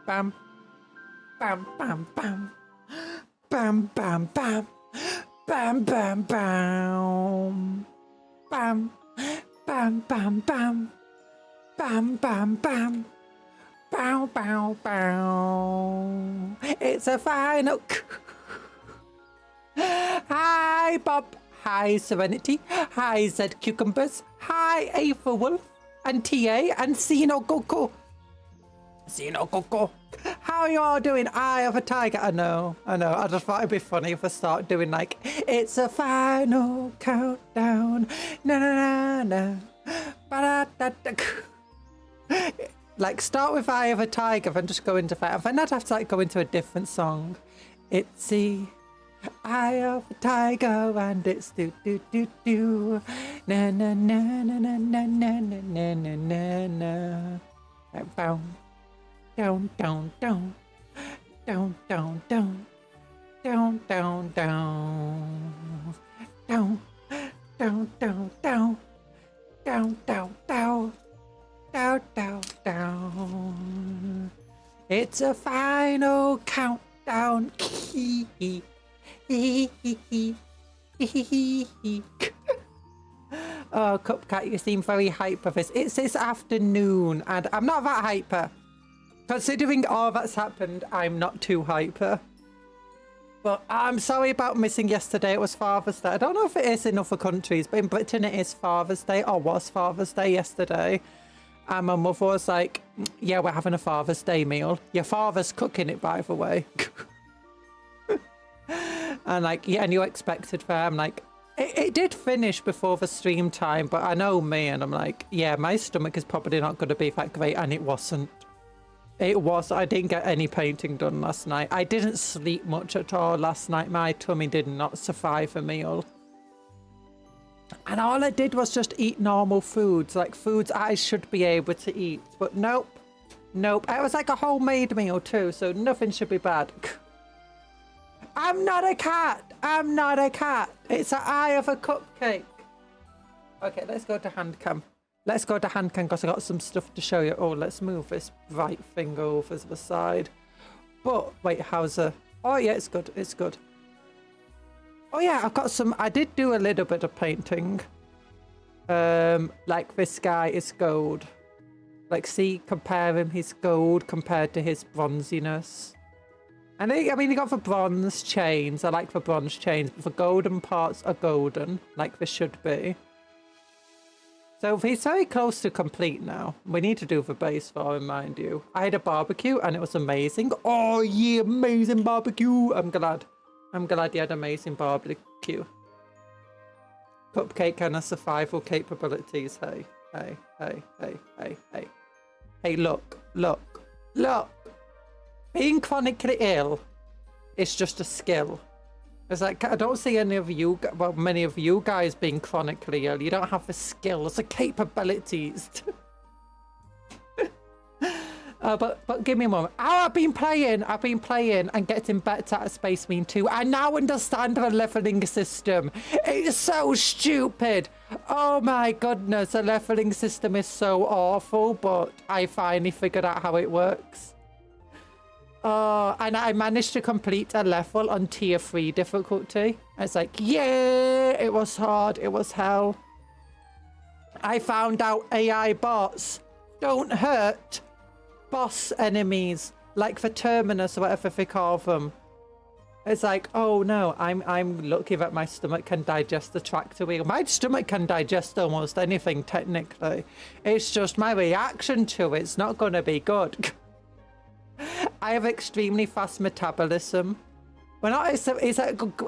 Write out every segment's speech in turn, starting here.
Bam, bam, bam, bam, bam, bam, bam, bam, bam, bam, bam, bam, bam, bam, bam, bam, bam, bow, bow, bow. It's a final. Hi, Bob. Hi, Serenity. Hi, Z Cucumbers. Hi, A for Wolf and TA and Sino Coco. Sino Coco. How are you all doing? Eye of a tiger. I know. I just thought it'd be funny if I start doing like, it's a final countdown. Na na na na. Ba-da-da-da. Like, start with Eye of a Tiger and just go into that. And then I'd have to like go into a different song. It's the Eye of a Tiger and it's do do do do. Na na na na na na na na na na na. Bow. Down, down, down, down, down, down, down, down, down, down, down, down, down, down, down, down, down, down. It's a final countdown. Oh, Cupcake, you seem very hyper. It's this afternoon, and I'm not that hyper. Considering all that's happened, I'm not too hyper. But I'm sorry about missing yesterday. It was Father's Day. I don't know if it is in other countries, but in Britain it is Father's Day, or was Father's Day yesterday. And my mother was like, yeah, we're having a Father's Day meal. Your father's cooking it, by the way. And like, yeah, and you expected that. I'm like, it did finish before the stream time, but I know me, and I'm like, yeah, my stomach is probably not going to be that great, and it wasn't. It was. I didn't get any painting done last night. I didn't sleep much at all last night. My tummy did not survive a meal. And all I did was just eat normal foods, like foods I should be able to eat. But nope. Nope. It was like a homemade meal too, so nothing should be bad. I'm not a cat. I'm not a cat. It's an eye of a cupcake. Okay, let's go to Handcam. Let's go to Handcam because I got some stuff to show you. Oh, let's move this right thing over to the side. But wait, how's the... Oh yeah, it's good. It's good. Oh yeah, I've got some... I did do a little bit of painting. Like this guy is gold. Like, see, compare him, his gold compared to his bronziness. And I mean, you got the bronze chains. I like the bronze chains, but the golden parts are golden, like they should be. So he's very close to complete now. We need to do the base for him, mind you. I had a barbecue and it was amazing. Oh yeah, amazing barbecue. I'm glad you had amazing barbecue. Cupcake and a survival capabilities. Hey, hey, hey, hey, hey, hey. Hey, look, look, look. Being chronically ill is just a skill. It's like, I don't see any of you, well, many of you guys being chronically ill. You don't have the skills, the capabilities. But give me a moment. Oh, I've been playing and getting better at Space Marine 2. I now understand the leveling system. It's so stupid. Oh my goodness, the leveling system is so awful, but I finally figured out how it works. Oh, and I managed to complete a level on tier 3 difficulty. It's like, yeah, it was hard. It was hell. I found out AI bots don't hurt boss enemies, like the Terminus or whatever they call them. It's like, oh no, I'm lucky that my stomach can digest the tractor wheel. My stomach can digest almost anything technically. It's just my reaction to it's not going to be good. I have extremely fast metabolism. Well, not it's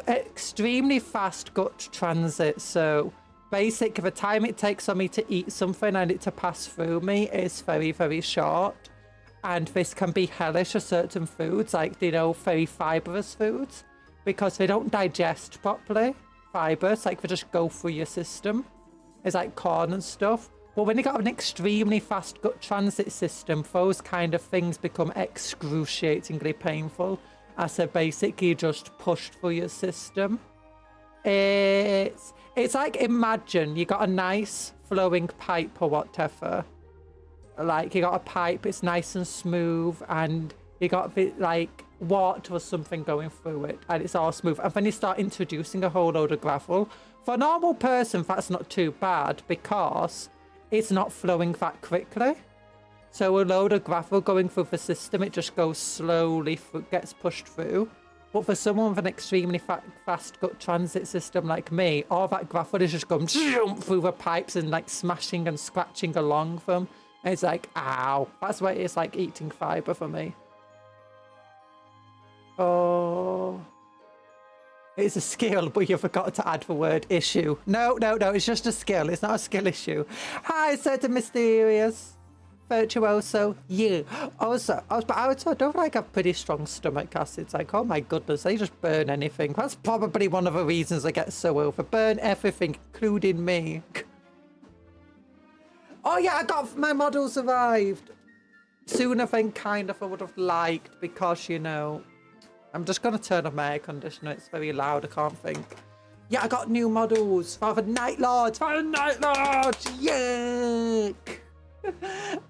extremely fast gut transit. So basically, the time it takes for me to eat something and it to pass through me is very, very short. And this can be hellish for certain foods, like, you know, very fibrous foods, because they don't digest properly. Fibers, like, they just go through your system. is like corn and stuff. But when you got an extremely fast gut transit system, those kind of things become excruciatingly painful as they're basically just pushed through your system. It's like, imagine you got a nice flowing pipe or whatever. Like you got a pipe, it's nice and smooth, and you got a bit like water or something going through it, and it's all smooth. And then you start introducing a whole load of gravel. For a normal person, that's not too bad because it's not flowing that quickly. So a load of gravel going through the system, it just goes slowly, gets pushed through. But for someone with an extremely fast gut transit system like me, all that gravel is just going through the pipes and like smashing and scratching along them. And it's like, ow. That's why it's like eating fiber for me. Oh. It's a skill, but you forgot to add the word issue. No, it's just a skill. It's not a skill issue. Hi, certain mysterious virtuoso. Yeah. Also, I don't like have pretty strong stomach acids. Like, oh my goodness, they just burn anything. That's probably one of the reasons I get so ill. They burn everything, including me. Oh yeah, my model survived. Sooner than kind of I would have liked because, you know, I'm just going to turn on my air conditioner. It's very loud. I can't think. Yeah, I got new models for the Night Lords. For the Night Lords. Yuck.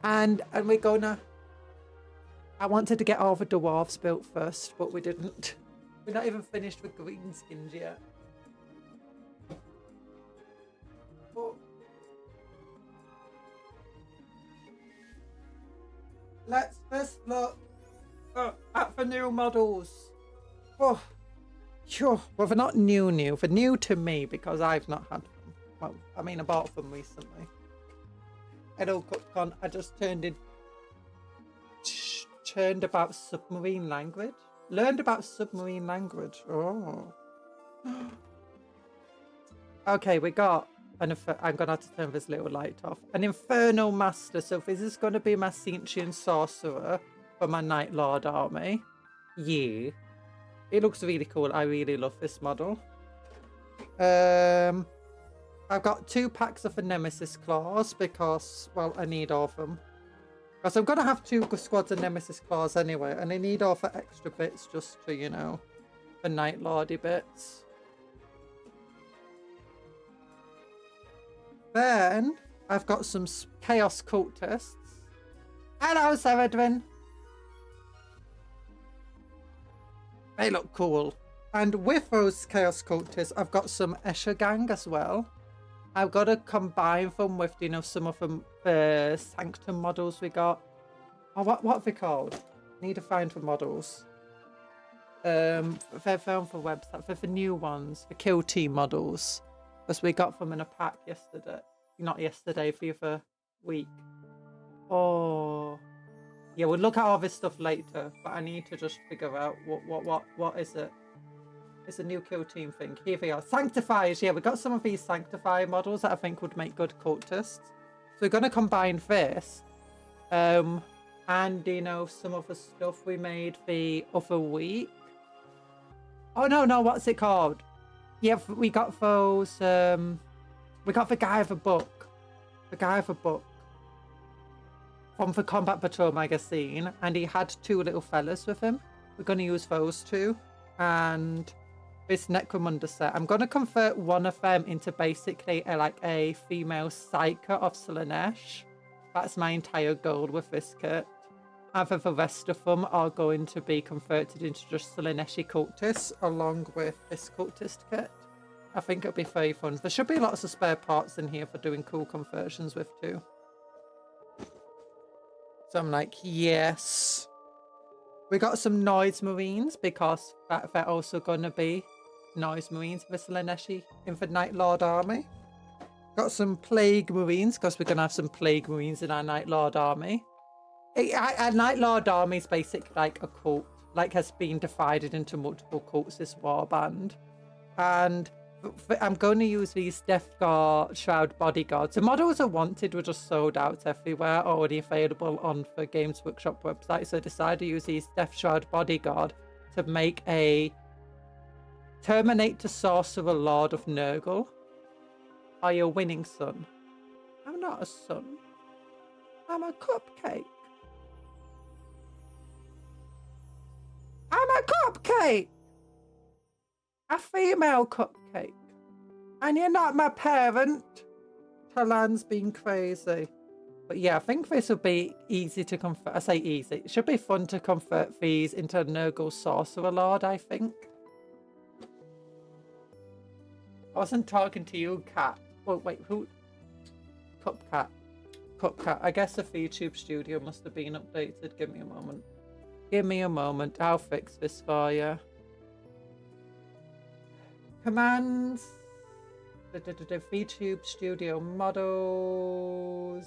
and we're gonna... I wanted to get all the dwarves built first, but we didn't. We're not even finished with greenskins yet. But... let's first look at the new models. Oh, sure. Well, they're not new. They're new to me because I've not had them. Well, I mean, I bought them recently. Hello, Cupcon. I just turned about submarine language. Learned about submarine language. Oh. Okay, we got... I'm going to have to turn this little light off. An Inferno Master. So this is going to be my Cinchian Sorcerer for my Night Lord army. Yeah. It looks really cool. I really love this model. I've got 2 packs of the Nemesis Claws because, well, I need all of them. Because I'm going to have 2 squads of Nemesis Claws anyway. And I need all the extra bits just to, you know, the Night Lordy bits. Then I've got some Chaos Cultists. Hello, Seredwin. They look cool. And with those Chaos Cultists, I've got some Escher Gang as well. I've got to combine them with, you know, some of the Sanctum models we got. Oh, what are they called? Need to find the models. They're found for website. For the new ones, the Kill Team models. Because we got them in a pack yesterday. Not yesterday, the other week. Oh. Yeah, we'll look at all this stuff later. But I need to just figure out what is it. It's a new Kill Team thing. Here they are. Sanctifiers. Yeah, we got some of these Sanctifier models that I think would make good cultists. So we're going to combine this. And, you know, some of the stuff we made the other week. Oh, no, what's it called? Yeah, we got those, we got the guy of a book. The guy of a book. From the Combat Patrol magazine. And he had 2 little fellas with him. We're going to use those 2. And this Necromunda set. I'm going to convert one of them into basically a female Psyker of Slaanesh. That's my entire goal with this kit. And the rest of them are going to be converted into just Slaaneshi cultists along with this cultist kit. I think it'll be very fun. There should be lots of spare parts in here for doing cool conversions with too. So I'm like, yes. We got some Noise Marines because they're also going to be Noise Marines for Slaaneshi in the Night Lord army. Got some Plague Marines because we're going to have some Plague Marines in our Night Lord army. Our Night Lord army is basically like a cult, like has been divided into multiple cults this warband. And I'm going to use these Death Guard Shroud Bodyguards. The models I wanted were just sold out everywhere, already available on the Games Workshop website. So I decided to use these Death Shroud Bodyguard to make a Terminator Sorcerer Lord of Nurgle. Are you winning, son? I'm not a son. I'm a cupcake. I'm a cupcake! A female cupcake. And you're not my parent. Talan's been crazy. But yeah, I think this will be easy to convert. I say easy. It should be fun to convert these into Nurgle Sorcerer Lord, I think. I wasn't talking to you, Cat. Oh, wait, who? Cupcat. Cupcat. I guess the VTube studio must have been updated. Give me a moment. Give me a moment. I'll fix this for you. Commands. VTube studio models.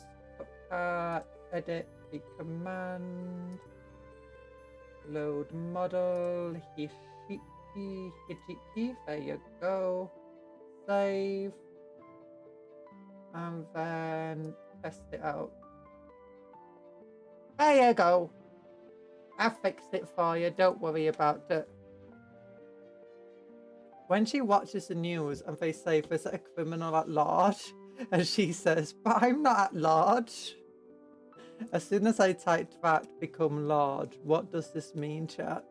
Edit the command. Load model. Hijiki. There you go. Save. And then test it out. There you go. I fixed it for you. Don't worry about it. When she watches the news and they say there's a criminal at large, and she says, but I'm not at large. As soon as I typed that, become large, what does this mean, chat?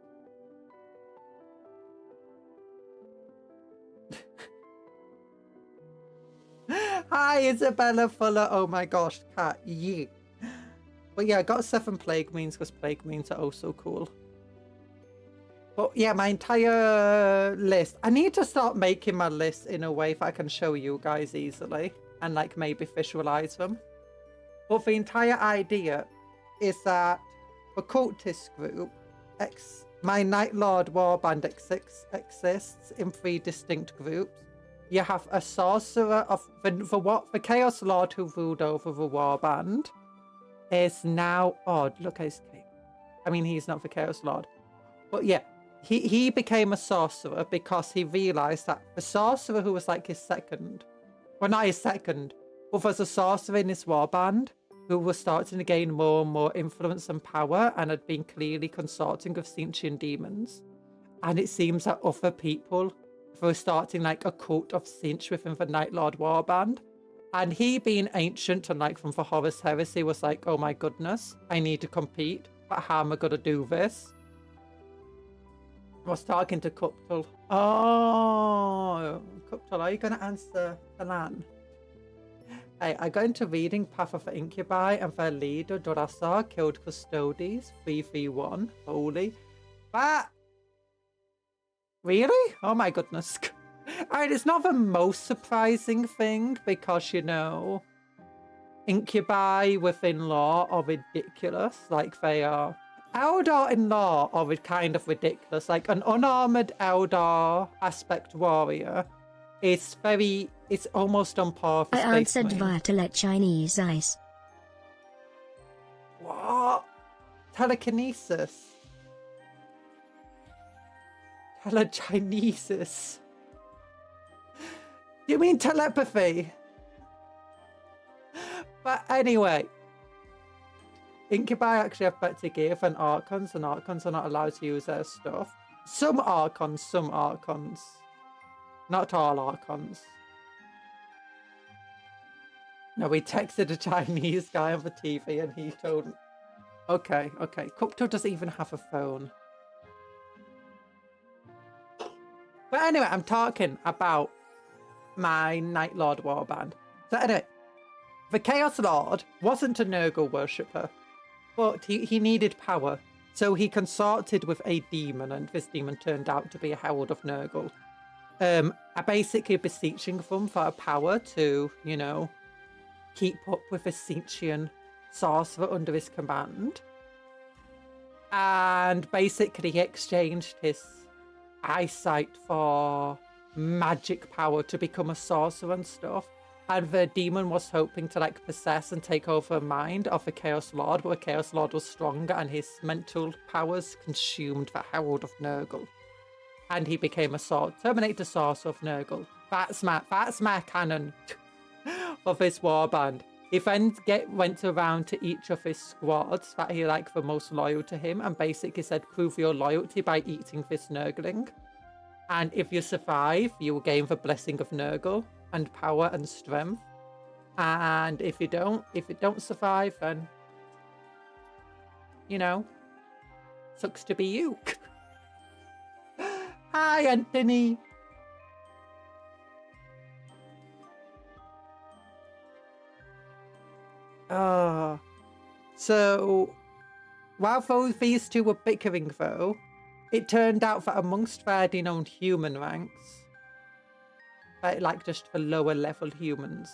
Hi, Isabella Fuller. Oh my gosh, Cat. Yeet. But yeah, I got 7 plague means because plague means are also cool. But yeah, my entire list. I need to start making my list in a way that I can show you guys easily and like maybe visualize them. But the entire idea is that the cultist group, my Night Lord Warband exists in 3 distinct groups. You have a sorcerer of the Chaos Lord who ruled over the Warband is now odd. Look at his cape. I mean, he's not the Chaos Lord. But yeah, he became a sorcerer because he realized that the sorcerer who was like his second, well, not his second, but was a sorcerer in his warband who was starting to gain more and more influence and power and had been clearly consorting with sentient demons. And it seems that other people were starting like a cult of Sinch within the Night Lord warband. And he, being ancient and like from the Horus Heresy, was like, oh my goodness, I need to compete. But how am I going to do this? I was talking to Cuptle. Oh, Cuptle, are you going to answer Alan? Hey, I got into reading Path of the Incubi and their leader, Dorasar, killed Custodes, 3v1. Holy. But... really? Oh my goodness. And it's not the most surprising thing because, you know, Incubi within law are ridiculous. Like they are. Eldar in law are kind of ridiculous. Like an unarmored Eldar aspect warrior is very, it's almost on par for I answered via Chinese eyes. What? Telekinesis. Telekinesis. You mean telepathy? But anyway, Incubi actually have better gear than Archons, and Archons are not allowed to use their stuff. Some Archons. Not all Archons. No, we texted a Chinese guy on the TV and he told him. Okay. Cuptle doesn't even have a phone. But anyway, I'm talking about my Night Lord warband. So anyway, the Chaos Lord wasn't a Nurgle worshipper, but he needed power. So he consorted with a demon, and this demon turned out to be a herald of Nurgle. Basically beseeching them for power to, you know, keep up with a sentient sorcerer under his command. And basically he exchanged his eyesight for magic power to become a sorcerer and stuff. And the demon was hoping to like possess and take over the mind of the Chaos Lord, but the Chaos Lord was stronger and his mental powers consumed the Herald of Nurgle. And he became a Terminator Sorcerer of Nurgle. That's my canon of his warband. He then went around to each of his squads that he liked the most loyal to him and basically said, prove your loyalty by eating this Nurgling. And if you survive, you will gain the blessing of Nurgle. and power and strength. And if it don't survive, then, you know, sucks to be you. Hi, Anthony. So while these two were bickering, though, it turned out that amongst their renowned human ranks, like just for lower level humans.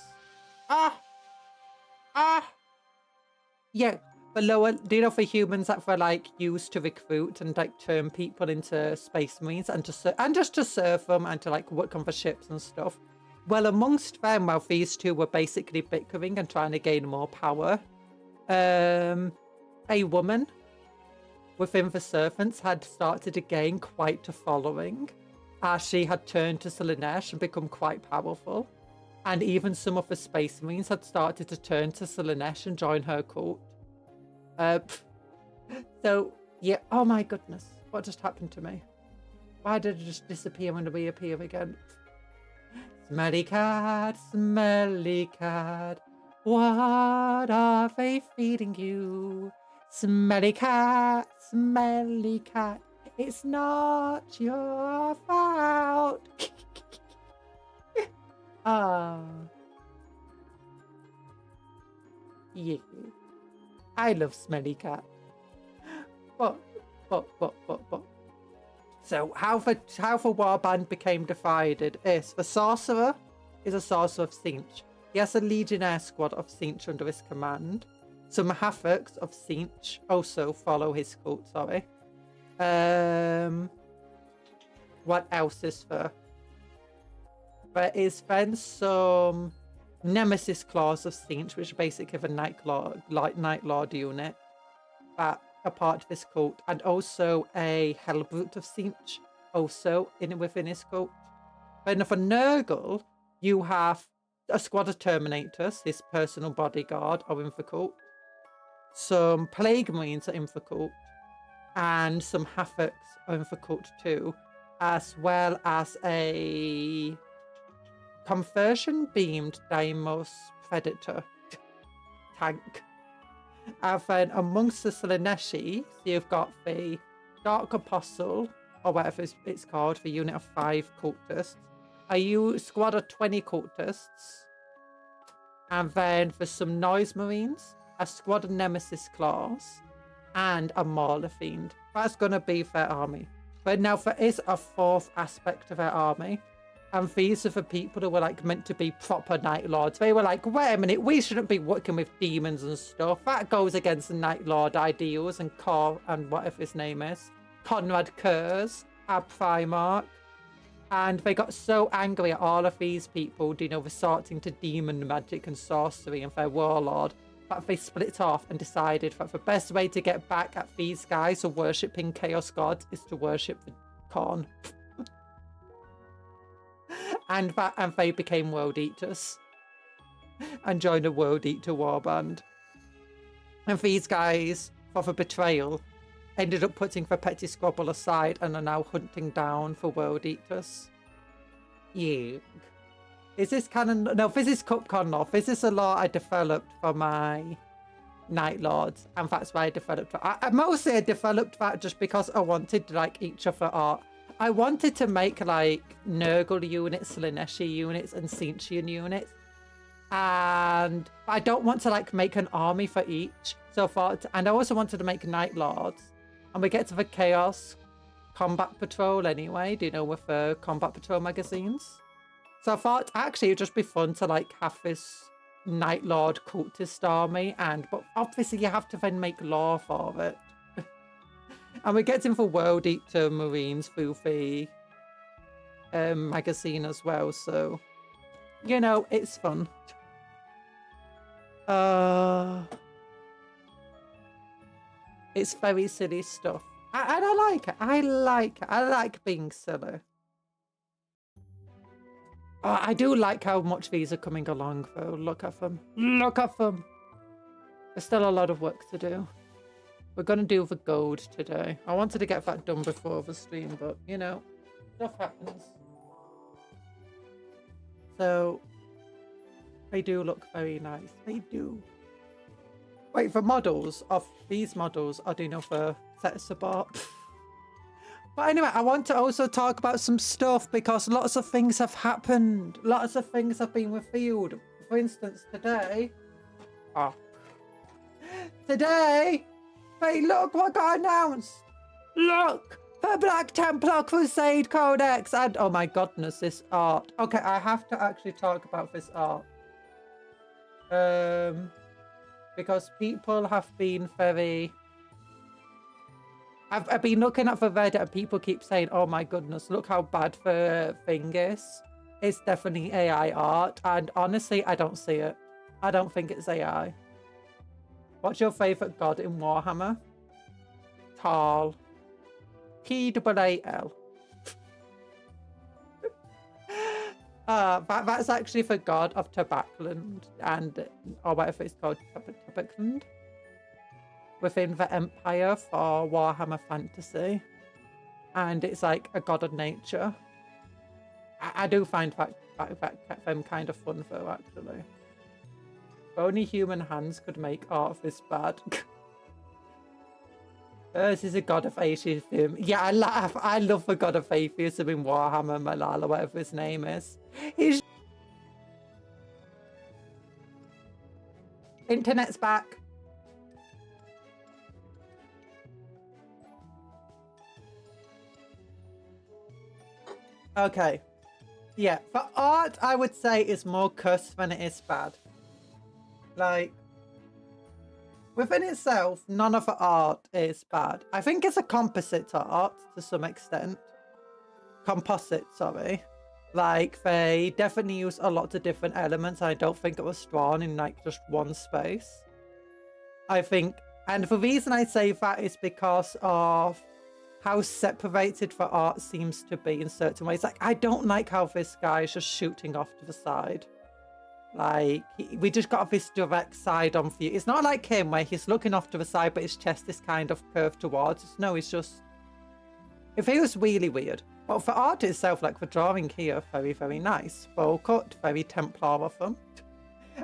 Yeah, for lower, do you know, for humans that were like used to recruit and like turn people into space marines and just to serve them and to like work on the ships and stuff. Well, amongst them, while these two were basically bickering and trying to gain more power, a woman within the servants had started to gain quite a following, as she had turned to Slaanesh and become quite powerful. And even some of the space marines had started to turn to Slaanesh and join her cult. So, yeah, oh my goodness, what just happened to me? Why did it just disappear and reappear again? Smelly cat, what are they feeding you? Smelly cat, it's not your fault. Yeah, I love Smelly cat. But. So how the warband became divided is the sorcerer is a sorcerer of Tzeentch. He has a legionnaire squad of Tzeentch under his command. Some Hafaks of Tzeentch also follow his cult, sorry. What else is there? There is then some Nemesis Claws of Tzeentch, which are basically the Night Lord unit that are part of this cult, and also a Hellbrute of Tzeentch, also within his cult. Then for Nurgle, you have a squad of Terminators, his personal bodyguard, are in the cult. Some Plague Marines are in the cult, and some Hafaks are in the cult too, as well as a conversion-beamed Deimos Predator tank. And then amongst the Slaaneshi, you've got the Dark Apostle, or whatever it's called, the unit of 5 cultists. A squad of 20 cultists. And then for some Noise Marines, a squad of Nemesis Claws, and a Mauler Fiend. That's going to be their army. But now there is a 4th aspect of their army. And these are the people who were like meant to be proper Night Lords. They were like, wait a minute, we shouldn't be working with demons and stuff. That goes against the Night Lord ideals. And and whatever his name is, Conrad Kurz, our Primarch. And they got so angry at all of these people, you know, resorting to demon magic and sorcery and their warlord, that they split off and decided that the best way to get back at these guys who are worshipping chaos gods is to worship the Khorne. And they became World Eaters and joined a World Eater warband. And these guys, for the betrayal, ended up putting the petty squabble aside and are now hunting down for World Eaters. Yeah. Is this canon? No, this is Cupcake Not. This is a law I developed for my Night Lords, and that's why I developed that. I mostly developed that just because I wanted like each of the art. I wanted to make like Nurgle units, Slaaneshi units, and Tzeentchian units. And I don't want to like make an army for each. So and I also wanted to make Night Lords. And we get to the Chaos Combat Patrol anyway, do you know, with the Combat Patrol magazines. So I thought actually it'd just be fun to like have this Night Lord cultist army, but obviously you have to then make lore for it. And we're getting for World Eater Marines through the magazine as well, so you know, it's fun. It's very silly stuff. And I like it. I like being silly. Oh, I do like how much these are coming along, though. Look at them. Look at them. There's still a lot of work to do. We're going to do the gold today. I wanted to get that done before the stream, but, you know, stuff happens. So they do look very nice. They do. Wait, for models of these models, I do know for sets apart. But anyway, I want to also talk about some stuff because lots of things have happened. Lots of things have been revealed. For instance, today. Oh. Today. Wait, look what got announced. Look. The Black Templar Crusade Codex. And oh my goodness, this art. Okay, I have to actually talk about this art. Because people have been very... I've been looking at the Reddit and people keep saying, oh my goodness, look how bad the thing is. It's definitely AI art. And honestly, I don't see it. I don't think it's AI. What's your favourite god in Warhammer? Tal. P-A-A-L. That's actually the god of Tabakland and, or whatever it's called, Tabakland. Within the Empire for Warhammer Fantasy. And it's like a god of nature. I do find them kind of fun though, actually. Only human hands could make art this bad. This is a god of atheism. Yeah, I love the god of atheism in Warhammer, Malala, whatever his name is. He's... Internet's back. Okay. Yeah, for art, I would say it's more cuss than it is bad. Like, within itself, none of the art is bad. I think it's a composite art to some extent. Composite, sorry. Like, they definitely use a lot of different elements. I don't think it was drawn in, like, just one space. I think, and the reason I say that is because of how separated the art seems to be in certain ways. Like, I don't like how this guy is just shooting off to the side. Like, we just got this direct side on view. It's not like him where he's looking off to the side, but his chest is kind of curved towards us. No, it's just... It feels really weird. But for art itself, like the drawing here, very, very nice. Bow cut, very Templar of them.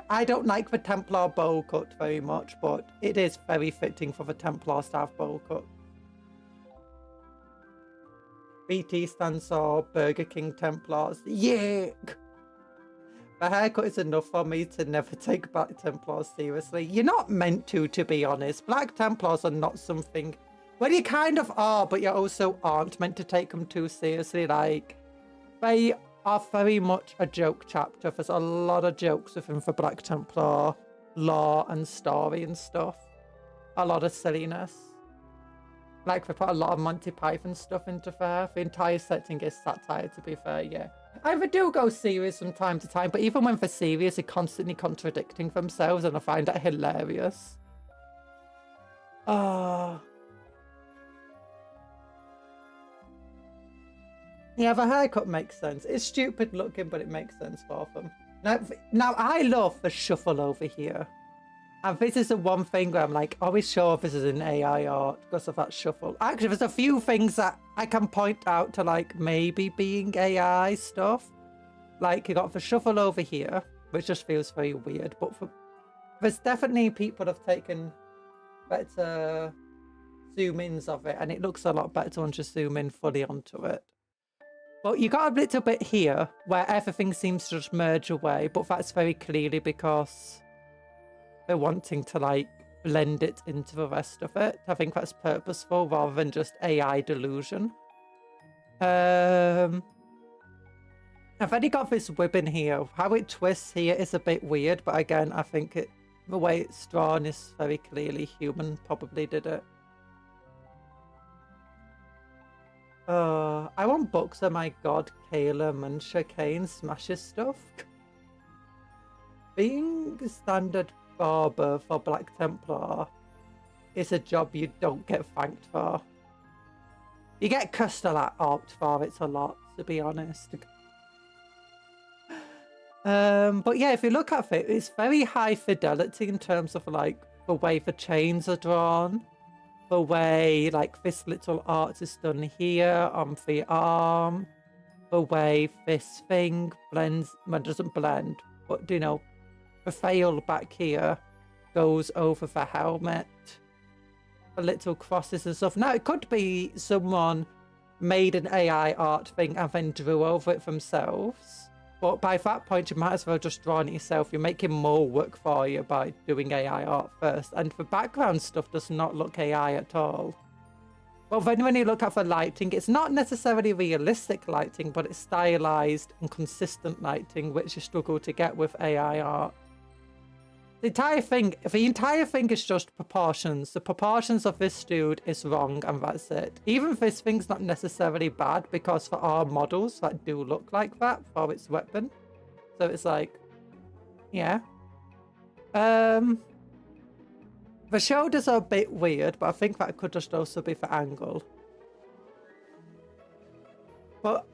I don't like the Templar bow cut very much, but it is very fitting for the Templar staff bow cut. BT stands for Burger King Templars. Yeah! The haircut is enough for me to never take Black Templars seriously. You're not meant to be honest. Black Templars are not something... Well, you kind of are, but you also aren't meant to take them too seriously. Like, they are very much a joke chapter. There's a lot of jokes within the Black Templar lore and story and stuff. A lot of silliness. Like, they put a lot of Monty Python stuff into there. The entire setting is satire, to be fair, yeah. I do go serious from time to time, but even when they're serious, they're constantly contradicting themselves, and I find that hilarious. Yeah, the haircut makes sense. It's stupid looking, but it makes sense for them. Now I love the shuffle over here. And this is the one thing where I'm like, are we sure this is an AI art because of that shuffle? Actually, there's a few things that I can point out to, like, maybe being AI stuff. Like, you got the shuffle over here, which just feels very weird. But there's definitely people have taken better zoom-ins of it, and it looks a lot better when you zoom in fully onto it. But you got a little bit here where everything seems to just merge away, but that's very clearly because they're wanting to, like, blend it into the rest of it. I think that's purposeful rather than just AI delusion. I've already got this ribbon here. How it twists here is a bit weird, but again, I think the way it's drawn is very clearly human probably did it. I want books of my god, Kayla Muncher Kane smashes stuff. Being standard barber for Black Templar is a job you don't get thanked for. You get cussed a lot out for it a lot, to be honest. But yeah, if you look at it, it's very high fidelity in terms of, like, the way the chains are drawn, the way, like, this little art is done here on the arm. the way this thing blends, well, doesn't blend, but you know, the veil back here goes over the helmet. The little crosses and stuff. Now, it could be someone made an AI art thing and then drew over it themselves. But by that point, you might as well just draw it yourself. You're making more work for you by doing AI art first. And the background stuff does not look AI at all. Well, then when you look at the lighting, it's not necessarily realistic lighting, but it's stylized and consistent lighting, which you struggle to get with AI art. The entire thing is just proportions. The proportions of this dude is wrong, and that's it. Even this thing's not necessarily bad, because there are models that do look like that for its weapon. So it's like, yeah. The shoulders are a bit weird, but I think that could just also be the angle. But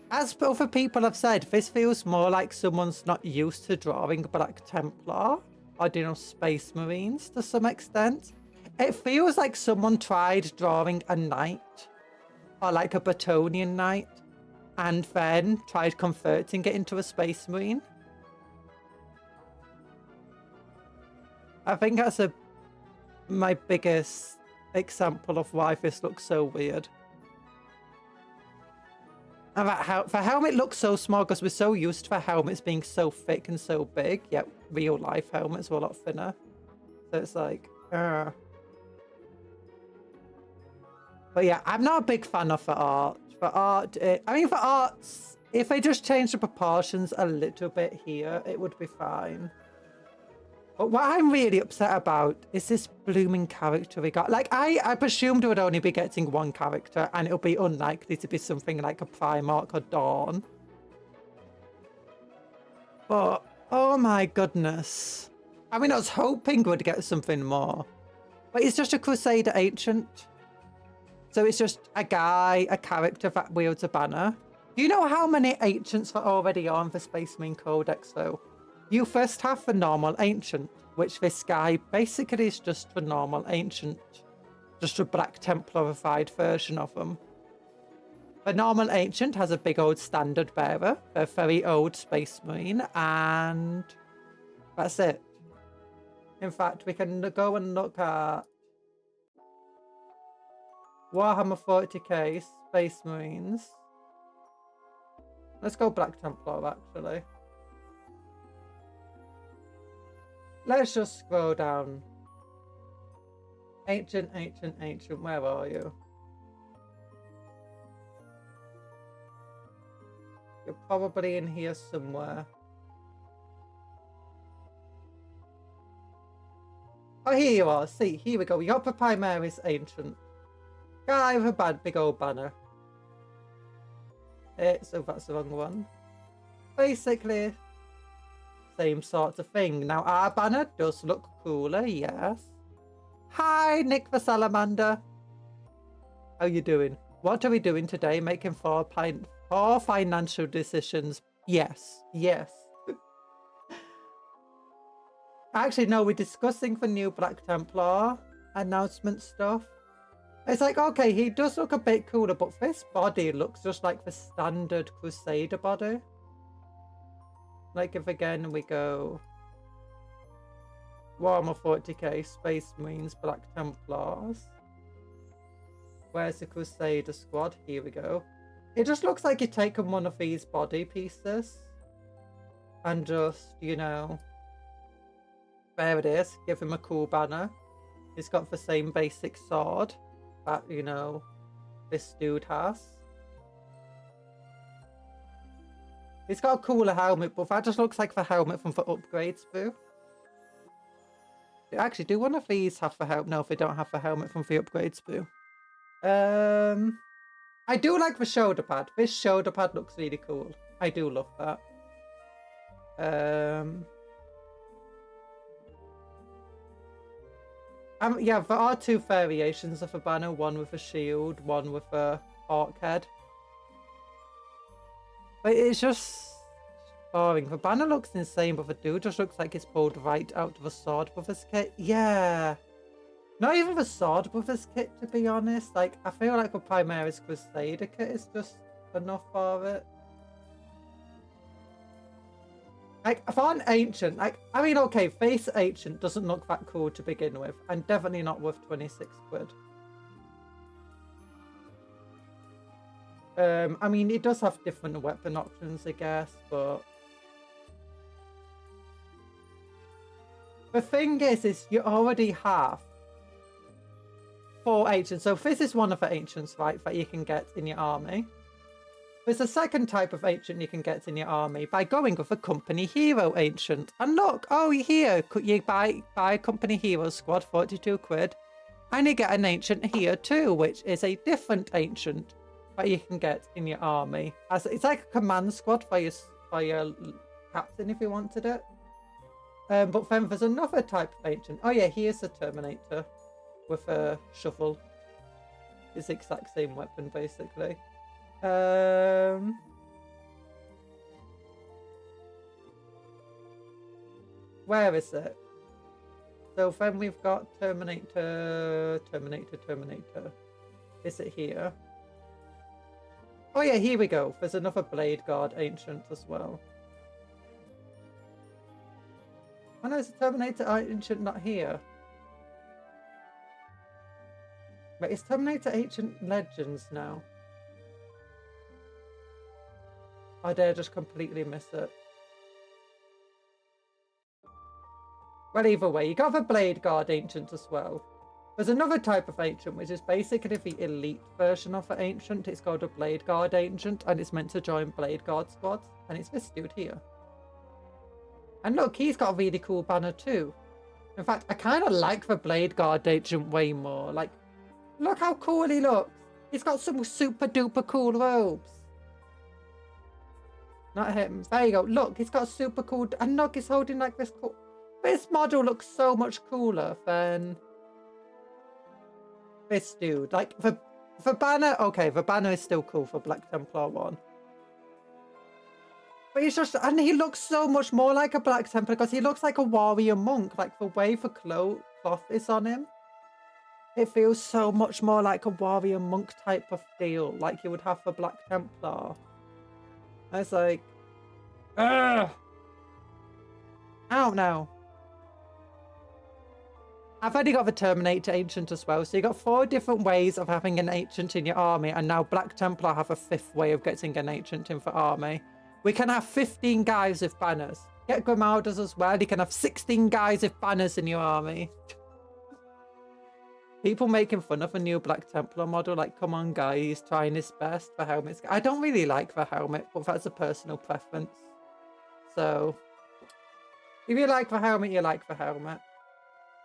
as other people have said, this feels more like someone's not used to drawing Black Templar or, you know, Space Marines to some extent. It feels like someone tried drawing a knight or like a Bretonnian knight and then tried converting it into a Space Marine. I think that's my biggest example of why this looks so weird. And the helmet looks so small because we're so used to the helmets being so thick and so big, yet real life helmets are a lot thinner. So it's like, But yeah, I'm not a big fan of the art. The art's, if they just change the proportions a little bit here, it would be fine. But what I'm really upset about is this blooming character we got. Like, I presumed we would only be getting one character, and it'll be unlikely to be something like a Primarch or Dawn. But, oh my goodness. I mean, I was hoping we'd get something more. But it's just a Crusader Ancient. So it's just a character that wields a banner. Do you know how many Ancients are already on the Space Marine Codex, though? You first have the normal Ancient, which this guy basically is just the normal Ancient. Just a Black Templarified version of them. The normal Ancient has a big old standard bearer, a very old Space Marine, and that's it. In fact, we can go and look at Warhammer 40k Space Marines. Let's go Black Templar, actually. Let's just scroll down. Ancient, where are you? You're probably in here somewhere. Oh, here you are. See, here we go. We got the Primaris Ancient. Guy with a big old banner. So that's the wrong one. Basically, same sort of thing. Now, our banner does look cooler, yes. Hi, Nick the Salamander. How you doing? What are we doing today? Making four financial decisions. Yes. Actually, no, we're discussing the new Black Templar announcement stuff. It's like, okay, he does look a bit cooler, but this body looks just like the standard Crusader body. Like if again we go Warhammer 40k, Space Marines, Black Templars. Where's the Crusader squad? Here we go. It just looks like you've taken one of these body pieces and just, you know, there it is. Give him a cool banner. He's got the same basic sword that, you know, this dude has. He's got a cooler helmet, but that just looks like the helmet from the upgrades boo. Actually, do one of these have the helmet? No, if they don't have the helmet from the upgrades boo. I do like the shoulder pad. This shoulder pad looks really cool. I do love that. Yeah, there are two variations of a banner. One with a shield, one with a orc head. But it's just boring. The banner looks insane, but the dude just looks like it's pulled right out of a Sword Brothers kit. Yeah. Not even the Sword Brothers kit, to be honest. Like, I feel like the Primaris Crusader kit is just enough for it. Like, for an ancient, like, I mean, okay, face ancient doesn't look that cool to begin with, and definitely not worth 26 quid. I mean, it does have different weapon options, I guess, but the thing is you already have 4 ancients. So this is one of the ancients, right, that you can get in your army. There's a second type of ancient you can get in your army by going with a company hero ancient. And look, oh, here, you buy a company hero squad, 42 quid, and you get an ancient here too, which is a different ancient that you can get in your army. As it's like a command squad for your captain if you wanted it. But then there's another type of ancient. Oh yeah, here's the Terminator with a shovel. It's the exact same weapon basically. Where is it? So then we've got Terminator. Is it here? Oh yeah, here we go. There's another Blade Guard Ancient as well. Oh no, is the Terminator Ancient not here? Wait, is Terminator Ancient Legends now? Or did I just completely miss it? Well, either way, you got the Blade Guard Ancient as well. There's another type of Ancient, which is basically the elite version of the Ancient. It's called a Blade Guard Ancient, and it's meant to join Blade Guard squads. And it's this dude here. And look, he's got a really cool banner too. In fact, I kind of like the Blade Guard Ancient way more. Like, look how cool he looks. He's got some super duper cool robes. Not him. There you go. Look, he's got super cool... And look, he's holding like this cool... This model looks so much cooler than this dude. Like, the banner... Okay, the banner is still cool for Black Templar 1. But he's just... And he looks so much more like a Black Templar because he looks like a warrior monk. Like, the way the cloth is on him. It feels so much more like a warrior monk type of deal. Like you would have for Black Templar. I was like, ugh. I don't know. I've already got the Terminator Ancient as well. So you got 4 different ways of having an Ancient in your army. And now Black Templar have a 5th way of getting an Ancient in for army. We can have 15 guys with banners. Get Grimaldas as well. You can have 16 guys with banners in your army. People making fun of a new Black Templar model, like, come on, guy, he's trying his best. The helmet's... I don't really like the helmet, but that's a personal preference. So, if you like the helmet, you like the helmet.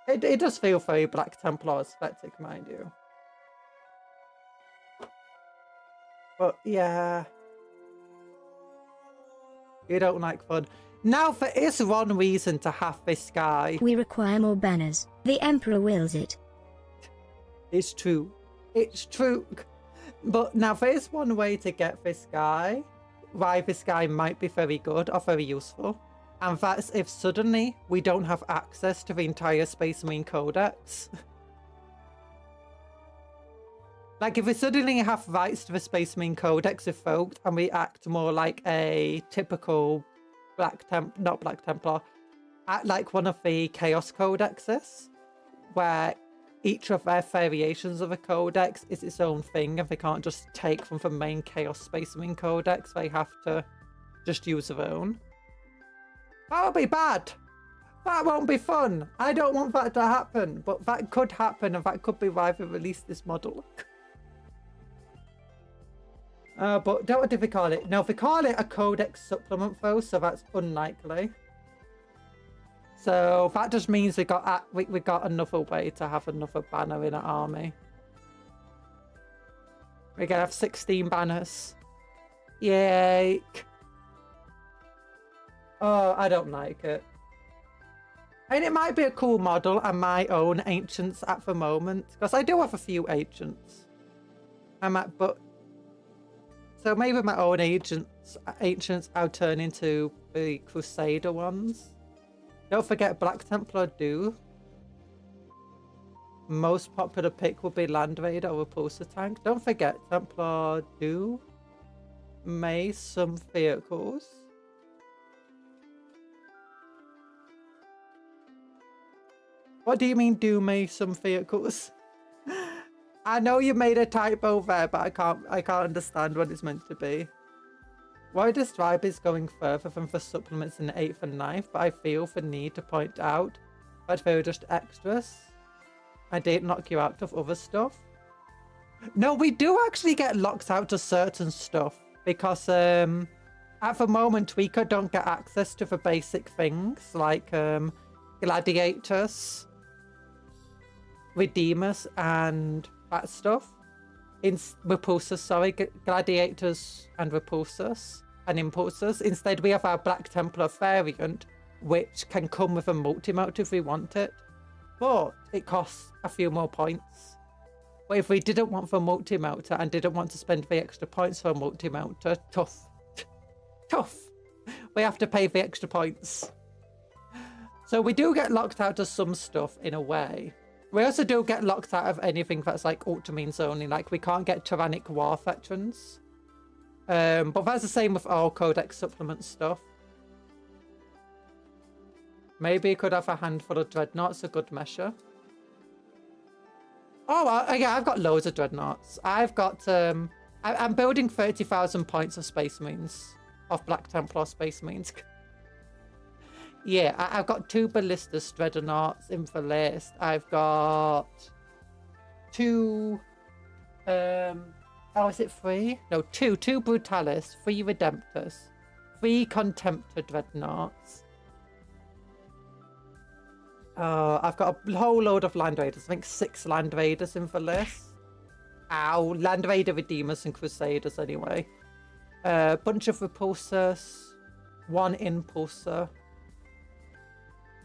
It does feel very Black Templar aesthetic, mind you. But, yeah. You don't like fun. Now, there is one reason to have this guy. We require more banners. The Emperor wills it. It's true. It's true. But now there's one way to get this guy. Why this guy might be very good or very useful. And that's if suddenly we don't have access to the entire Space Marine Codex. Like if we suddenly have rights to the Space Marine Codex revoked and we act more like a typical not Black Templar, act like one of the Chaos Codexes, where each of their variations of a codex is its own thing and they can't just take from the main Chaos Space Marine Codex. They have to just use their own. That would be bad. That won't be fun. I don't want that to happen, but that could happen and that could be why they released this model. But don't what did we call it? No, they call it a codex supplement though, so that's unlikely. So that just means we got another way to have another banner in our army. We're gonna have 16 banners. Yay! Oh, I don't like it. I mean, it might be a cool model and my own ancients at the moment, because I do have a few ancients. So maybe my own ancients I'll turn into the Crusader ones. Don't forget Black Templar do. Most popular pick will be Land Raider or Repulsor Tank. Don't forget Templar do. may some vehicles. What do you mean do may some vehicles? I know you made a typo there, but I can't understand what it's meant to be. Why this tribe is going further than for supplements in the 8th and 9th, but I feel the need to point out that they were just extras. I didn't knock you out of other stuff. No, we do actually get locked out to certain stuff because at the moment we don't get access to the basic things like gladiators, redeemers, and that stuff. Repulsors, sorry, gladiators and repulsors and impulsors. Instead, we have our Black Templar variant, which can come with a multi-mount if we want it, but it costs a few more points. But if we didn't want the multi-mounter and didn't want to spend the extra points for a multi-mounter, tough. We have to pay the extra points. So we do get locked out of some stuff in a way. We also do get locked out of anything that's like ultramarines only. Like we can't get Tyrannic War veterans. But that's the same with all Codex supplement stuff. Maybe you could have a handful of Dreadnoughts, a good measure. Oh, yeah, I've got loads of Dreadnoughts. I've got, I'm building 30,000 points of Space Marines, of Black Templar Space Marines. Yeah, I've got 2 Ballistas Dreadnoughts in the list. I've got 2, oh, is it 3? No, 2 Brutalis, 3 Redemptors, 3 Contemptor Dreadnoughts. I've got a whole load of Land Raiders. I think 6 Land Raiders in the list. Ow, Land Raider Redeemers and Crusaders anyway. Bunch of Repulsors, 1 Impulsor.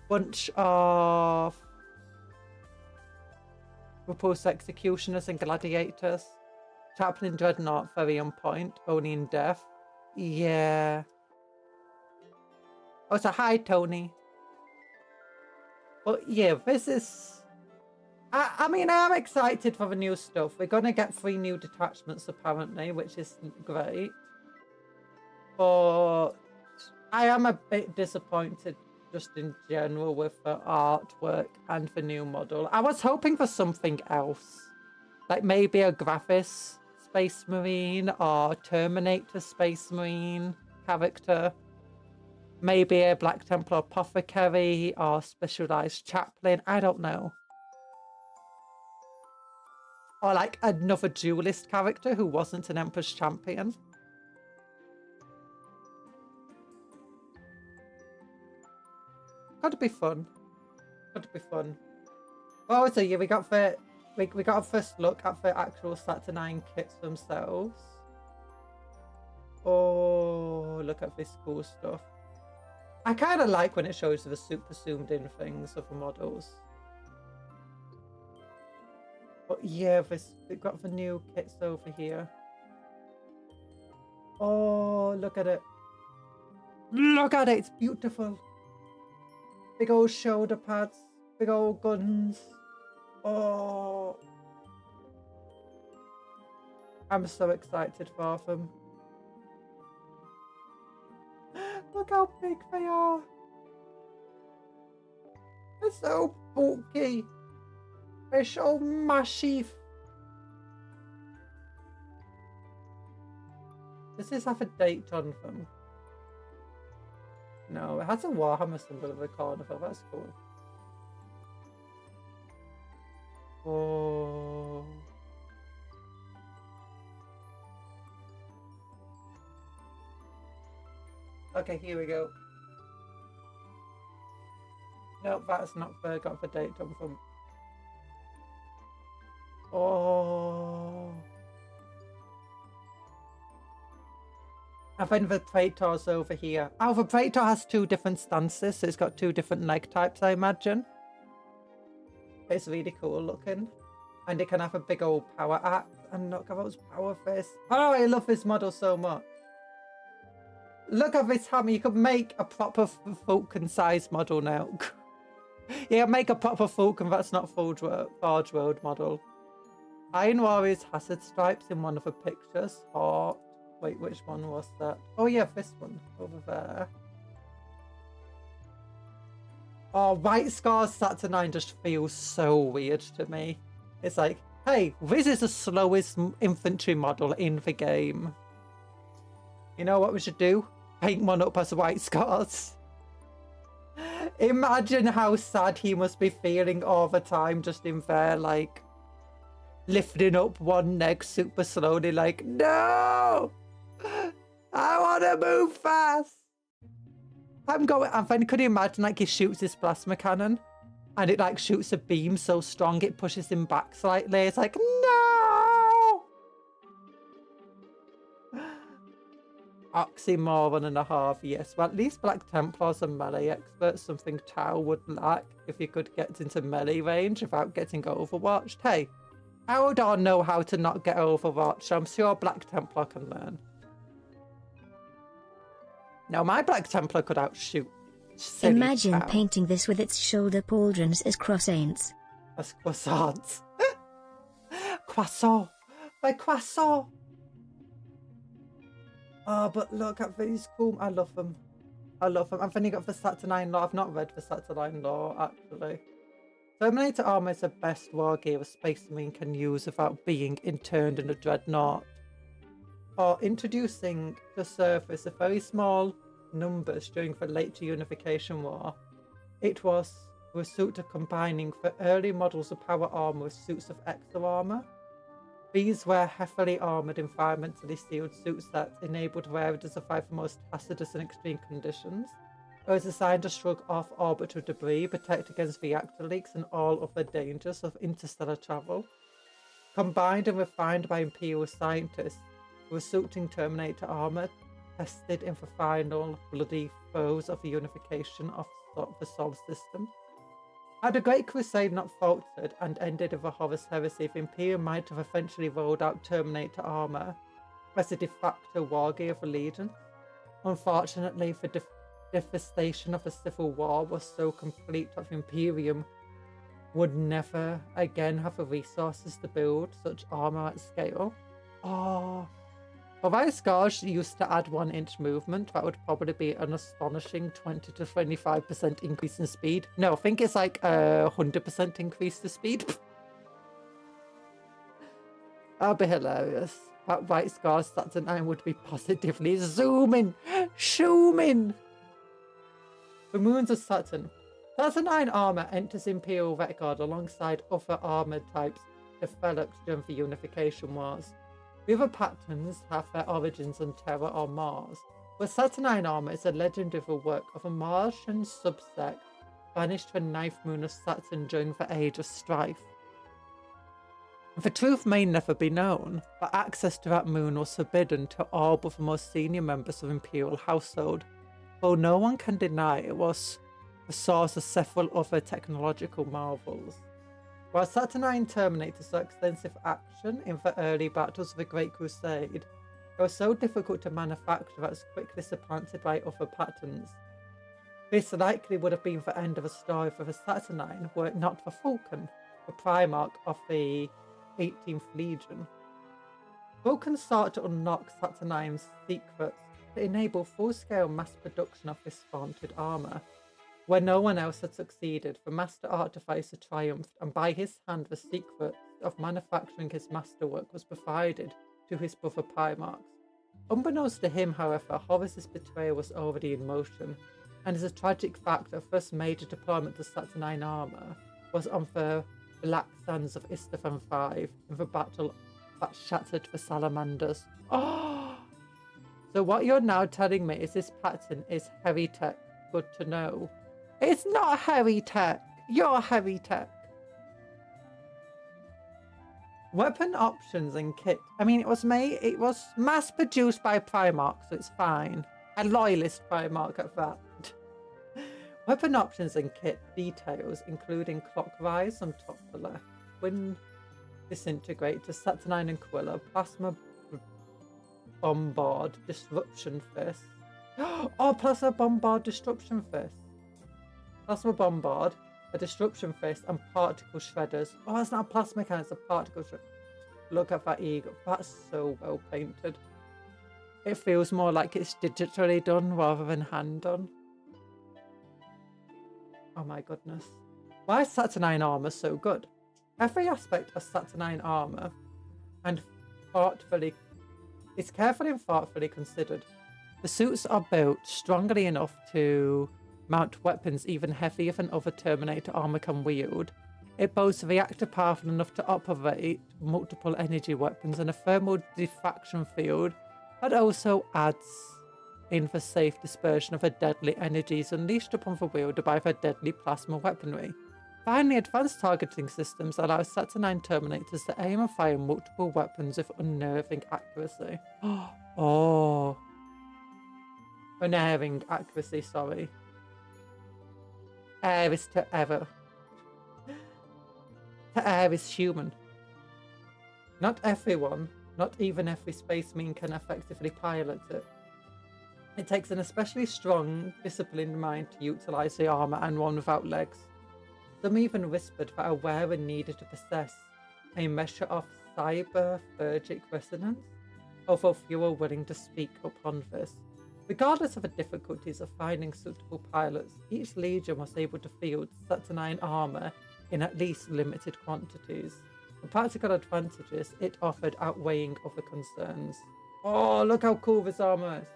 Bunch of Repulsor Executioners and Gladiators. Chaplain Dreadnought, very on point, only in death. Yeah. Oh, so hi, Tony. But yeah, this is... I mean, I'm excited for the new stuff. We're going to get 3 new detachments, apparently, which is great. But I am a bit disappointed just in general with the artwork and the new model. I was hoping for something else. Like maybe a Graphis Space Marine or Terminator Space Marine character. Maybe a Black Templar Apothecary or Specialized Chaplain. I don't know. Or like another duelist character who wasn't an Emperor's Champion. Gotta be fun. Gotta be fun. Oh, so yeah, we got a first look at the actual Saturnine kits themselves. Oh, look at this cool stuff. I kind of like when it shows the super zoomed in things of the models. But yeah, we've got the new kits over here. Oh, look at it. Look at it, it's beautiful. Big old shoulder pads, big old guns. Oh. I'm so excited for them. Look how big they are. They're so bulky. They're so massive. Does this have a date on them? No, it has a Warhammer symbol in the corner, but that's cool. Oh. Okay, here we go. Nope, that's not got the date on them. Oh. I think the Praetor's over here. Oh, the Praetor has 2 different stances, so it's got 2 different leg types, I imagine. It's really cool looking. And it can have a big old power axe. And look at those power fists. Oh, I love this model so much. Look at this hammer. You could make a proper Falcon size model now. Yeah, make a proper Falcon that's not Forge World model. Iron Warrior's Hazard Stripes in one of the pictures. Oh, Wait, which one was that? Oh yeah, this one over there. Oh, White Scar's Saturnine just feels so weird to me. It's like, hey, this is the slowest infantry model in the game. You know what we should do? Paint one up as White Scars. Imagine how sad he must be feeling all the time just in there, like, lifting up one leg super slowly, like, no! I want to move fast! I'm going, and then could you imagine, like, he shoots his plasma cannon, and it, like, shoots a beam so strong it pushes him back slightly. It's like, no! Oxymoron and a half, yes. Well, at least Black Templars are melee experts, something Tau would lack if he could get into melee range without getting overwatched. Hey, Eldar know how to not get overwatched. I'm sure Black Templar can learn. Now, my Black Templar could outshoot. Imagine Tau. painting this with its shoulder pauldrons as croissants. As croissants. Croissant. My croissant. Oh, but look at these cool. I love them. I love them. I've only got the Saturnine Law. I've not read the Saturnine Law, actually. Terminator armor is the best war gear a Space Marine can use without being interned in a dreadnought. Or introducing to surface a very small numbers during the late Unification War. It was a result of combining the early models of power armor with suits of exo armor. These were heavily armored, environmentally sealed suits that enabled wearer to survive the most hazardous and extreme conditions. It was designed to shrug off orbital debris, protect against reactor leaks and all other dangers of interstellar travel. Combined and refined by Imperial scientists, the resulting Terminator armor tested in the final bloody throes of the unification of the Sol system. Had the Great Crusade not faltered and ended with a Horus heresy, the Imperium might have eventually rolled out Terminator armor as a de facto war gear of the Legion. Unfortunately, the devastation of the Civil War was so complete that the Imperium would never again have the resources to build such armor at scale. Oh. Although Scourge used to add 1 inch movement, that would probably be an astonishing 20 to 25% increase in speed. No, I think it's like a 100% increase to speed. That'd be hilarious. That White Scar's Saturnine would be positively zooming. The Moons of Saturn. Saturnine armor enters Imperial record alongside other armored types developed during the Unification Wars. The other patterns have their origins on Terra or Mars, where Saturnine armor is a legendary work of a Martian subsect banished to a 9th moon of Saturn during the Age of Strife. The truth may never be known, but access to that moon was forbidden to all but the most senior members of the Imperial household, though no one can deny it was the source of several other technological marvels. While Saturnine Terminators saw extensive action in the early battles of the Great Crusade, they were so difficult to manufacture that was quickly supplanted by other patterns. This likely would have been the end of the story for the Saturnine were it not for Vulcan, the Primarch of the 18th Legion. Vulcan sought to unlock Saturnine's secrets to enable full-scale mass production of this vaunted armour. Where no one else had succeeded, the Master Artificer triumphed, and by his hand the secret of manufacturing his masterwork was provided to his brother Primarchs. Unbeknownst to him, however, Horus's betrayal was already in motion, and it's a tragic fact that the first major deployment of Saturnine armour was on the black sands of Istvan V in the battle that shattered the Salamanders. Oh! So what you're now telling me is this pattern is heavy tech. Good to know. It's not heavy tech. You're heavy tech. Weapon options and kit. I mean, it was mass produced by Primarch, so it's fine. A loyalist Primarch at that. Weapon options and kit details, including clock rise on top of the left, wind disintegrator, Saturnine and Quilla, plasma bombard, disruption fist. Oh, plasma bombard, disruption fist. Plasma bombard, a disruption fist, and particle shredders. Oh, it's not a plasma cannon, it's a particle shredder. Look at that eagle. That's so well painted. It feels more like it's digitally done rather than hand done. Oh my goodness. Why is Saturnine armor so good? Every aspect of Saturnine armor is carefully and thoughtfully considered. The suits are built strongly enough to mount weapons even heavier than other Terminator armor can wield. It boasts a reactor powerful enough to operate multiple energy weapons and a thermal diffraction field that also adds in the safe dispersion of the deadly energies unleashed upon the wielder by the deadly plasma weaponry. Finally, advanced targeting systems allow Saturnine Terminators to aim and fire multiple weapons with unnerving accuracy. Oh. Unerring accuracy, sorry. Air is to ever. To air is human. Not everyone, not even every space marine can effectively pilot it. It takes an especially strong, disciplined mind to utilize the armor and one without legs. Some even whispered that a wearer needed to possess a measure of cyberphagic resonance, although few were willing to speak upon this. Regardless of the difficulties of finding suitable pilots, each legion was able to field Saturnine armor in at least limited quantities. The practical advantages it offered outweighing other concerns. Oh, look how cool this armor is.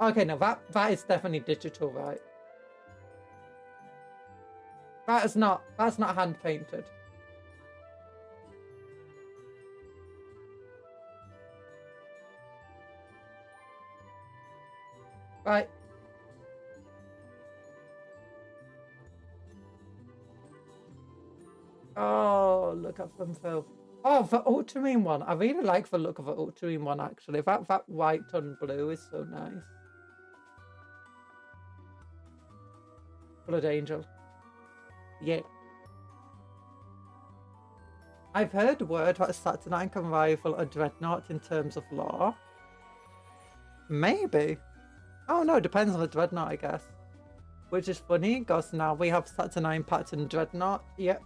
Okay, now that is definitely digital, right? That's not hand painted. Right. Oh, look at them though. Oh, the ultramarine one. I really like the look of the ultramarine one actually. That white on blue is so nice. Blood Angel. Yeah. I've heard word that Saturnine can rival a Dreadnought in terms of lore. Maybe. Oh no, depends on the Dreadnought, I guess. Which is funny, because now we have Saturnine pattern Dreadnought. Yep.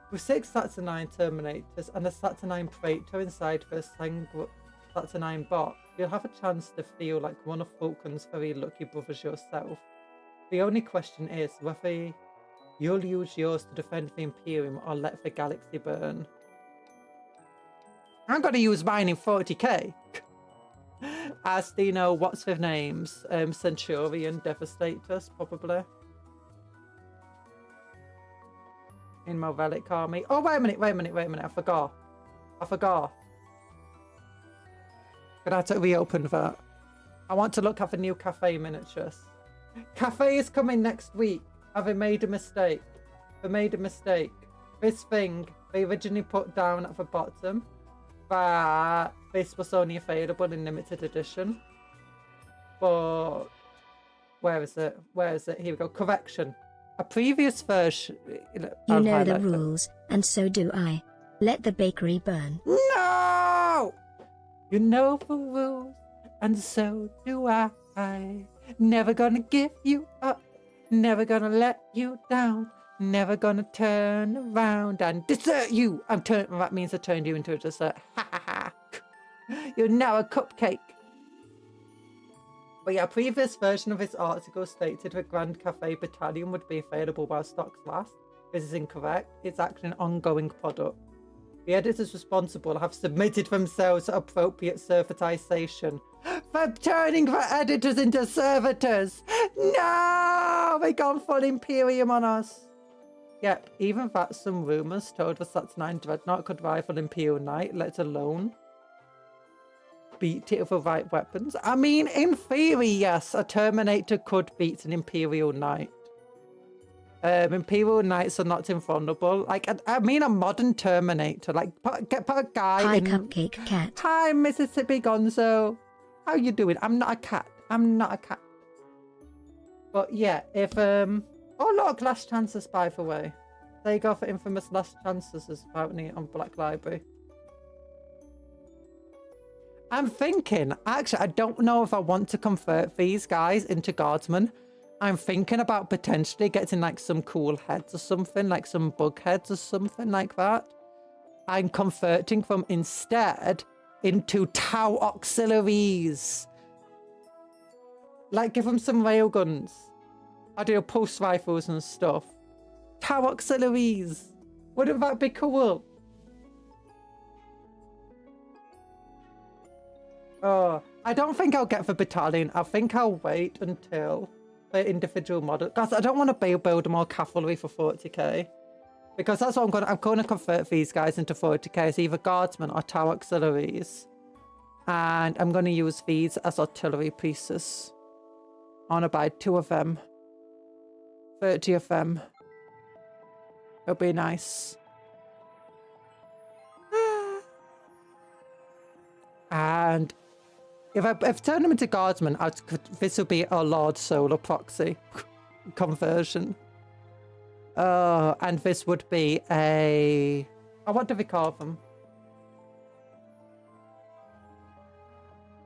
With 6 Saturnine Terminators and a Saturnine Praetor inside the Saturnine box, you'll have a chance to feel like one of Vulcan's very lucky brothers yourself. The only question is whether you'll use yours to defend the Imperium or let the galaxy burn. I'm going to use mine in 40k. As do you know, what's their names? Centurion, Devastators, probably. In my relic army. Oh, wait a minute. I forgot. Gonna have to reopen that. I want to look at the new cafe miniatures. Cafe is coming next week. Have I made a mistake? This thing they originally put down at the bottom, but this was only available in limited edition. But where is it? Here we go. Correction. A previous version. You know the rules, and so do I. Let the bakery burn. No! You know the rules, and so do I. Never gonna give you up. Never gonna let you down. Never gonna turn around and desert you. That means I turned you into a dessert. Ha ha ha. You're now a cupcake. But yeah, a previous version of this article stated the Grand Cafe Battalion would be available while stocks last. This is incorrect. It's actually an ongoing product. The editors responsible have submitted themselves to appropriate servitization. For turning the editors into servitors! No! They gone full Imperium on us. Yep, even that some rumours told the Saturnine Dreadnought could rival Imperial Knight, let alone beat it with the right weapons. I mean, in theory, yes, a Terminator could beat an Imperial Knight. Imperial Knights are not invulnerable. Like, I mean, a modern Terminator. Like, put a guy Hi, in... Cupcake Cat. Hi, Mississippi Gonzo. How you doing? I'm not a cat. But yeah, if... Oh, look, Last Chances, by the way. There you go for infamous Last Chances apparently on Black Library. I'm thinking, actually, I don't know if I want to convert these guys into guardsmen. I'm thinking about potentially getting like some cool heads or something, like some bug heads or something like that. I'm converting them instead into Tau auxiliaries. Like, give them some railguns. I do pulse rifles and stuff. Tau auxiliaries. Wouldn't that be cool? Oh, I don't think I'll get the battalion. I think I'll wait until the individual model. Guys, I don't want to build more cavalry for 40k. Because that's what I'm going to convert these guys into 40k as either guardsmen or Tau auxiliaries. And I'm going to use these as artillery pieces. I want to buy 2 of them. 30 of them. It'll be nice. And if I turn them into guardsmen, this will be a Lord Solar proxy conversion. And this would be a... Oh, what do we call them?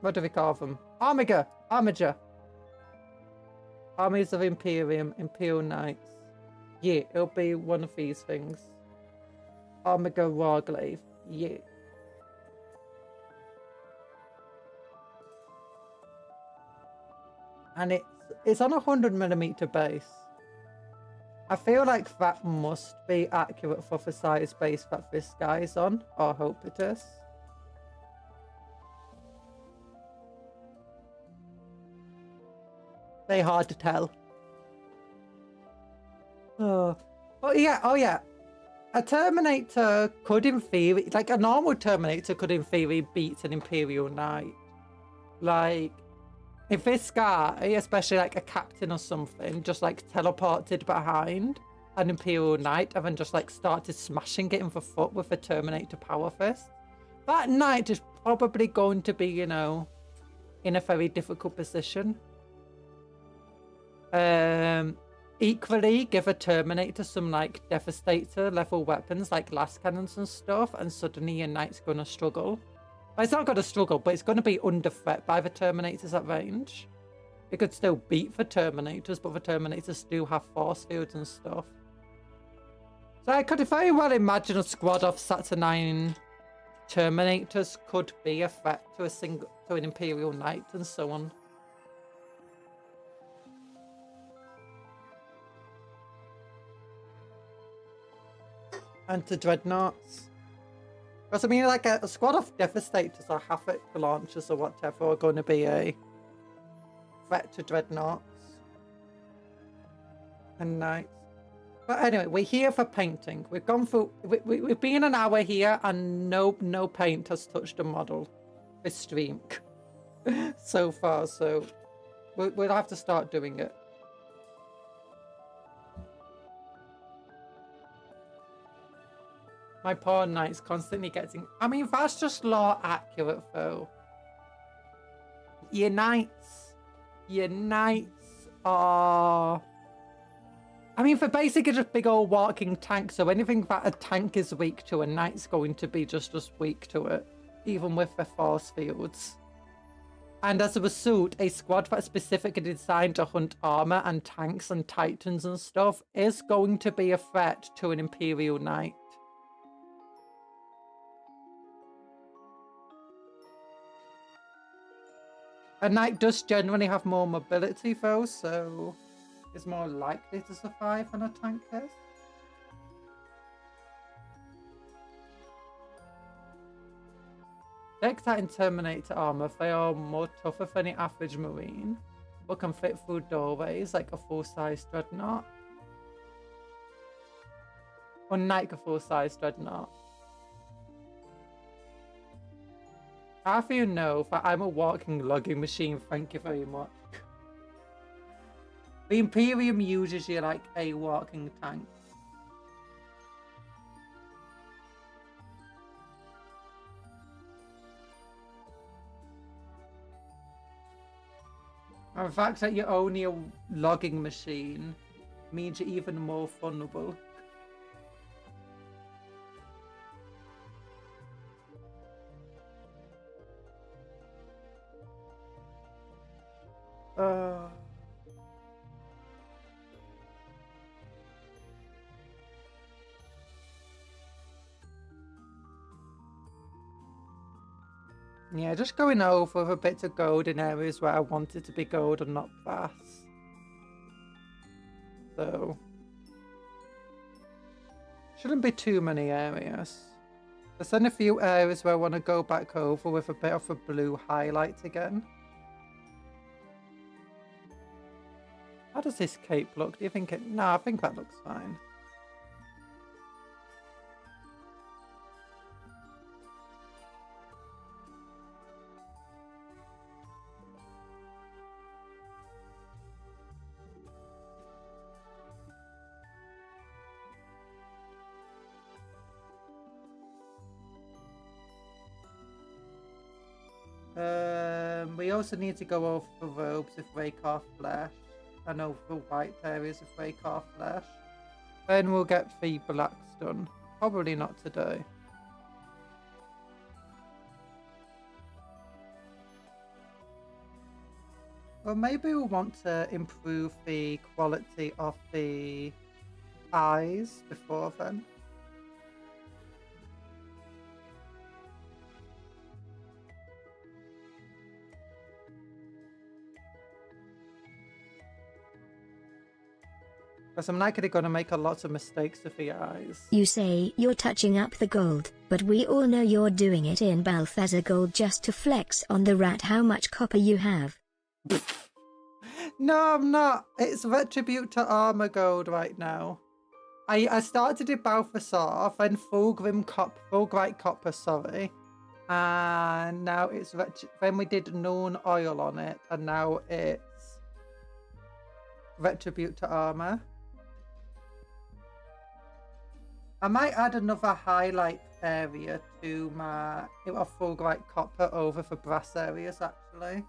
What do we call them? Armiger! Armiger! Armies of Imperium, Imperial Knights. Yeah, it'll be one of these things. Armiger Warglaive. Yeah. And it's on a 100mm base. I feel like that must be accurate for the size base that this guy's on. Or I hope it is. Very hard to tell. Oh yeah, oh yeah. A Terminator could in theory, like a normal Terminator could in theory beat an Imperial Knight. Like, if this guy, especially like a captain or something, just like teleported behind an Imperial Knight and then just like started smashing it in the foot with a Terminator power fist, that knight is probably going to be, you know, in a very difficult position. Equally, give a Terminator some like Devastator level weapons like blast cannons and stuff, and suddenly your knight's gonna struggle. Well, it's not gonna struggle, but it's gonna be under threat by the Terminators at range. It could still beat the Terminators, but the Terminators do have force fields and stuff. So I could very well imagine a squad of Saturnine Terminators could be a threat to an Imperial Knight and so on. And to Dreadnoughts. Because I mean, like a squad of Devastators or Havoc launchers or whatever are going to be a threat to Dreadnoughts and Knights. But anyway, we're here for painting. We've gone through. We've been an hour here and no paint has touched the model this stream so far. So we'll have to start doing it. My poor knight's constantly getting... I mean, that's just law accurate, though. Your knights are... I mean, they're basically just big old walking tanks, so anything that a tank is weak to, a knight's going to be just as weak to it, even with their force fields. And as a result, a squad that's specifically designed to hunt armor and tanks and titans and stuff is going to be a threat to an Imperial Knight. A knight does generally have more mobility though, so is more likely to survive than a tank is. Decked out in Terminator armor, they are more tougher than the average marine, but can fit through doorways like a full-size dreadnought. Unlike a full-size dreadnought. Half of you know that I'm a walking logging machine, thank you very much. The Imperium uses you like a walking tank. And the fact that you're only a logging machine means you're even more vulnerable. Yeah, just going over a bit of gold in areas where I want it to be gold and not brass. So, shouldn't be too many areas. There's in a few areas where I want to go back over with a bit of a blue highlight again. How does this cape look? Do you think it... No, I think that looks fine. We also need to go over the robes with rake off flesh. And over the white areas of rake off flesh. Then we'll get the blacks done. Probably not today. Well, maybe we'll want to improve the quality of the eyes before then. Because I'm likely going to make a lot of mistakes with the eyes. You say you're touching up the gold, but we all know you're doing it in Balthazar gold just to flex on the rat how much copper you have. No, I'm not. It's Retribute to Armor gold right now. I started it Balthazar, then Fulgrim Fulgrite Copper, sorry. And now it's then we did Known Oil on it, and now it's Retribute to Armor. I might add another highlight area to my Fulgrite Copper over for brass areas, actually.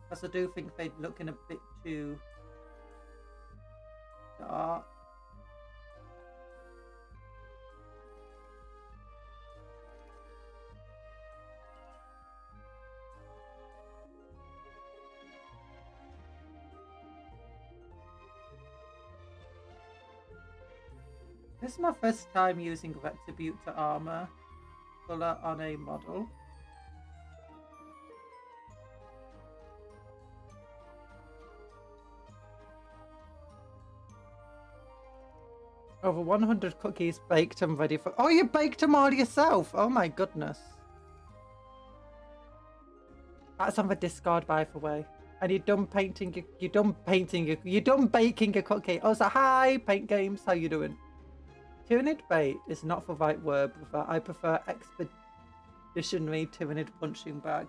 Because I do think they're looking a bit too dark. This is my first time using Retribute to Armor colour on a model. Over 100 cookies baked and ready for... Oh, you baked them all yourself! Oh my goodness. That's on the discard, by the way. And you're done painting, you're done baking your cookie. I was like, hi, Paint Games, how you doing? Tyrannid bait is not the right word, but I prefer expeditionary Tyrannid punching bag.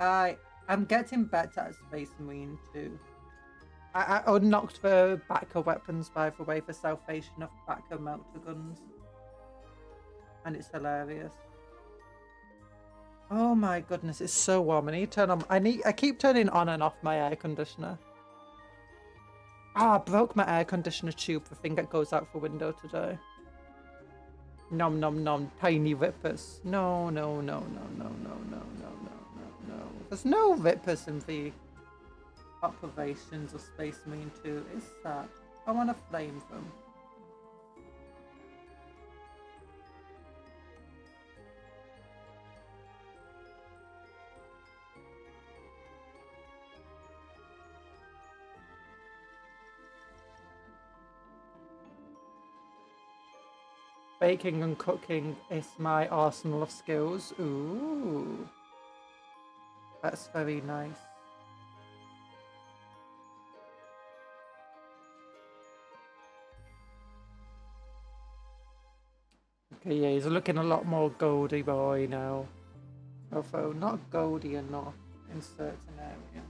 I'm getting better at Space Marine too. I unlocked the backer weapons, by the way, for Salvation of backer melter guns. And it's hilarious. Oh my goodness, it's so warm. I keep turning on and off my air conditioner. Ah, I broke my air conditioner tube, the thing that goes out the window today. Nom nom nom, tiny rippers. No, no, no, no, no, no, no, no, no, no, no. There's no rippers in the operations of Space Marine 2. It's sad. I want to flame them. Baking and cooking is my arsenal of skills. Ooh. That's very nice. Okay, yeah, he's looking a lot more goldy boy now. Although not goldy enough in certain areas.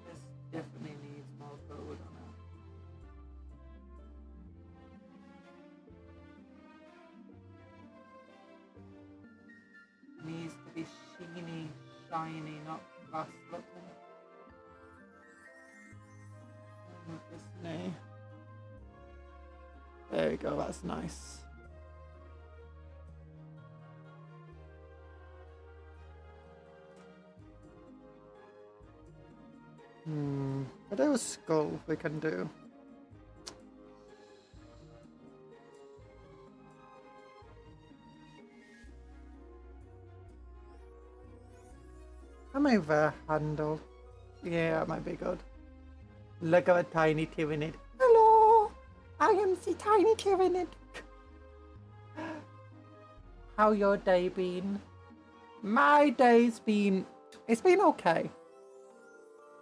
This definitely needs more gold on it. Needs to be sheeny, shiny, not brass looking. With this knee. There we go, that's nice. But there was skull we can do. I might have a handle. Yeah, that might be good. Look at a tiny tyrannid. Hello! I am the tiny tyrannid. How your day been? My day's been... It's been okay.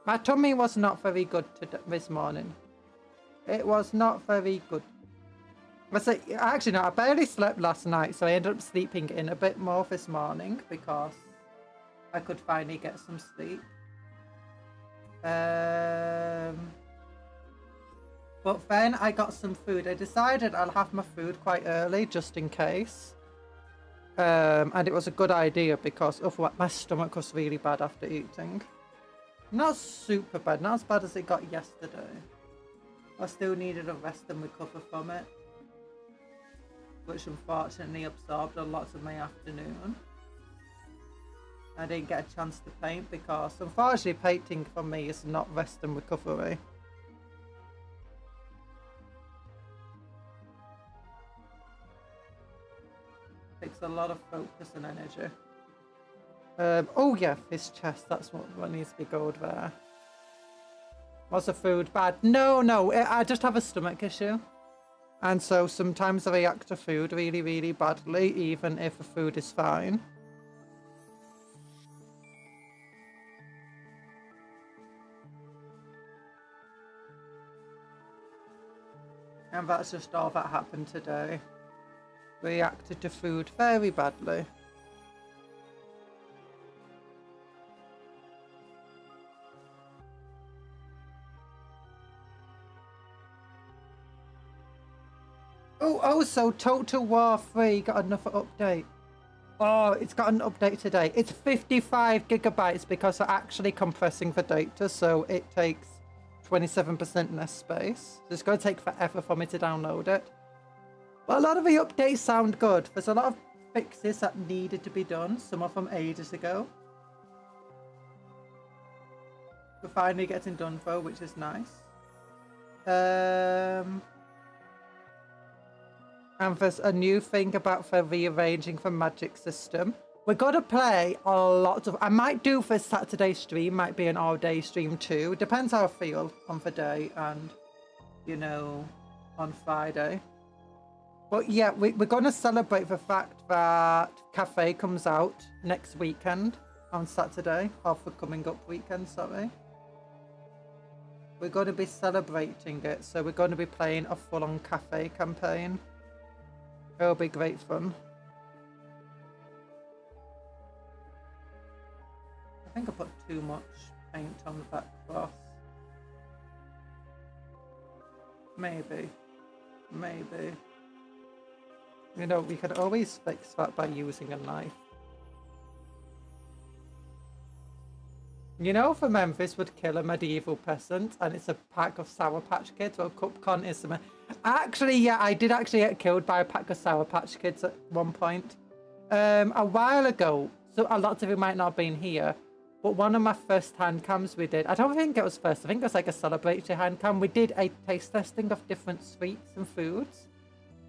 My tummy was not very good this morning. It was not very good. Actually, no, I barely slept last night, so I ended up sleeping in a bit more this morning because I could finally get some sleep. But then I got some food. I decided I'll have my food quite early just in case. And it was a good idea because my stomach was really bad after eating. Not super bad, not as bad as it got yesterday. I still needed a rest and recover from it, which unfortunately absorbed a lot of my afternoon. I didn't get a chance to paint because unfortunately painting for me is not rest and recovery. Takes a lot of focus and energy. Oh yeah, this chest, that's what needs to be gold there. Was the food bad? No, I just have a stomach issue. And so sometimes I react to food really, really badly, even if the food is fine. And that's just all that happened today. Reacted to food very badly. Oh, so Total War 3 got another update. Oh, it's got an update today. It's 55 gigabytes because they're actually compressing the data, so it takes 27% less space. So it's going to take forever for me to download it. But a lot of the updates sound good. There's a lot of fixes that needed to be done, some of them ages ago. We're finally getting done though, which is nice. And there's a new thing about the rearranging the magic system. We're gonna play a lot of... I might do for Saturday stream, might be an all-day stream too. Depends how I feel on the day and, you know, on Friday. But yeah, we're gonna celebrate the fact that Cafe comes out next weekend on Saturday, or for coming up weekend, sorry. We're gonna be celebrating it, so we're gonna be playing a full-on Cafe campaign. It'll be great fun. I think I put too much paint on the back cross. Maybe. You know, we could always fix that by using a knife. You know, for Memphis would kill a medieval peasant, and it's a pack of Sour Patch Kids. Well, Cupcon is a... Actually, yeah, I did actually get killed by a pack of Sour Patch Kids at one point. A while ago, so a lot of you might not have been here, but one of my first hand cams we did, I don't think it was first, I think it was like a celebratory hand cam. We did a taste testing of different sweets and foods.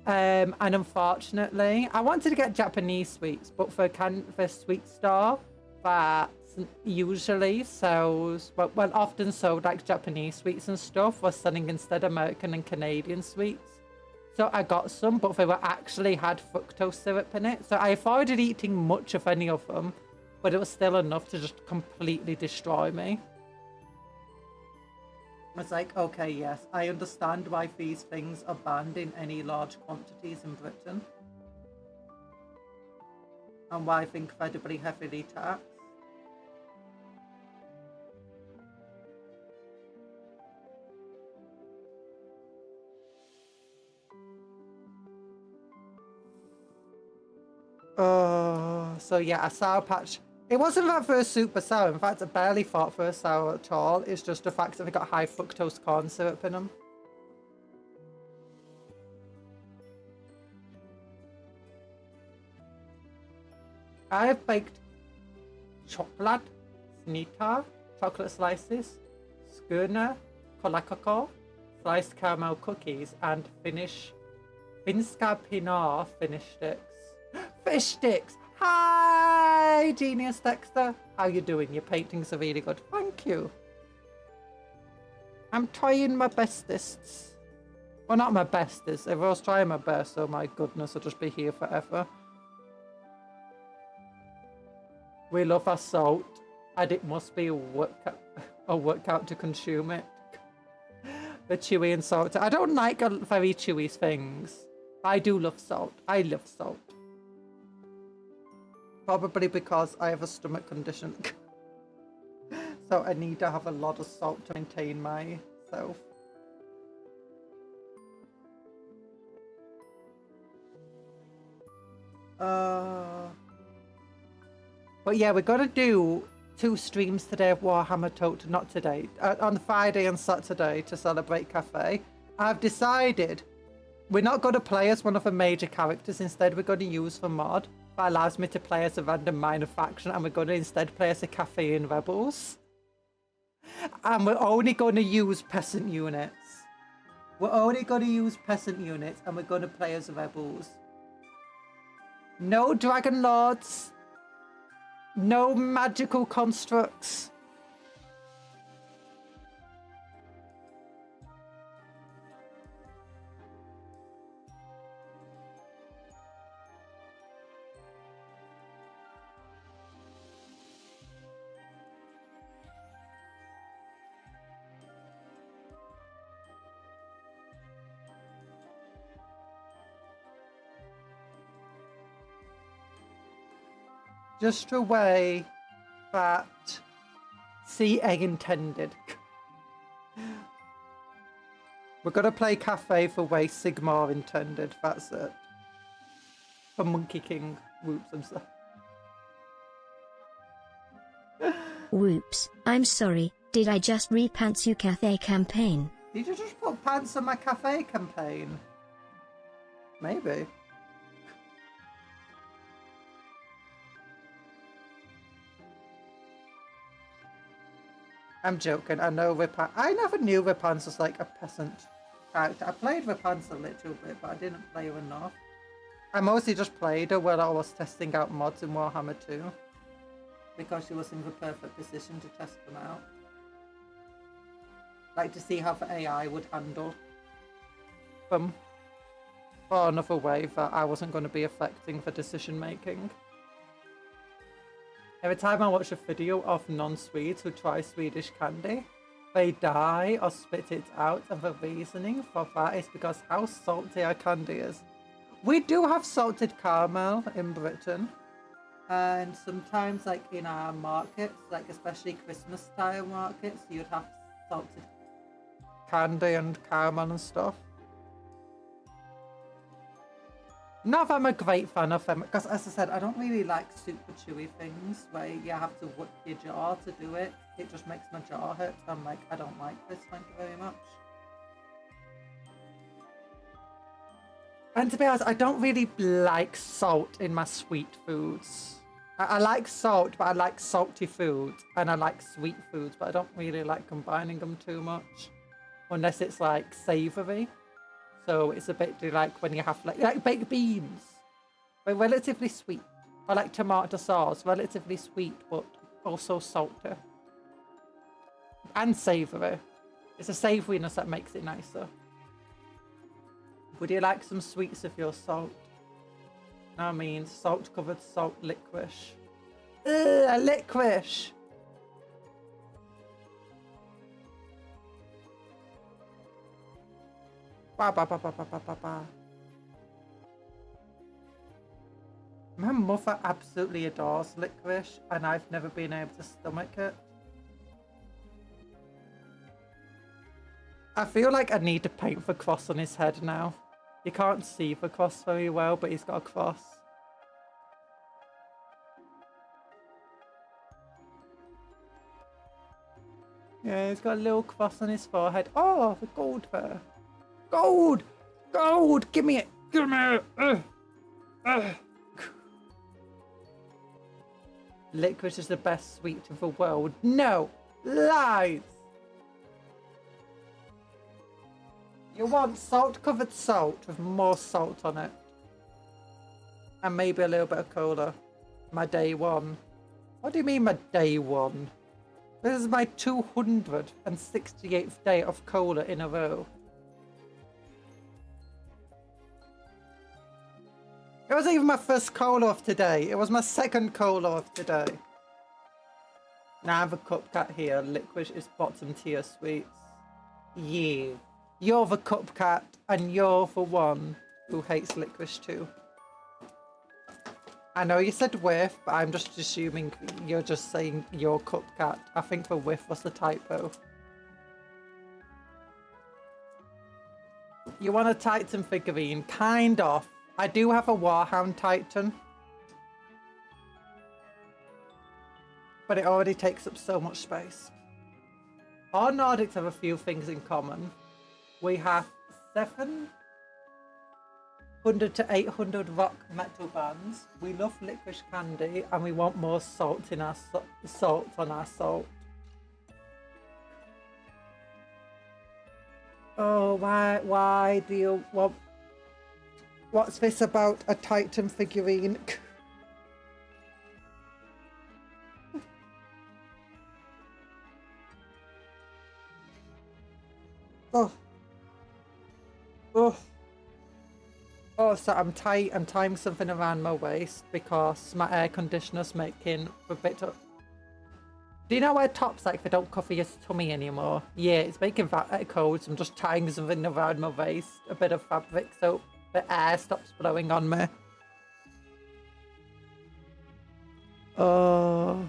And unfortunately, I wanted to get Japanese sweets, but for the sweet store that usually sells, well, often sold like Japanese sweets and stuff, was selling instead American and Canadian sweets. So I got some, but they were actually had fructose syrup in it. So I avoided eating much of any of them, but it was still enough to just completely destroy me. It's like, okay, yes, I understand why these things are banned in any large quantities in Britain. And why they're incredibly heavily taxed. Oh, so yeah, a Sour Patch. It wasn't that they're super sour. In fact, I barely thought they were sour at all. It's just the fact that they got high fructose corn syrup in them. I have baked chocolate, snita, chocolate slices, skirner, kolakako, sliced caramel cookies, and Finska Pinar fish sticks. Fish sticks! Hi, Genius Dexter. How you doing? Your paintings are really good. Thank you. I'm trying my bestest. Well, not my bestest. If I was trying my best, oh my goodness, I'll just be here forever. We love our salt, and it must be a workout to consume it. The chewy and salt. I don't like very chewy things. I do love salt. I love salt. Probably because I have a stomach condition. So I need to have a lot of salt to maintain myself. But yeah, we're gonna do 2 streams today of Warhammer Tote, not today, on Friday and Saturday to celebrate Cafe. I've decided we're not going to play as one of the major characters. Instead, we're going to use the mod that allows me to play as a random minor faction, and we're going to instead play as a Cafe in Rebels. And we're only going to use peasant units. We're only going to use peasant units, and we're going to play as rebels. No Dragon Lords. No magical constructs. Just the way that CA intended. We're gonna play Cafe the way Sigmar intended, that's it. For Monkey King. Whoops, I'm sorry. Whoops, I'm sorry, did I just repants you cafe campaign? Did you just put pants on my cafe campaign? Maybe. I'm joking. I know Ripans. I never knew Ripans was like a peasant character. I played Ripans a little bit, but I didn't play her enough. I mostly just played her while I was testing out mods in Warhammer 2. Because she was in the perfect position to test them out. Like to see how the AI would handle them. Or another way that I wasn't going to be affecting the decision making. Every time I watch a video of non-Swedes who try Swedish candy, they die or spit it out, and the reasoning for that is because how salty our candy is. We do have salted caramel in Britain, and sometimes like in our markets, like especially Christmas style markets, you'd have salted candy and caramel and stuff. Not that I'm a great fan of them, because as I said, I don't really like super chewy things where you have to whip your jaw to do it. It just makes my jaw hurt. I'm like, I don't like this, thank you very much. And to be honest, I don't really like salt in my sweet foods. I like salt, but I like salty foods, and I like sweet foods, but I don't really like combining them too much. Unless it's like savoury. So it's a bit like when you have like baked beans. They're relatively sweet. I like tomato sauce, relatively sweet, but also salty. And savoury. It's a savouriness that makes it nicer. Would you like some sweets of your salt? I mean, salt-covered salt licorice. Ugh, licorice! Ba, ba, ba, ba, ba, ba, ba, ba. My mother absolutely adores licorice, and I've never been able to stomach it. I feel like I need to paint the cross on his head now. You can't see the cross very well, but he's got a cross. Yeah, he's got a little cross on his forehead. Oh, the gold there. Gold! Gold! Give me it! Give me it! Licorice is the best sweet of the world. No! Lies! You want salt-covered salt with more salt on it. And maybe a little bit of cola. my day one. What do you mean my day one? This is my 268th day of cola in a row. It wasn't even my first cola of today. It was my second cola of today. Now I have a Cupcat here. Licorice is bottom tier sweets. Yeah. You're the Cupcat and you're the one who hates licorice too. I know you said whiff, but I'm just assuming you're just saying you're Cupcat. I think the whiff was the typo. You want a Titan figurine? Kind of. I do have a Warhammer Titan. But it already takes up so much space. Our Nordics have a few things in common. We have 700 to 800 rock metal bands. We love licorice candy and we want more salt in our salt on our salt. Oh, why do you want... What's this about a Titan figurine? Oh. Oh. Oh, so I'm tying something around my waist because my air conditioner's making a bit of... Do you know where tops like they don't cover your tummy anymore? Yeah, it's making that cold, so I'm just tying something around my waist, a bit of fabric, so the air stops blowing on me. Oh.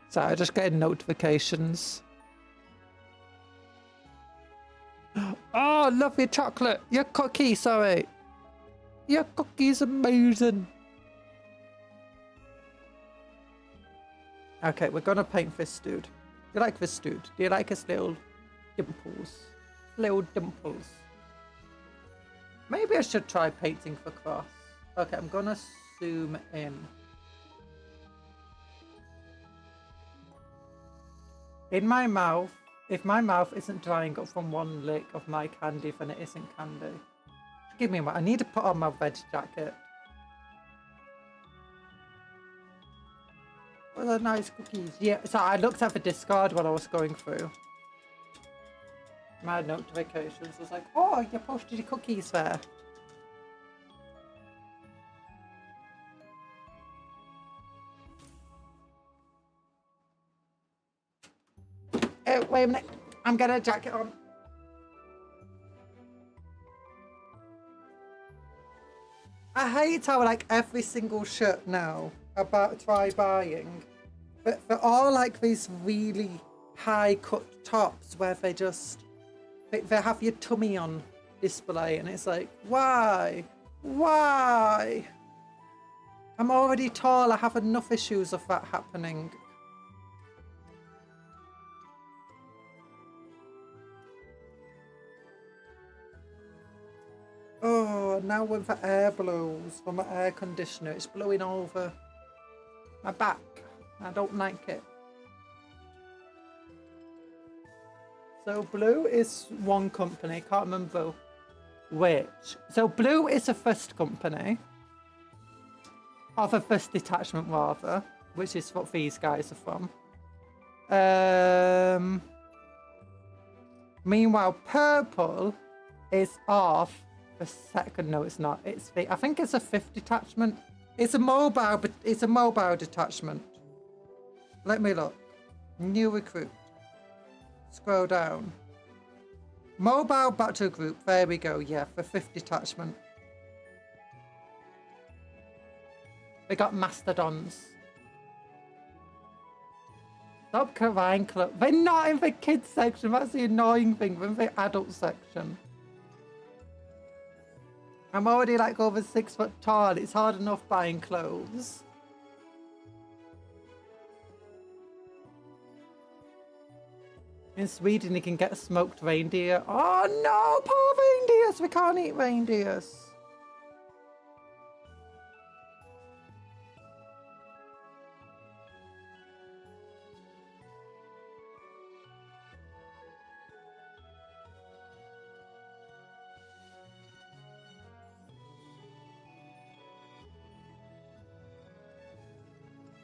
So I'm just getting notifications. Oh, love your chocolate. Your cookie, sorry. Your cookie's amazing. Okay, we're gonna paint this dude. Do you like this dude? Do you like his little dimples? Little dimples. Maybe I should try painting the cross. Okay, I'm gonna zoom in. In my mouth. If my mouth isn't drying up from one lick of my candy, then it isn't candy. Give me a minute. I need to put on my veg jacket. What are nice cookies? Yeah, so I looked at the Discord while I was going through my notifications. I was like, oh, you posted your cookies there. Oh, wait a minute. I'm getting a jacket on. I hate how like every single shirt now about try buying, but they're all like these really high cut tops where they just they have your tummy on display, and it's like, why? I'm already tall. I have enough issues of that happening. Oh, now when the air blows from my air conditioner, it's blowing over my back. I don't like it. So Blue is one company, can't remember which. So Blue is the first company, or the first detachment rather, which is what these guys are from. Meanwhile, Purple is off the second. No, it's not. It's the, I think it's a fifth detachment. It's a mobile, but it's a mobile detachment. Let me look. New recruit. Scroll down. Mobile battle group. There we go. Yeah, the fifth detachment. We got mastodons. Stop crying, club. They're not in the kids section. That's the annoying thing. They're in the adult section. I'm already like over 6 foot tall. It's hard enough buying clothes. In Sweden, you can get smoked reindeer. Oh no, poor reindeers. We can't eat reindeers.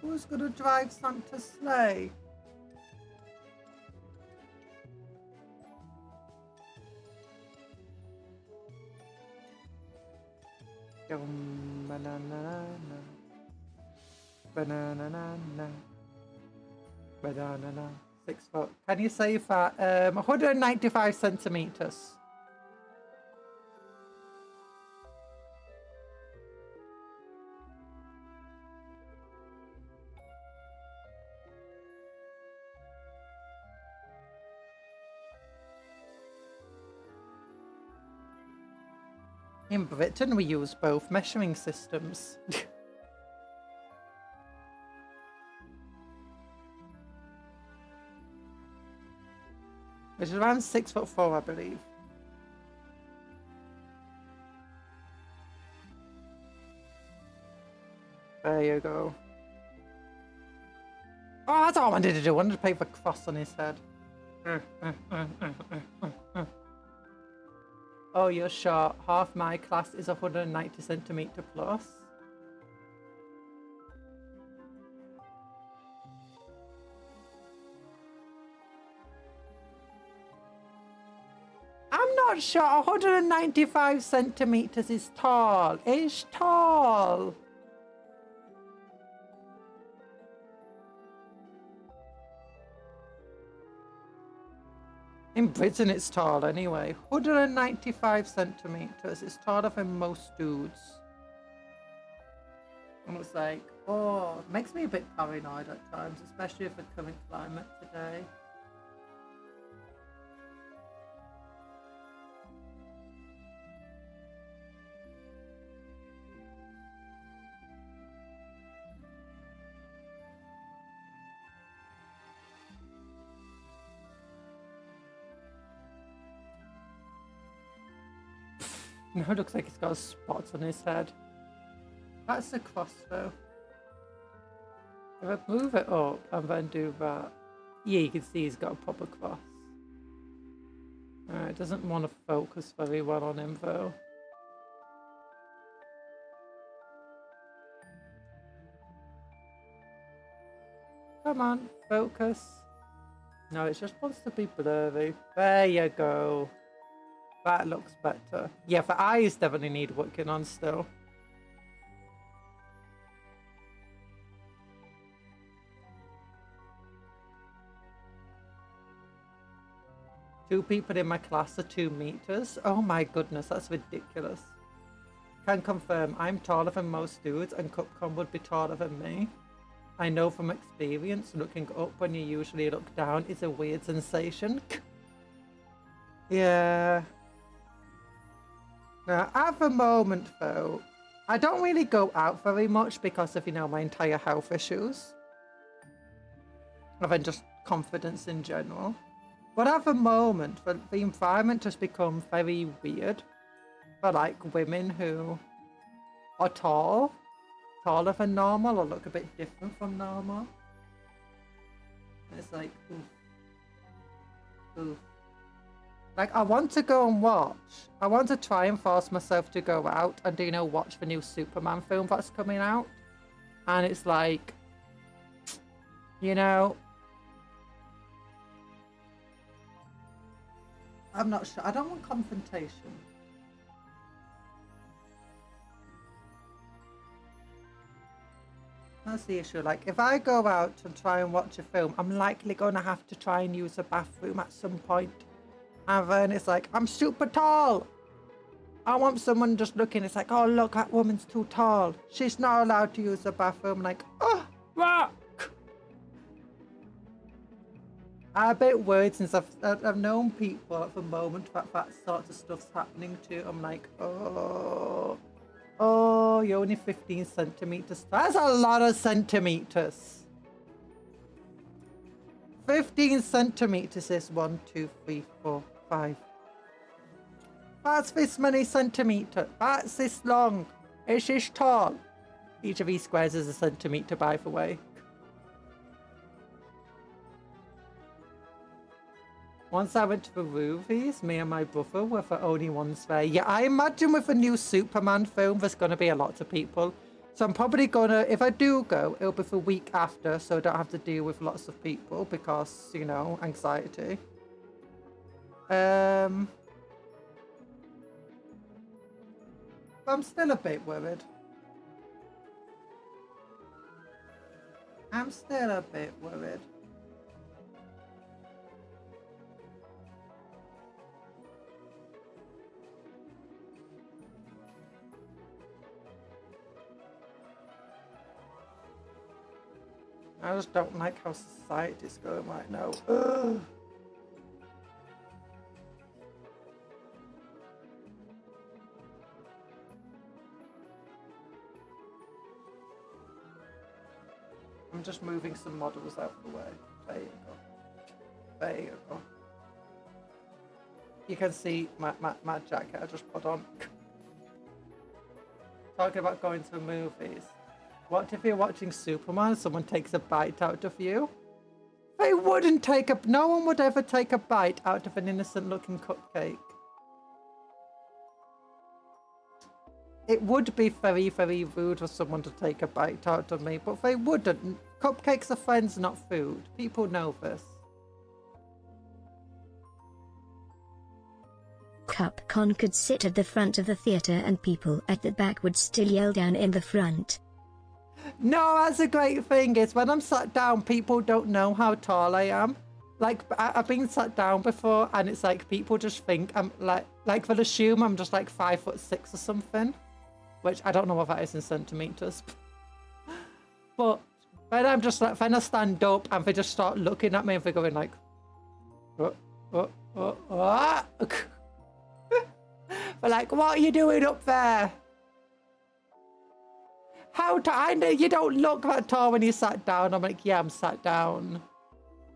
Who's gonna drive Santa's sleigh? Banana, banana, banana. 6 foot. Can you say that? 195 centimeters. In Britain, we use both measuring systems. Which is around 6'4", I believe. There you go. Oh, that's all I wanted to do. I wanted to paint the cross on his head. Oh, you're short. Half my class is 190 centimeter plus. I'm not sure. 195 centimeters is tall. It's tall. In Britain, it's tall anyway. 195 centimeters. It's taller than most dudes. And it's like, oh, it makes me a bit paranoid at times, especially with the current climate today. No, it looks like he's got spots on his head. That's the cross though. If I move it up and then do that, yeah, you can see he's got a proper cross. It doesn't want to focus very well on him though. Come on, focus. No, it just wants to be blurry. There you go. That looks better. Yeah, the eyes definitely need working on still. Two people in my class are 2 meters. Oh my goodness, that's ridiculous. Can confirm I'm taller than most dudes and Cupcake would be taller than me. I know from experience, looking up when you usually look down is a weird sensation. Yeah. Now, at the moment, though, I don't really go out very much because of, you know, my entire health issues. And then just confidence in general. But at the moment, the environment has become very weird for, like, women who are tall, taller than normal, or look a bit different from normal. And it's like, oof. Oof. Like, I want to go and watch. I want to try and force myself to go out and, you know, watch the new Superman film that's coming out. And it's like, you know, I'm not sure. I don't want confrontation. That's the issue. Like, if I go out and try and watch a film, I'm likely going to have to try and use a bathroom at some point. And then it's like, I'm super tall. I want someone just looking. It's like, oh, look, that woman's too tall. She's not allowed to use the bathroom. Like, oh, fuck. I'm a bit worried since I've known people at the moment that sort of stuff's happening to. I'm like, oh, you're only 15 centimeters. That's a lot of centimeters. 15 centimeters is 1, 2, 3, 4, 5. That's this many centimeters. That's this long. It's this tall. Each of these squares is a centimeter, by the way. Once I went to the movies, me and my brother were the only ones there. Yeah, I imagine with the new Superman film, there's going to be a lot of people So I'm probably gonna, if I do go, it'll be for a week after, so I don't have to deal with lots of people because, you know, anxiety. I'm still a bit worried. I'm still a bit worried. I just don't like how society's going right now. Ugh. I'm just moving some models out of the way. There you go. There you go. You can see my jacket I just put on. Talking about going to movies. What if you're watching Superman and someone takes a bite out of you? They wouldn't take a... No one would ever take a bite out of an innocent looking cupcake. It would be very, very rude for someone to take a bite out of me, but they wouldn't. Cupcakes are friends, not food. People know this. Cupcon could sit at the front of the theatre and people at the back would still yell down in the front. No, that's a great thing is when I'm sat down, people don't know how tall I am. Like, I've been sat down before and it's like people just think I'm like they'll assume I'm just like 5'6" or something. Which I don't know what that is in centimeters. But when I'm just like, when I stand up and they just start looking at me and they're going like, what? They're like, what are you doing up there? How tall? You don't look that tall when you sat down. I'm like, yeah, I'm sat down.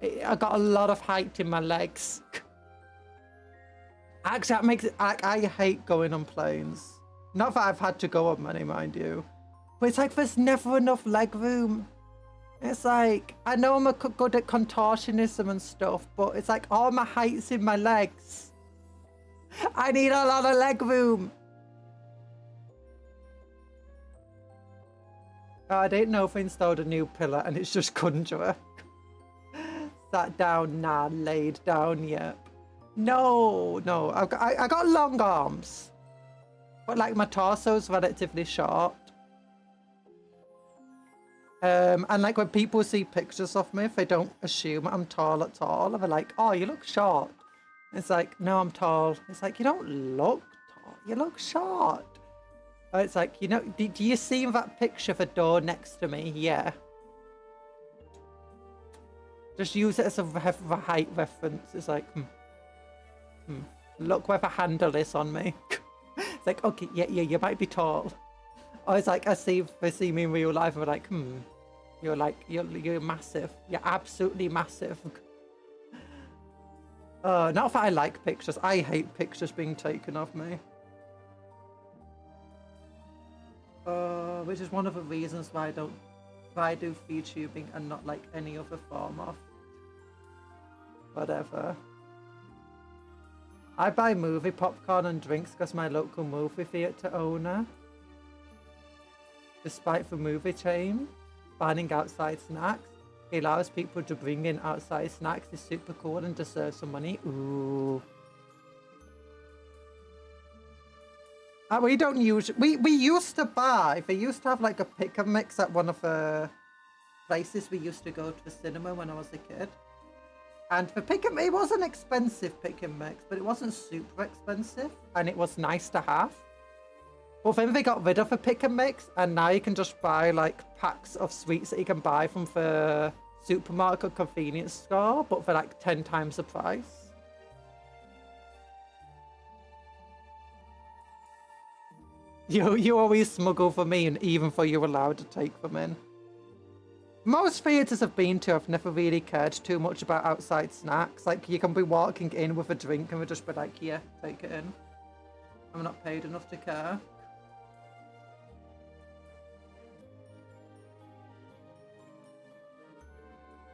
I got a lot of height in my legs. Actually, that makes it like I hate going on planes. Not that I've had to go on many, mind you. But it's like there's never enough leg room. It's like, I know I'm good at contortionism and stuff, but it's like all my height's in my legs. I need a lot of leg room. Oh, I didn't know if I installed a new pillar and it's just Conjuror. Sat down, nah, laid down, yep. No, I got long arms. But like my torso's relatively short. And like when people see pictures of me, they don't assume I'm tall at all. They're like, oh, you look short. It's like, no, I'm tall. It's like, you don't look tall, you look short. It's like, you know, do you see that picture of a door next to me? Yeah. Just use it as a height reference. It's like, look where the handle is on me. It's like, okay, yeah, you might be tall. Or it's like, they see me in real life and we're like, you're massive. You're absolutely massive. Not that I like pictures. I hate pictures being taken of me. Which is one of the reasons why I do VTubing and not like any other form of whatever. I buy movie popcorn and drinks because my local movie theatre owner, despite the movie chain banning outside snacks, he allows people to bring in outside snacks. It's super cool and deserves some money. Ooh. We don't use... We used to buy... They used to have like a pick and mix at one of the places we used to go to the cinema when I was a kid. And the pick and... It was an expensive pick and mix, but it wasn't super expensive. And it was nice to have. But then they got rid of the pick and mix. And now you can just buy like packs of sweets that you can buy from the supermarket convenience store. But for like 10 times the price. You always smuggle for me, and even for you allowed to take them in. Most theatres I've been to, I've never really cared too much about outside snacks. Like, you can be walking in with a drink and we'll just be like, yeah, take it in. I'm not paid enough to care.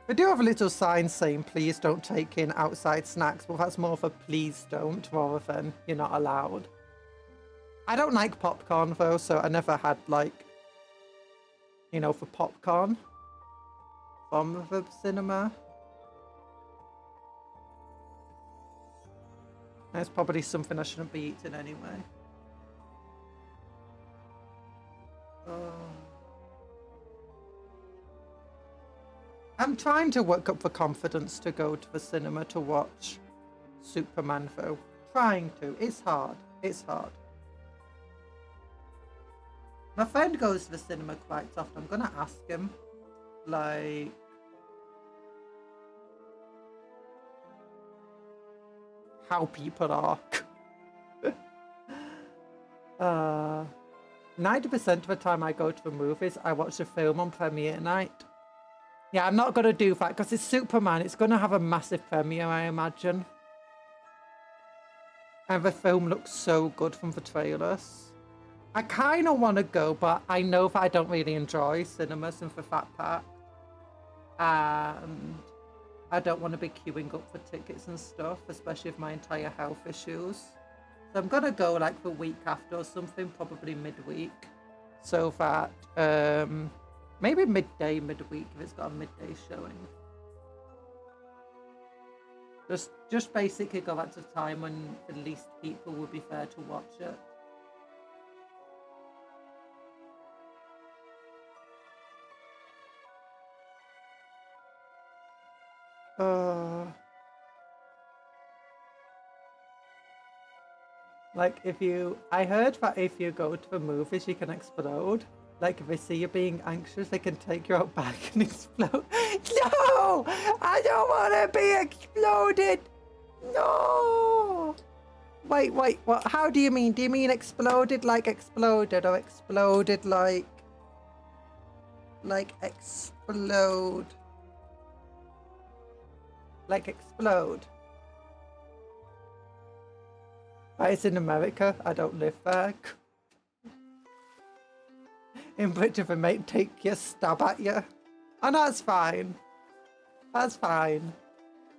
We do have a little sign saying, please don't take in outside snacks, but that's more of a please don't rather than you're not allowed. I don't like popcorn though, so I never had like you know, for popcorn from the cinema. That's probably something I shouldn't be eating anyway. I'm trying to work up the confidence to go to the cinema to watch Superman though. Trying to. It's hard. It's hard. My friend goes to the cinema quite often. I'm gonna ask him, like, how people are. 90% of the time I go to the movies, I watch the film on premiere night. Yeah, I'm not gonna do that because it's Superman. It's gonna have a massive premiere, I imagine. And the film looks so good from the trailers. I kind of want to go, but I know that I don't really enjoy cinemas and the fat part. And I don't want to be queuing up for tickets and stuff, especially with my entire health issues. So I'm going to go like the week after or something, probably midweek. So that, maybe midday, midweek, if it's got a midday showing. Just basically go at a time when the least people will be there to watch it. Like I heard that if you go to the movies, you can explode. Like if they see you being anxious, they can take you out back and explode. No! I don't want to be exploded! No! Wait, what? How do you mean? Do you mean exploded like exploded or exploded like explode? Like explode? It's in America. I don't live there. In Britain, they might take you, stab at you. And that's fine. That's fine.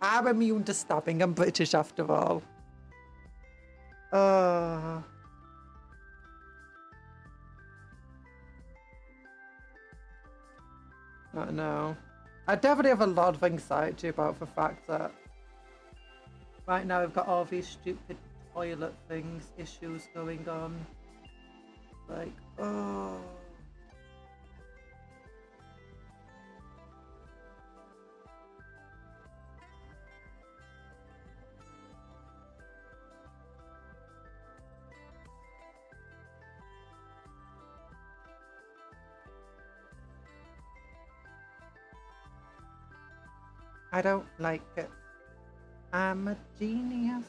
I'm immune to stabbing. I'm British after all. I don't know. I definitely have a lot of anxiety about the fact that right now I've got all these stupid toilet things, issues going on. Like, oh. I don't like it. I'm a genius.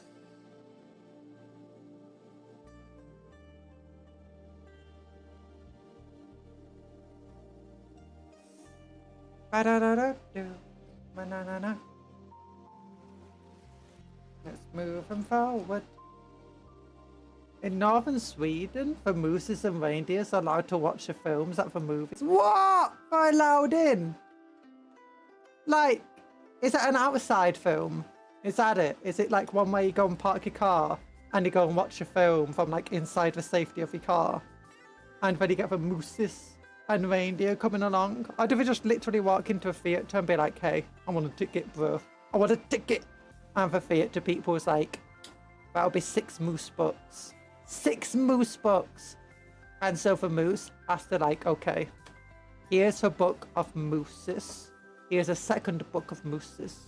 Ba-da-da-da-do. Ba-na-na-na. Let's move them forward. In northern Sweden, the mooses and reindeers are allowed to watch the films at the movies. What? They're allowed in? Like, is it an outside film? Is that it? Is it like one where you go and park your car and you go and watch a film from like inside the safety of your car? And then you get the mooses and reindeer coming along? Or do we just literally walk into a theatre and be like, hey, I want a ticket, bro. I want a ticket. And the theatre people is like, that'll be 6 moose bucks. 6 moose bucks. And so the moose has to like, okay, here's a book of mooses. Here's a second book of mooses.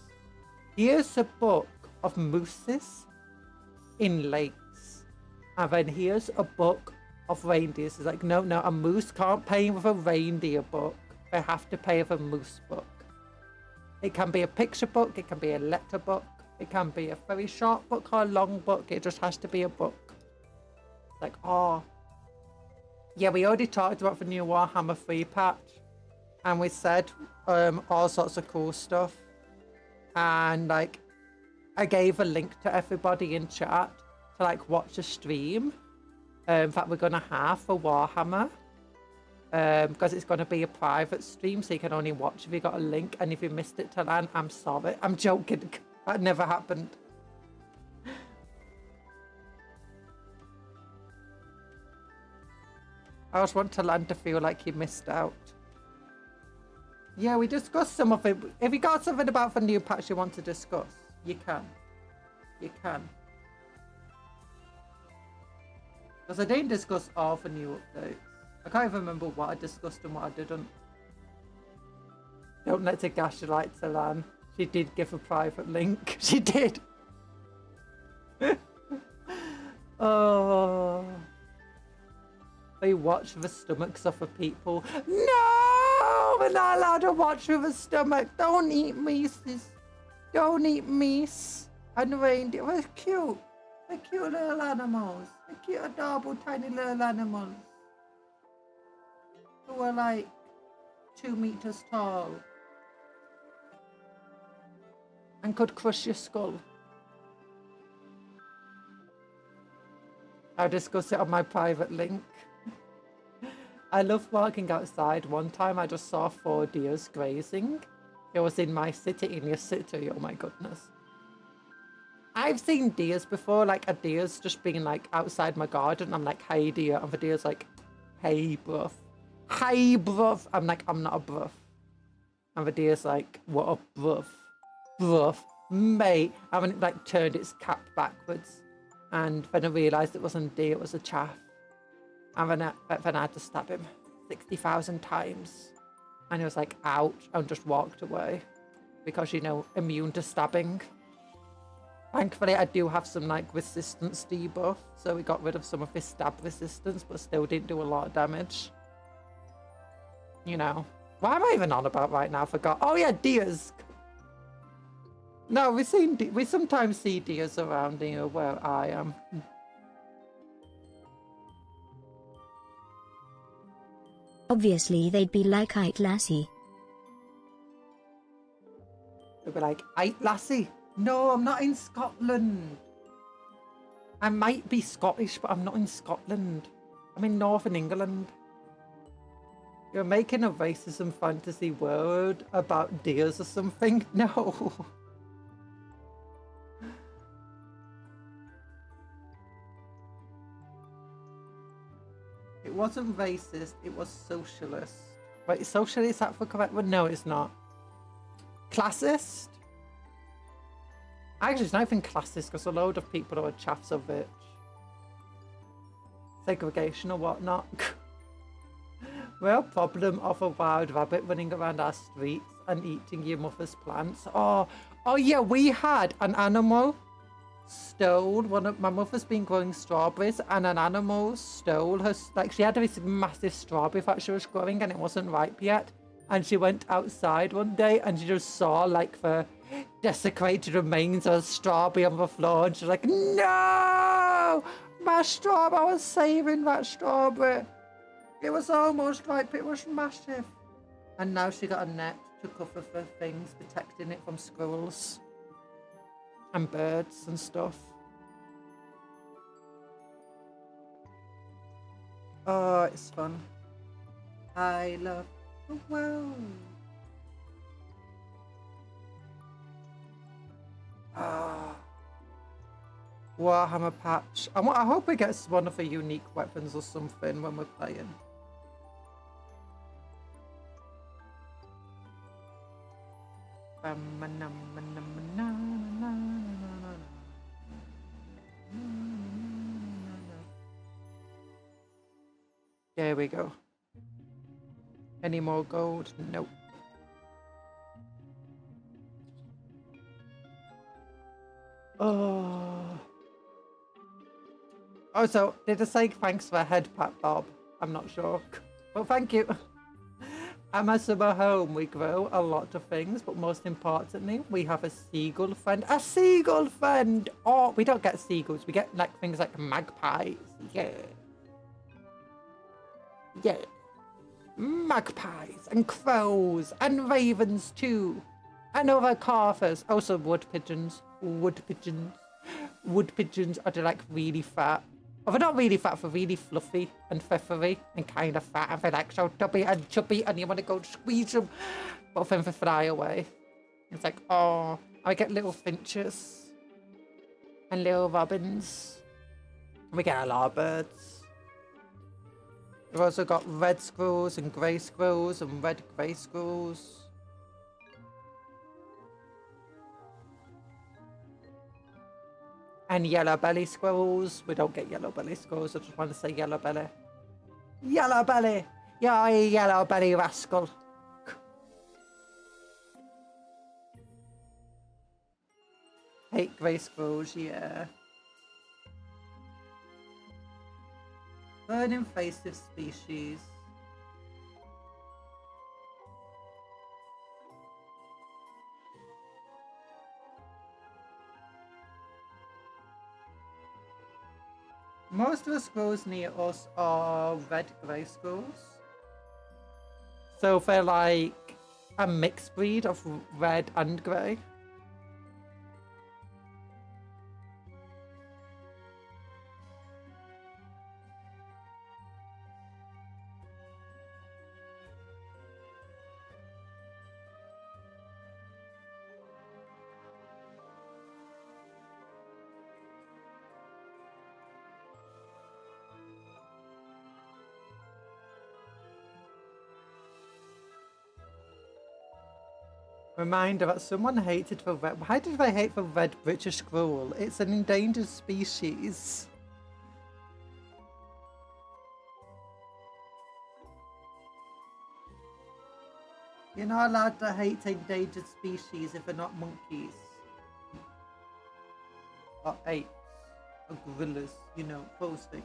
Here's a book of mooses in lakes. And then here's a book of reindeers. It's like, no, a moose can't pay with a reindeer book. They have to pay with a moose book. It can be a picture book. It can be a letter book. It can be a very short book or a long book. It just has to be a book. It's like, oh. Yeah, we already talked about the new Warhammer 3 patch. And we said all sorts of cool stuff. And like, I gave a link to everybody in chat to like watch a stream that we're gonna have for Warhammer. Because it's gonna be a private stream, so you can only watch if you got a link. And if you missed it till then, I'm sorry. I'm joking. That never happened. I just want Talan to feel like he missed out. Yeah, we discussed some of it. If you got something about the new patch you want to discuss, you can. You can. Because I didn't discuss all the new updates. I can't even remember what I discussed and what I didn't. Don't let her gaslight Talan. She did give a private link. She did. Oh. They watch the stomachs of the people. No! We're not allowed to watch with the stomach. Don't eat mice. Don't eat mice. And reindeer. They're cute. They're cute little animals. They're cute, adorable, tiny little animals. Who are like 2 meters tall. And could crush your skull. I'll discuss it on my private link. I love walking outside. One time I just saw 4 deers grazing. It was in my city, in your city. Oh my goodness. I've seen deers before, like a deer's just being like outside my garden. I'm like, hey deer. And the deer's like, hey bruv. Hey bruv. I'm like, I'm not a bruv. And the deer's like, what up bruv? Bruv. Mate. And when it like turned its cap backwards. And then I realised it wasn't a deer, it was a chaff. And then I had to stab him 60,000 times. And he was like, ouch, and just walked away. Because, you know, immune to stabbing. Thankfully, I do have some, like, resistance debuff. So we got rid of some of his stab resistance, but still didn't do a lot of damage. You know. What am I even on about right now? I forgot. Oh, yeah, deers. No, we sometimes see deers around here where I am. Obviously, they'd be like Ite Lassie. They'd be like, Ite Lassie? No, I'm not in Scotland. I might be Scottish, but I'm not in Scotland. I'm in Northern England. You're making a racism fantasy world about deers or something? No. It wasn't racist, it was socialist. Wait, socialist, is that for correct one? No, it's not. Classist? Actually, it's not even classist because a load of people are chaffs of it. Segregation or whatnot. Real problem of a wild rabbit running around our streets and eating your mother's plants. Oh yeah, we had an animal stole one of my mother's been growing strawberries and an animal stole her, like she had this massive strawberry that she was growing and it wasn't ripe yet, and she went outside one day and she just saw like the desecrated remains of a strawberry on the floor and she's like, no, my strawberry, I was saving that strawberry, it was almost ripe, it was massive. And now she got a net to cover for things, protecting it from squirrels and birds and stuff. Oh, it's fun. I love the world. Ah. Warhammer patch. I hope it gets one of the unique weapons or something when we're playing. There we go. Any more gold? Nope. Oh, so did I say thanks for a head pat, Bob? I'm not sure. Well, thank you. At my summer home, we grow a lot of things, but most importantly, we have a seagull friend. A seagull friend! Oh, we don't get seagulls. We get like things like magpies. Yeah. Yeah. Magpies and crows and ravens too. And other carvers. Also wood pigeons. Wood pigeons. Wood pigeons are like really fat. Well, they're not really fat, they're really fluffy and feathery and kind of fat. And they're like so tubby and chubby and you want to go squeeze them. But then they fly away. It's like, oh. I get little finches. And little robins. We get a lot of birds. We've also got red squirrels and grey squirrels and red grey squirrels. And yellow belly squirrels. We don't get yellow belly squirrels. I just want to say yellow belly. Yellow belly. Yeah, you yellow belly rascal. Hate grey squirrels, yeah. Third invasive species. Most of the squirrels near us are red-grey squirrels. So they're like a mixed breed of red and grey. Reminder that someone hated the red. Why did they hate the red British squirrel? It's an endangered species. You're not allowed to hate endangered species if they're not monkeys. Or apes. Or gorillas. You know, those things.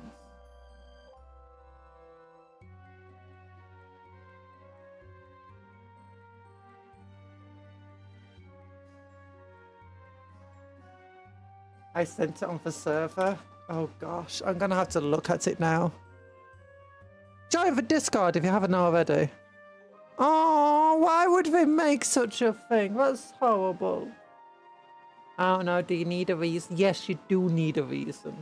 I sent it on the server. Oh gosh, I'm gonna have to look at it now. Join the Discord if you haven't already. Oh, why would they make such a thing? That's horrible. I don't know, do you need a reason? Yes, you do need a reason.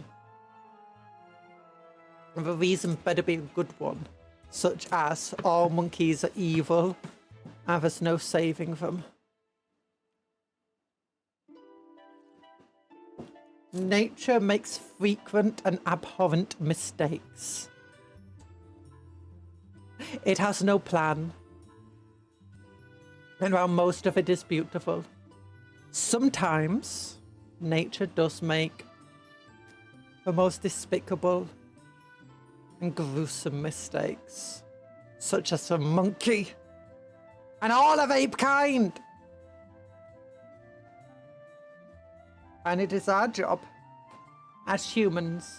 And the reason better be a good one. Such as all monkeys are evil and there's no saving them. Nature makes frequent and abhorrent mistakes. It has no plan. And while most of it is beautiful, sometimes nature does make the most despicable and gruesome mistakes, such as a monkey and all of ape kind. And it is our job as humans,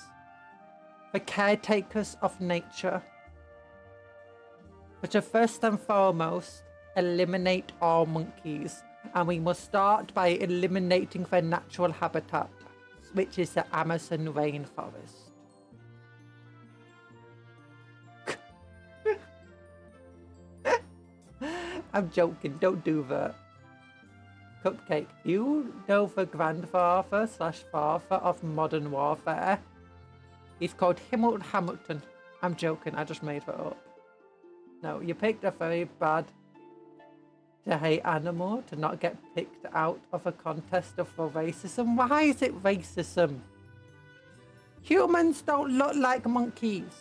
the caretakers of nature, to first and foremost eliminate all monkeys. And we must start by eliminating their natural habitat, which is the Amazon rainforest. I'm joking, don't do that. Cupcake, you know the grandfather / father of modern warfare? He's called Hamilton. I'm joking, I just made that up. No, you picked a very bad to hate animal to not get picked out of a contest for racism. Why is it racism? Humans don't look like monkeys.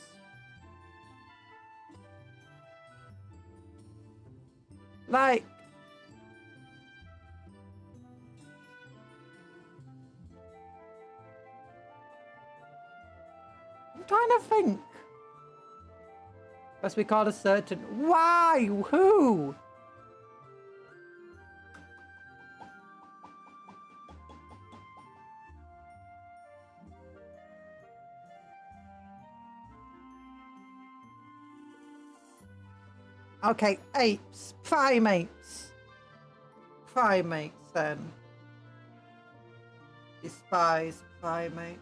Like, I'm trying to think. As we call a certain... Why? Who? Okay, apes. Primates. Primates, then. Despise primates.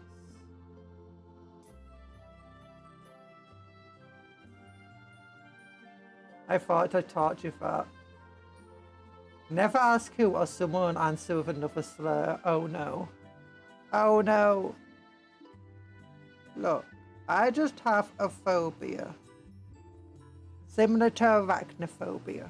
I thought I taught you that. Never ask who or someone answer with another slur. Oh no. Oh no. Look, I just have a phobia. Similar to arachnophobia.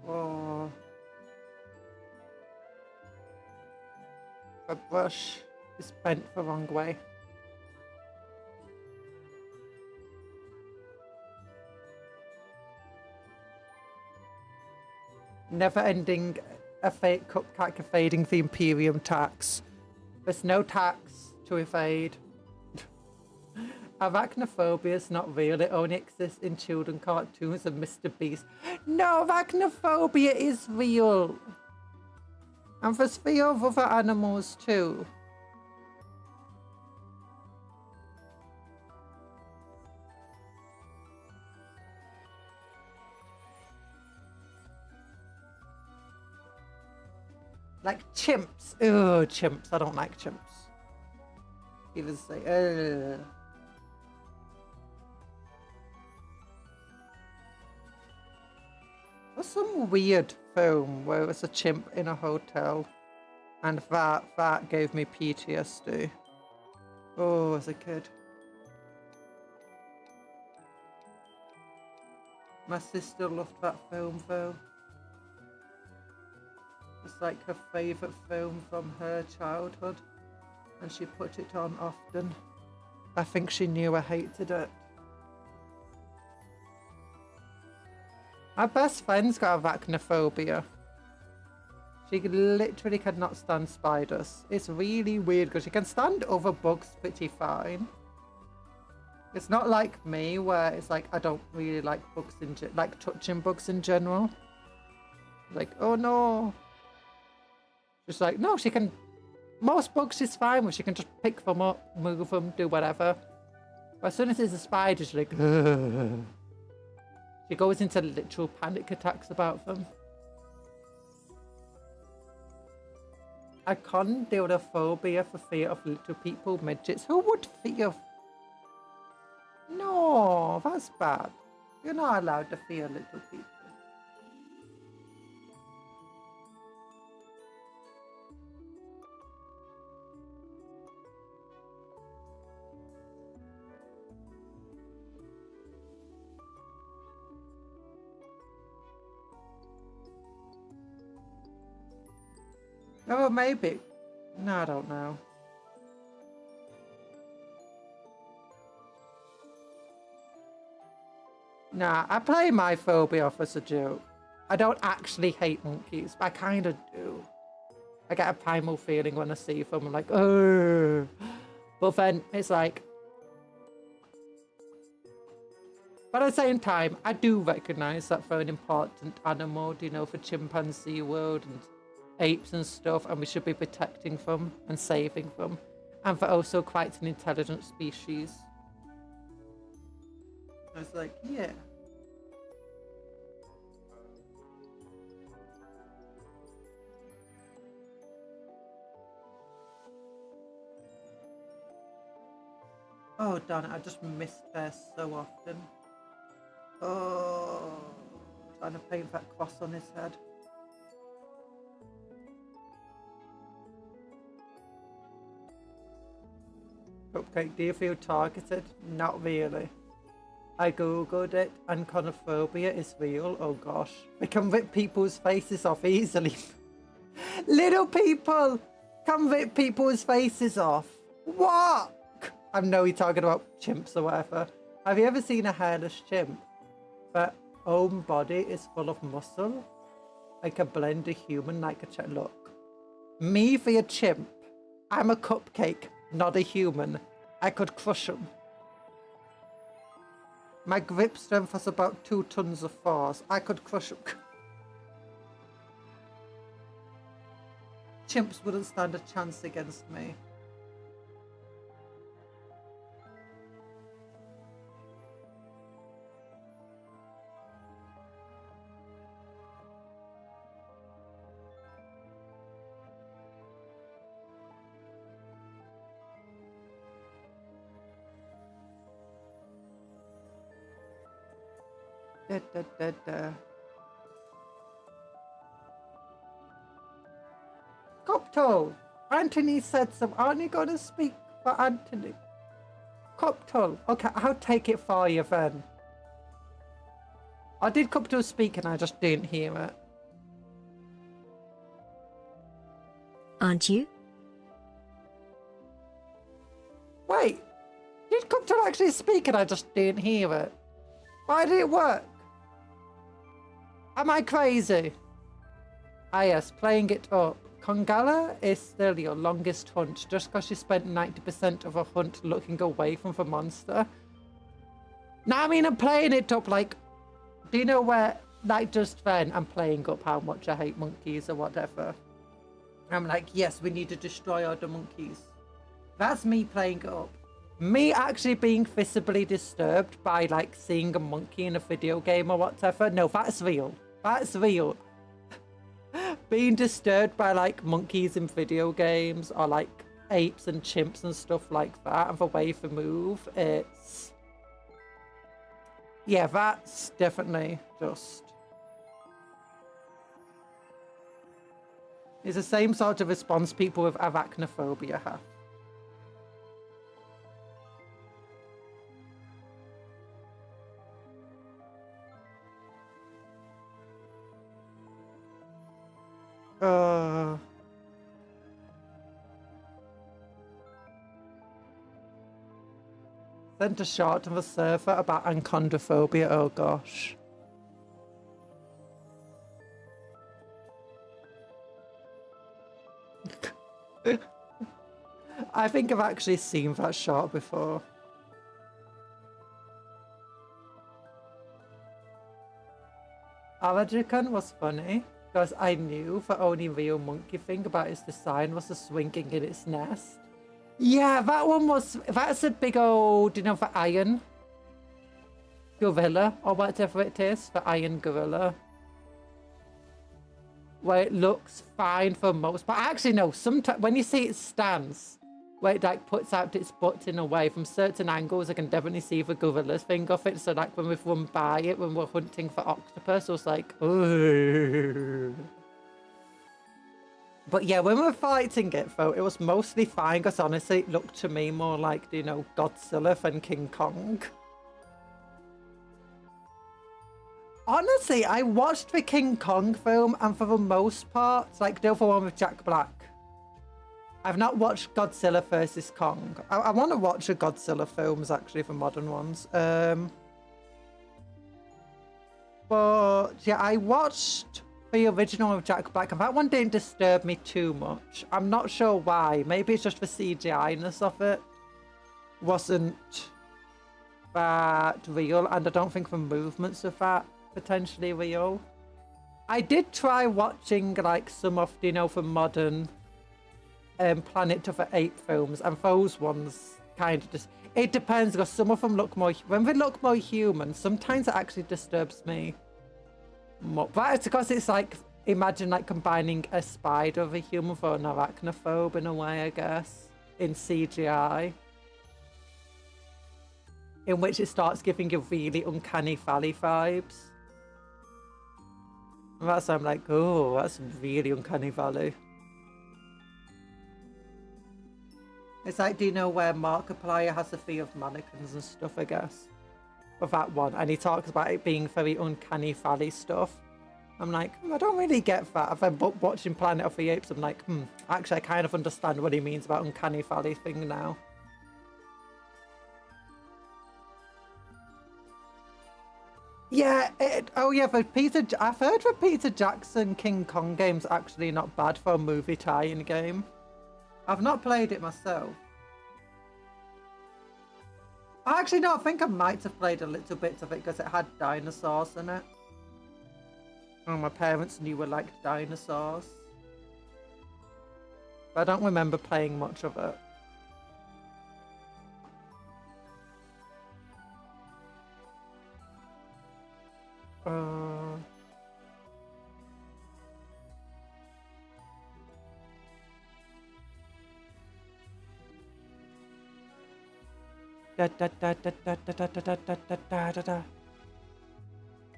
Oh. The brush is bent the wrong way. never ending a fake cupcake evading the Imperium tax. There's no tax to evade. Arachnophobia is not real. It only exists in children cartoons and Mr. Beast. No, arachnophobia is real. And there's fear of other animals too. Like chimps. Ugh, chimps. I don't like chimps. Even say, ugh. There's some weird film where it's a chimp in a hotel, and that gave me PTSD. Oh, as a kid. My sister loved that film though. It's like her favourite film from her childhood, and she put it on often. I think she knew I hated it. My best friend's got arachnophobia. She literally cannot stand spiders. It's really weird because she can stand other bugs pretty fine. It's not like me where it's like I don't really like bugs like touching bugs in general. Like, oh no. She's like, no, she can. Most bugs she's fine with. She can just pick them up, move them, do whatever. But as soon as it's a spider, she's like, ugh. She goes into literal panic attacks about them. I can't deal with a phobia for fear of little people, midgets. Who would fear? No, that's bad. You're not allowed to fear little people. Oh, maybe. No, I don't know. Nah, I play my phobia off as a joke. I don't actually hate monkeys, but I kind of do. I get a primal feeling when I see them. I'm like, oh. But then it's like... But at the same time, I do recognise that they're an important animal, you know, for chimpanzee world and apes and stuff, and we should be protecting them and saving them. And they're also quite an intelligent species. I was like, yeah. Oh, darn it, I just missed there so often. Oh, trying to paint that cross on his head. Cupcake, do you feel targeted? Not really. I googled it and conophobia is real. Oh gosh. We can rip people's faces off easily. Little people can rip people's faces off. What? I know you're talking about chimps or whatever. Have you ever seen a hairless chimp? Their own body is full of muscle. Like a blended human, like a chimp. Look. Me for a chimp. I'm a cupcake. Not a human. I could crush him. My grip strength was about 2 tons of force. I could crush him. Chimps wouldn't stand a chance against me. Cuptle! Anthony said some. Aren't you going to speak for Anthony? Cuptle. Okay, I'll take it for you then. I did Cuptle speak and I just didn't hear it. Aren't you? Wait. Did Cuptle actually speak and I just didn't hear it? Why did it work? Am I crazy? Ah yes, playing it up. Kongala is still your longest hunt, just because you spent 90% of a hunt looking away from the monster. No, I mean, I'm playing it up, like, do you know where, like, just then, I'm playing up how much I hate monkeys or whatever. I'm like, yes, we need to destroy all the monkeys. That's me playing it up. Me actually being visibly disturbed by, like, seeing a monkey in a video game or whatever. No, that's real. That's real. Being disturbed by, like, monkeys in video games or, like, apes and chimps and stuff like that and the way they move, it's... Yeah, that's definitely just... It's the same sort of response people with arachnophobia have. Sent a shot to the server about achondrophobia, oh gosh. I think I've actually seen that shot before. Allergican was funny because I knew the only real monkey thing about its design was the swinging in its nest. Yeah, that one was, that's a big old, you know, the iron gorilla or whatever it is, the iron gorilla. Where it looks fine for most part. Actually, no, sometimes when you see its stance, where it like puts out its butt in a way from certain angles, I can definitely see the gorilla's thing off it. So like when we've run by it, when we're hunting for octopus, I was like, ooh. But yeah, when we're fighting it though, it was mostly fine because honestly, it looked to me more like, you know, Godzilla than King Kong. Honestly, I watched the King Kong film, and for the most part, like the other one with Jack Black, I've not watched Godzilla vs. Kong. I want to watch the Godzilla films, actually, the modern ones. But yeah, I watched the original with Jack Black, and that one didn't disturb me too much. I'm not sure why. Maybe it's just the CGI-ness of it wasn't that real, and I don't think the movements of that potentially real. I did try watching like some of, you know, the modern Planet of the Apes films, and those ones kind of just, it depends because some of them look more, when they look more human, sometimes it actually disturbs me more. But it's because it's like, imagine like combining a spider with a human for an arachnophobe in a way, I guess, in CGI. In which it starts giving you really uncanny valley vibes. And that's why I'm like, oh, that's really uncanny valley. It's like, do you know where Markiplier has a fear of mannequins and stuff, I guess? With that one. And he talks about it being very uncanny valley stuff. I'm like, I don't really get that. If I'm watching Planet of the Apes, I'm like, actually, I kind of understand what he means about uncanny valley thing now. Yeah, oh yeah, but I've heard the Peter Jackson King Kong game's actually not bad for a movie tie-in game. I've not played it myself. Actually, no, I think I might have played a little bit of it because it had dinosaurs in it. And my parents knew I liked dinosaurs. But I don't remember playing much of it.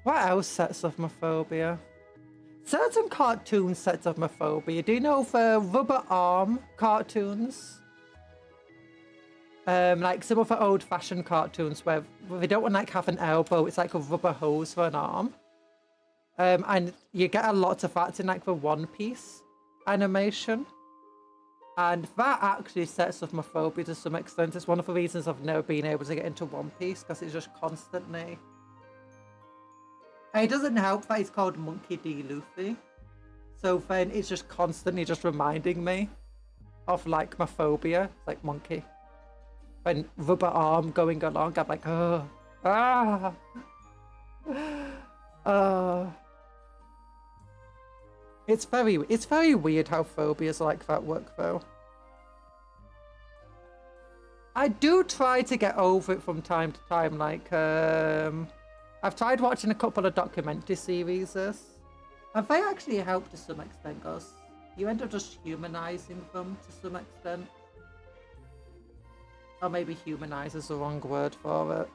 What else sets off my phobia? Certain cartoons sets off my phobia. Do you know the rubber arm cartoons? Like some of the old-fashioned cartoons where they don't want like have an elbow, it's like a rubber hose for an arm. And you get a lot of that in like the One Piece animation. And that actually sets off my phobia to some extent. It's one of the reasons I've never been able to get into One Piece, because it's just constantly... And it doesn't help that he's called Monkey D. Luffy. So then it's just constantly just reminding me of like my phobia, like monkey. When rubber arm going along, I'm like, oh, ah, It's very weird how phobias like that work though. I do try to get over it from time to time. Like, I've tried watching a couple of documentary series, and they actually help to some extent, because you end up just humanizing them to some extent. Or maybe humanize is the wrong word for it.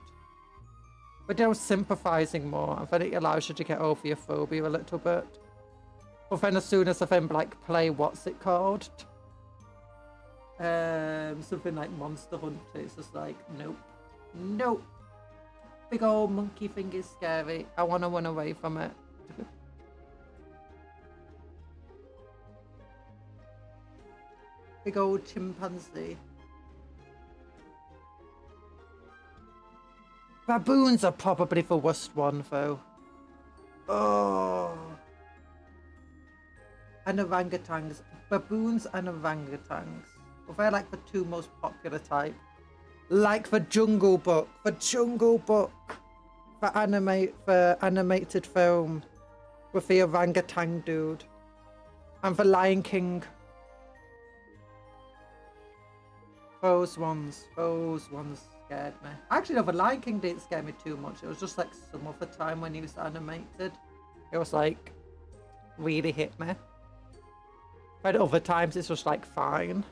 But you're sympathizing more, and then it allows you to get over your phobia a little bit. But then as soon as I then like play what's it called? Something like Monster Hunter, it's just like, nope. Nope. Big old monkey thing is scary. I want to run away from it. Big old chimpanzee. Baboons are probably the worst one though. Oh. And orangutans. Baboons and orangutans. Well, they're like the two most popular type. Like the Jungle Book. The Jungle Book. The animated film. With the orangutan dude. And the Lion King. Those ones scared me. Actually, no, the Lion King didn't scare me too much. It was just like some of the time when he was animated. It was like, really hit me. But other times it's just like fine.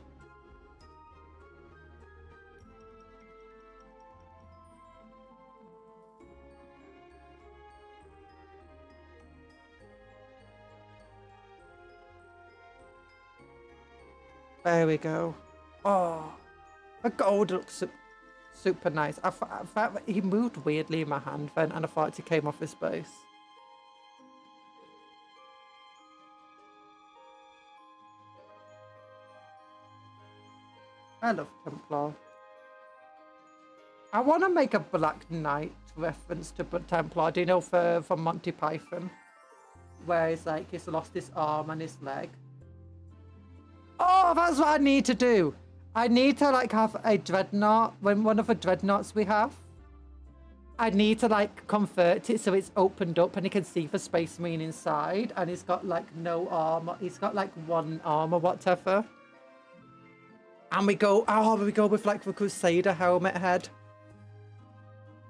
There we go. Oh, the gold looks super nice. I thought he moved weirdly in my hand then, and I thought he came off his base. I love Templar. I want to make a Black Knight reference to Templar. Do you know from Monty Python? Where it's like he's lost his arm and his leg. Oh, that's what I need to do. I need to like have a dreadnought. When one of the dreadnoughts we have, I need to like convert it so it's opened up and you can see the Space Marine inside, and he's got like no armor. He's got like one arm or whatever. And we go with like the Crusader helmet head.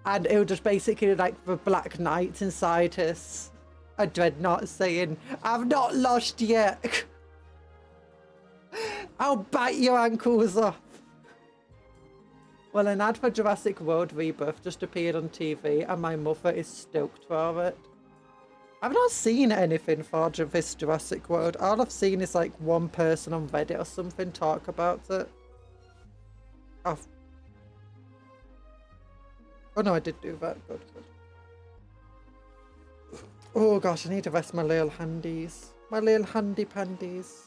And it would just basically like the Black Knight inside his a dreadnought saying, "I've not lost yet. I'll bite your ankles off." Well, an ad for Jurassic World Rebirth just appeared on TV and my mother is stoked for it. I've not seen anything for this Jurassic World. All I've seen is like one person on Reddit or something talk about it. Oh no, I did do that. Good. Oh gosh, I need to rest my little handies. My little handy pandies.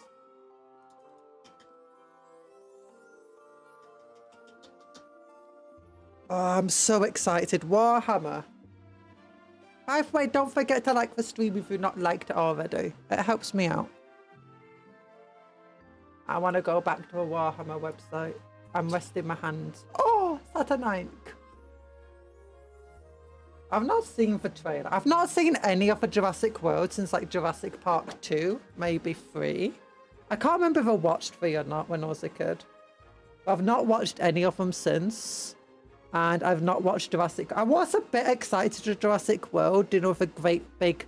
Oh, I'm so excited. Warhammer. By the way, don't forget to like the stream if you've not liked it already. It helps me out. I want to go back to a Warhammer website. I'm resting my hands. Oh, Saturninth. I've not seen the trailer. I've not seen any of the Jurassic World since like Jurassic Park 2, maybe 3. I can't remember if I watched 3 or not when I was a kid. But I've not watched any of them since. And I've not watched Jurassic. I was a bit excited for Jurassic World. Do you know the great big...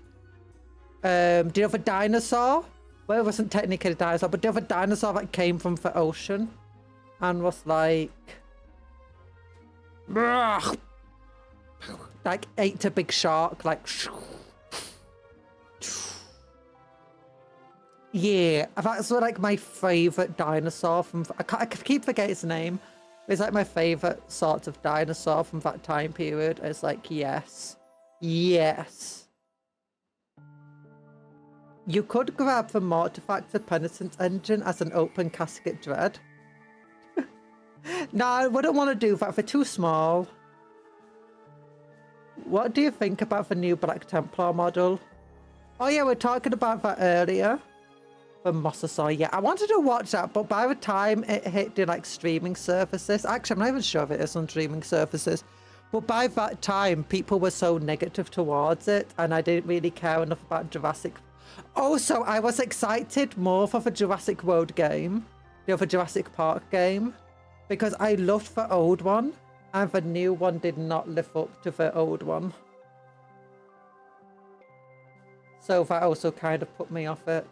do you know the dinosaur? Well, it wasn't technically a dinosaur, but do you know the dinosaur that came from the ocean? And was like... like ate a big shark, like... Yeah, that's like my favourite dinosaur from... I keep forgetting his name. It's like my favourite sort of dinosaur from that time period. It's like, yes. Yes. You could grab the Mortifactor Penitent engine as an open casket dread. No, I wouldn't want to do that. They're too small. What do you think about the new Black Templar model? Oh yeah, we were talking about that earlier. for Mosasaur yet. I wanted to watch that, but by the time it hit the like streaming services, actually I'm not even sure if it is on streaming services, but by that time people were so negative towards it and I didn't really care enough about Jurassic. Also, I was excited more for the Jurassic World game, you know, the Jurassic Park game, because I loved the old one and the new one did not live up to the old one. So that also kind of put me off it.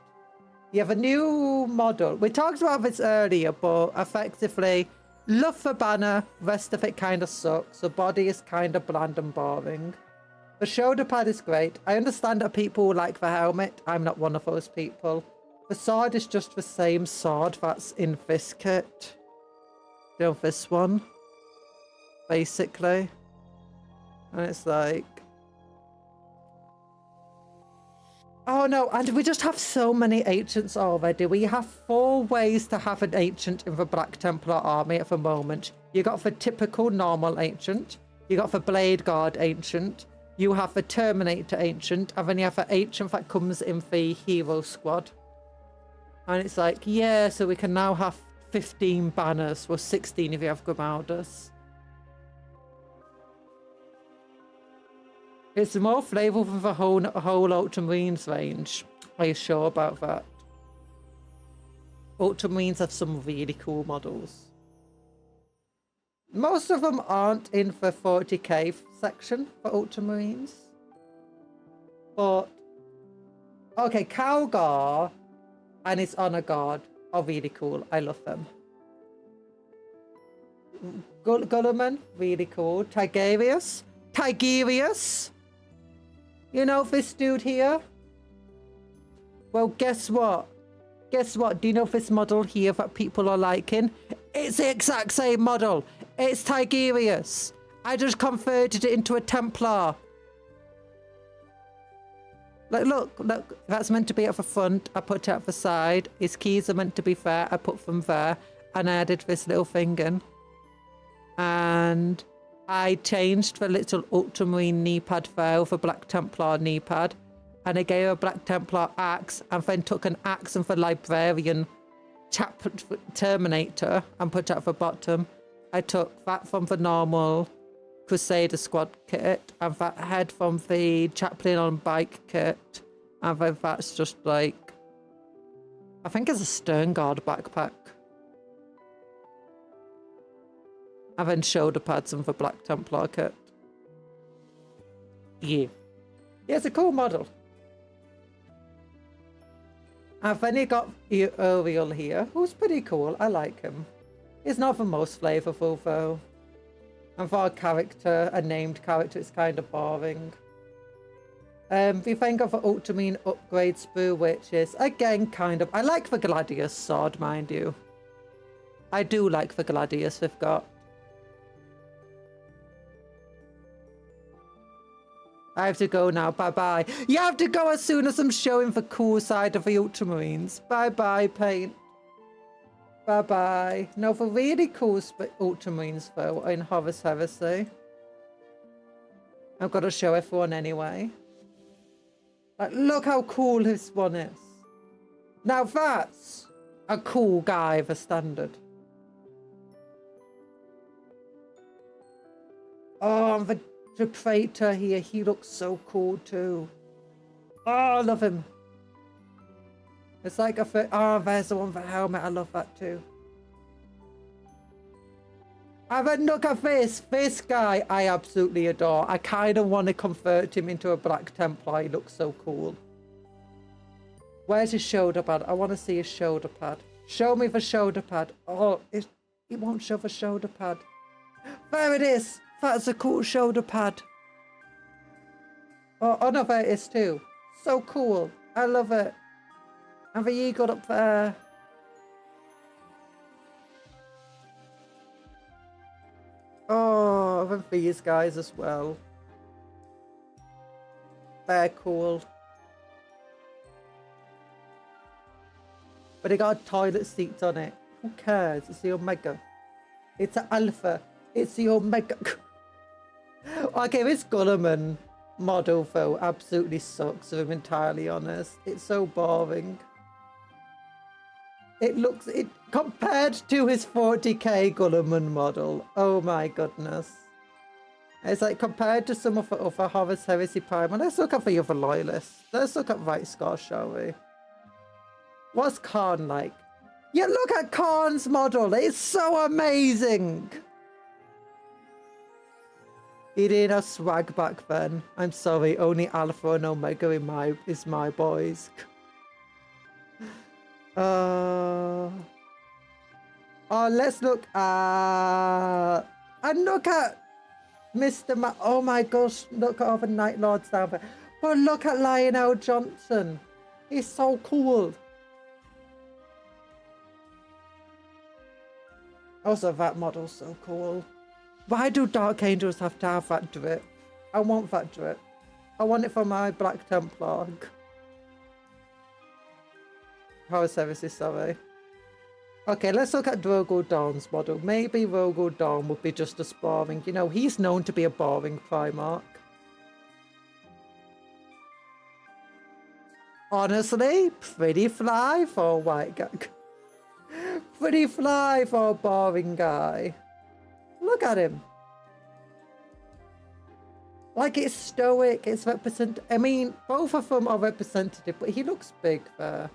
You have a new model. We talked about this earlier, but effectively, love the banner, rest of it kind of sucks. The body is kind of bland and boring. The shoulder pad is great. I understand that people like the helmet. I'm not one of those people. The sword is just the same sword that's in this kit. You know, this one. Basically. And it's like... Oh no, and we just have so many ancients already. We have 4 ways to have an ancient in the Black Templar army at the moment. You got the typical normal ancient, you got the Blade Guard ancient, you have the Terminator ancient, and then you have the ancient that comes in the hero squad. And it's like, yeah, so we can now have 15 banners, well 16 if you have Grimaldus. It's more flavourful than the whole Ultramarines range. Are you sure about that? Ultramarines have some really cool models. Most of them aren't in the 40k section for Ultramarines. But, okay, Calgar and its Honor Guard are really cool. I love them. Gulliman, really cool. Tigerius. You know this dude here? Well, guess what? Guess what? Do you know this model here that people are liking? It's the exact same model. It's Tigerius. I just converted it into a Templar. Like, look. That's meant to be at the front. I put it at the side. His keys are meant to be there. I put them there. And I added this little thing in. And... I changed the little Ultramarine knee pad there with a Black Templar knee pad. And I gave a Black Templar axe and then took an axe and the Librarian Terminator and put it at the bottom. I took that from the normal Crusader Squad kit and that head from the Chaplain on Bike kit. And then that's just like... I think it's a Stern Guard backpack. And then shoulder pads and the Black Templar kit. Yeah. Yeah, it's a cool model. And then you got Uriel here, who's pretty cool. I like him. He's not the most flavourful though. And for a character, a named character, it's kind of boring. We think of the Ultramarine upgrade sprue, which is, again, kind of... I like the Gladius sword, mind you. I do like the Gladius we've got. I have to go now. Bye-bye. You have to go as soon as I'm showing the cool side of the Ultramarines. Bye-bye, Paint. Bye-bye. No, the really cool Ultramarines, though, are in Horus Heresy. I've got to show everyone anyway. Like, look how cool this one is. Now that's a cool guy for standard. Oh, and the Praetor here, he looks so cool too. Oh, I love him. It's like oh, there's the one for helmet. I love that too. And then look at this. This guy I absolutely adore. I kind of want to convert him into a Black Templar. He looks so cool. Where's his shoulder pad? I want to see his shoulder pad. Show me the shoulder pad. Oh, it won't show the shoulder pad. There it is. That's a cool shoulder pad. Oh no, there it is too. So cool. I love it. And the eagle up there. Oh, and these guys as well. They're cool. But they got toilet seats on it. Who cares? It's the Omega. It's an Alpha. It's the Omega. Okay, this Gulliman model though absolutely sucks, if I'm entirely honest. It's so boring. It looks, it compared to his 40k Gulliman model. Oh my goodness. It's like compared to some of the other Horus Heresy Primal. Let's look at the other loyalists. Let's look at Right Score, shall we? What's Khan like? Yeah, look at Khan's model. It's so amazing. He didn't have swag back then. I'm sorry, only Alpha and Omega is my boys. Oh, let's look at... And look at Mr. Oh my gosh, look at all the Night Lords down there. But look at Lionel Johnson. He's so cool. Also, that model's so cool. Why do Dark Angels have to have that drip? I want that drip. I want it for my Black Templar. Power Services, sorry. Okay, let's look at Drogo Dawn's model. Maybe Drogo Dawn would be just as boring. You know, he's known to be a boring Primarch. Honestly, pretty fly for a white guy. Pretty fly for a boring guy. Look at him. Like, it's stoic, it's I mean, both of them are representative, but he looks big there.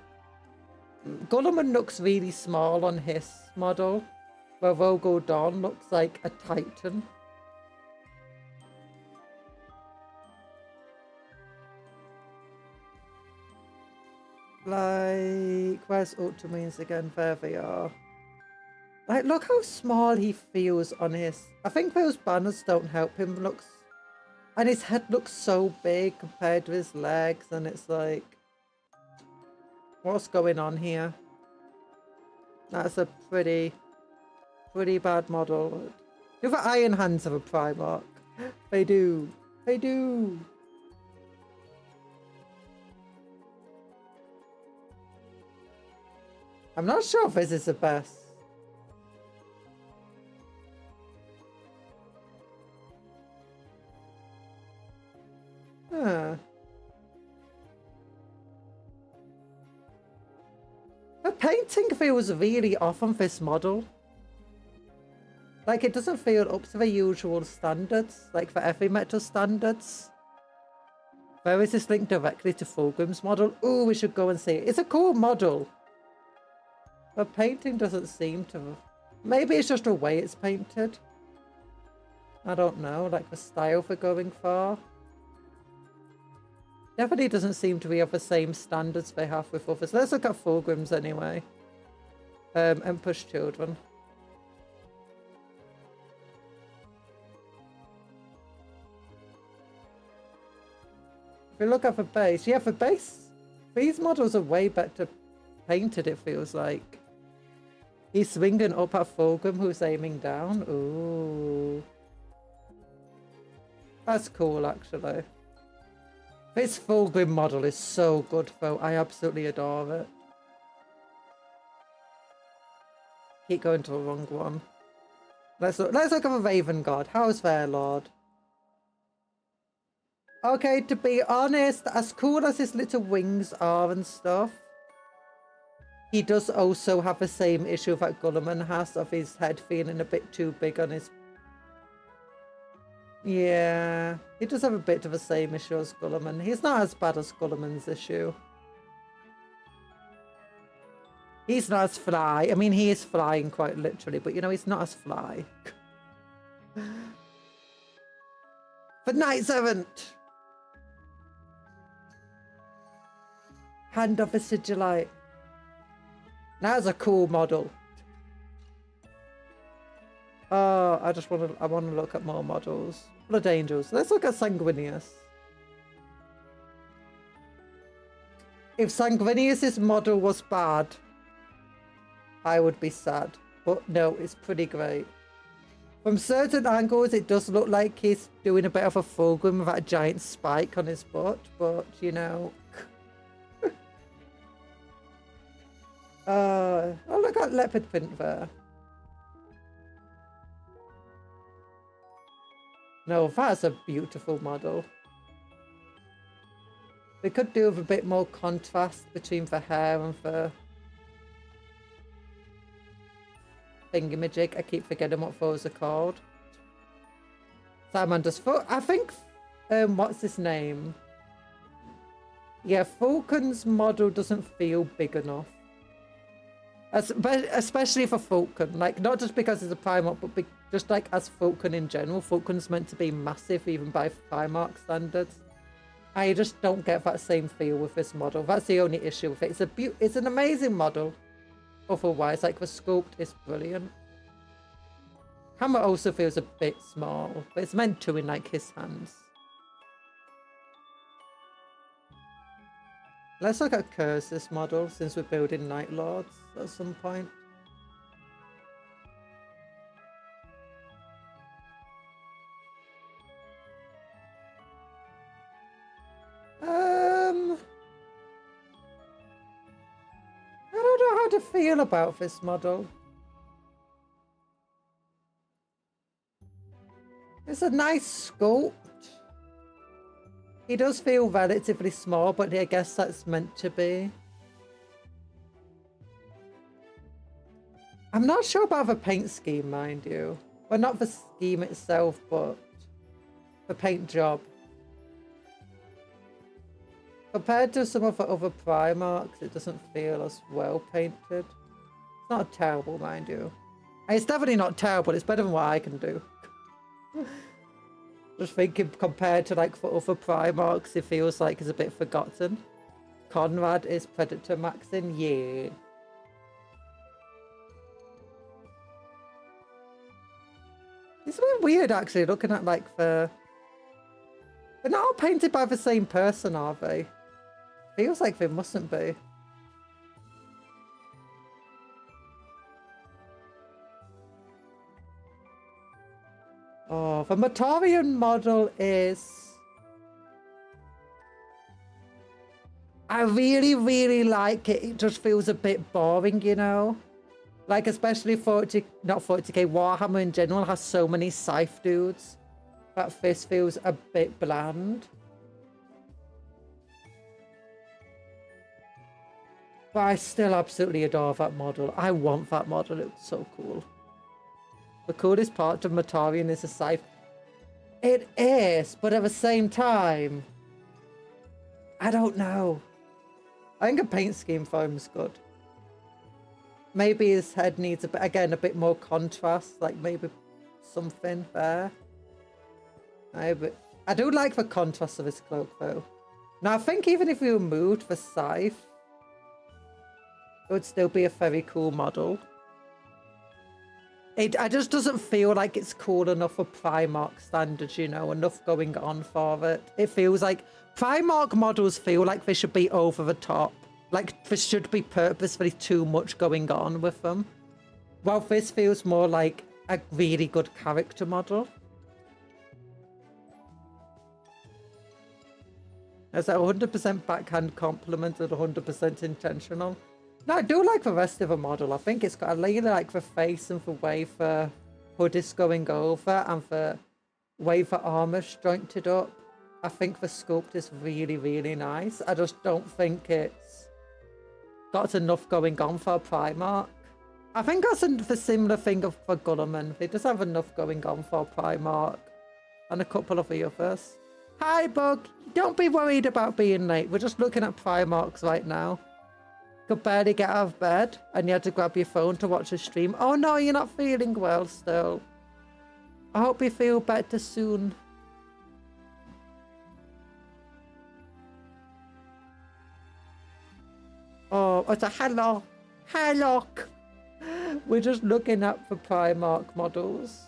Gulliman looks really small on his model, where Drogo Dawn looks like a titan. Like, where's Ultramarines again? There they are. Like, look how small he feels on his... I think those banners don't help him. Looks... And his head looks so big compared to his legs, and it's like... What's going on here? That's a pretty bad model. Do the Iron Hands have a Primarch? They do. They do. I'm not sure if this is the best. Huh. The painting feels really off on this model. Like, it doesn't feel up to the usual standards, like for heavy metal standards. Where is this linked directly to Fulgrim's model? Oh, we should go and see it. It's a cool model. The painting doesn't seem to... Maybe it's just the way it's painted. I don't know, like the style for going for. Definitely doesn't seem to be of the same standards they have with others. Let's look at Fulgrim's anyway. Emperor's Children. If you look at the base, yeah, the base, these models are way better painted, it feels like. He's swinging up at Fulgrim, who's aiming down. Ooh. That's cool, actually. This Fulgrim model is so good, though. I absolutely adore it. Keep going to the wrong one. Let's look at the Raven God. How's their Lord? Okay, to be honest, as cool as his little wings are and stuff, he does also have the same issue that Gulliman has of his head feeling a bit too big on his... Yeah, he does have a bit of the same issue as Gulliman. He's not as bad as Gulliman's issue. He's not as fly. I mean, he is flying quite literally, but you know, he's not as fly. The Knight Errant! Hand of the Sigillite. That's a cool model. Oh, I want to look at more models. Blood Angels. Let's look at Sanguinius. If Sanguinius's model was bad, I would be sad. But no, it's pretty great. From certain angles, it does look like he's doing a bit of a Fulgrim with that giant spike on his butt, but you know. Oh, look at leopard print there. No, that's a beautiful model. They could do with a bit more contrast between the hair and the... thingamajig. I keep forgetting what those are called. Salamander's foot. I think, what's his name? Yeah, Falcon's model doesn't feel big enough. Especially for Falcon. Like, not just because it's a Primarch, but just like as Falcon in general. Falcon's meant to be massive even by Primarch standards. I just don't get that same feel with this model. That's the only issue with it. It's an amazing model. Otherwise, like, the sculpt is brilliant. Hammer also feels a bit small, but it's meant to in, like, his hands. Let's look at Curse's model, since we're building Night Lords at some point. I don't know how to feel about this model. It's a nice sculpt. He does feel relatively small, but I guess that's meant to be. I'm not sure about the paint scheme, mind you. Well, not the scheme itself, but the paint job. Compared to some of the other Primarchs, it doesn't feel as well painted. It's not terrible, mind you. It's definitely not terrible. It's better than what I can do. Just thinking, compared to like the other Primarchs, it feels like it's a bit forgotten. Conrad is Predator Maxing, yeah. It's a bit weird actually, looking at like the... They're not all painted by the same person, are they? Feels like they mustn't be. Oh, the Mortarion model is... I really, really like it. It just feels a bit boring, you know? Like, especially 40... Not 40k, Warhammer in general has so many scythe dudes. That this feels a bit bland. But I still absolutely adore that model. I want that model. It looks so cool. The coolest part of Mortarion is the scythe. It is, but at the same time, I don't know. I think a paint scheme for him is good. Maybe his head needs a bit, again, a bit more contrast, like maybe something there. I do like the contrast of his cloak though. Now I think even if we removed the scythe, it would still be a very cool model. It just doesn't feel like it's cool enough for Primarch standards, you know, enough going on for it. It feels like Primarch models feel like they should be over the top. Like there should be purposefully too much going on with them. While this feels more like a really good character model. It's a 100% backhand compliment and 100% intentional. No, I do like the rest of the model. I think it's got, I really like the face and the way the hood is going over and the way the armor's jointed up. I think the sculpt is really, really nice. I just don't think it's got enough going on for a Primarch. I think that's the similar thing for Gulliman. They just have enough going on for a Primarch and a couple of the others. Hi, Bug. Don't be worried about being late. We're just looking at Primarchs right now. Could barely get out of bed and you had to grab your phone to watch a stream. Oh no, you're not feeling well still. I hope you feel better soon. Oh, it's a hello. Hello. We're just looking at the Primarch models.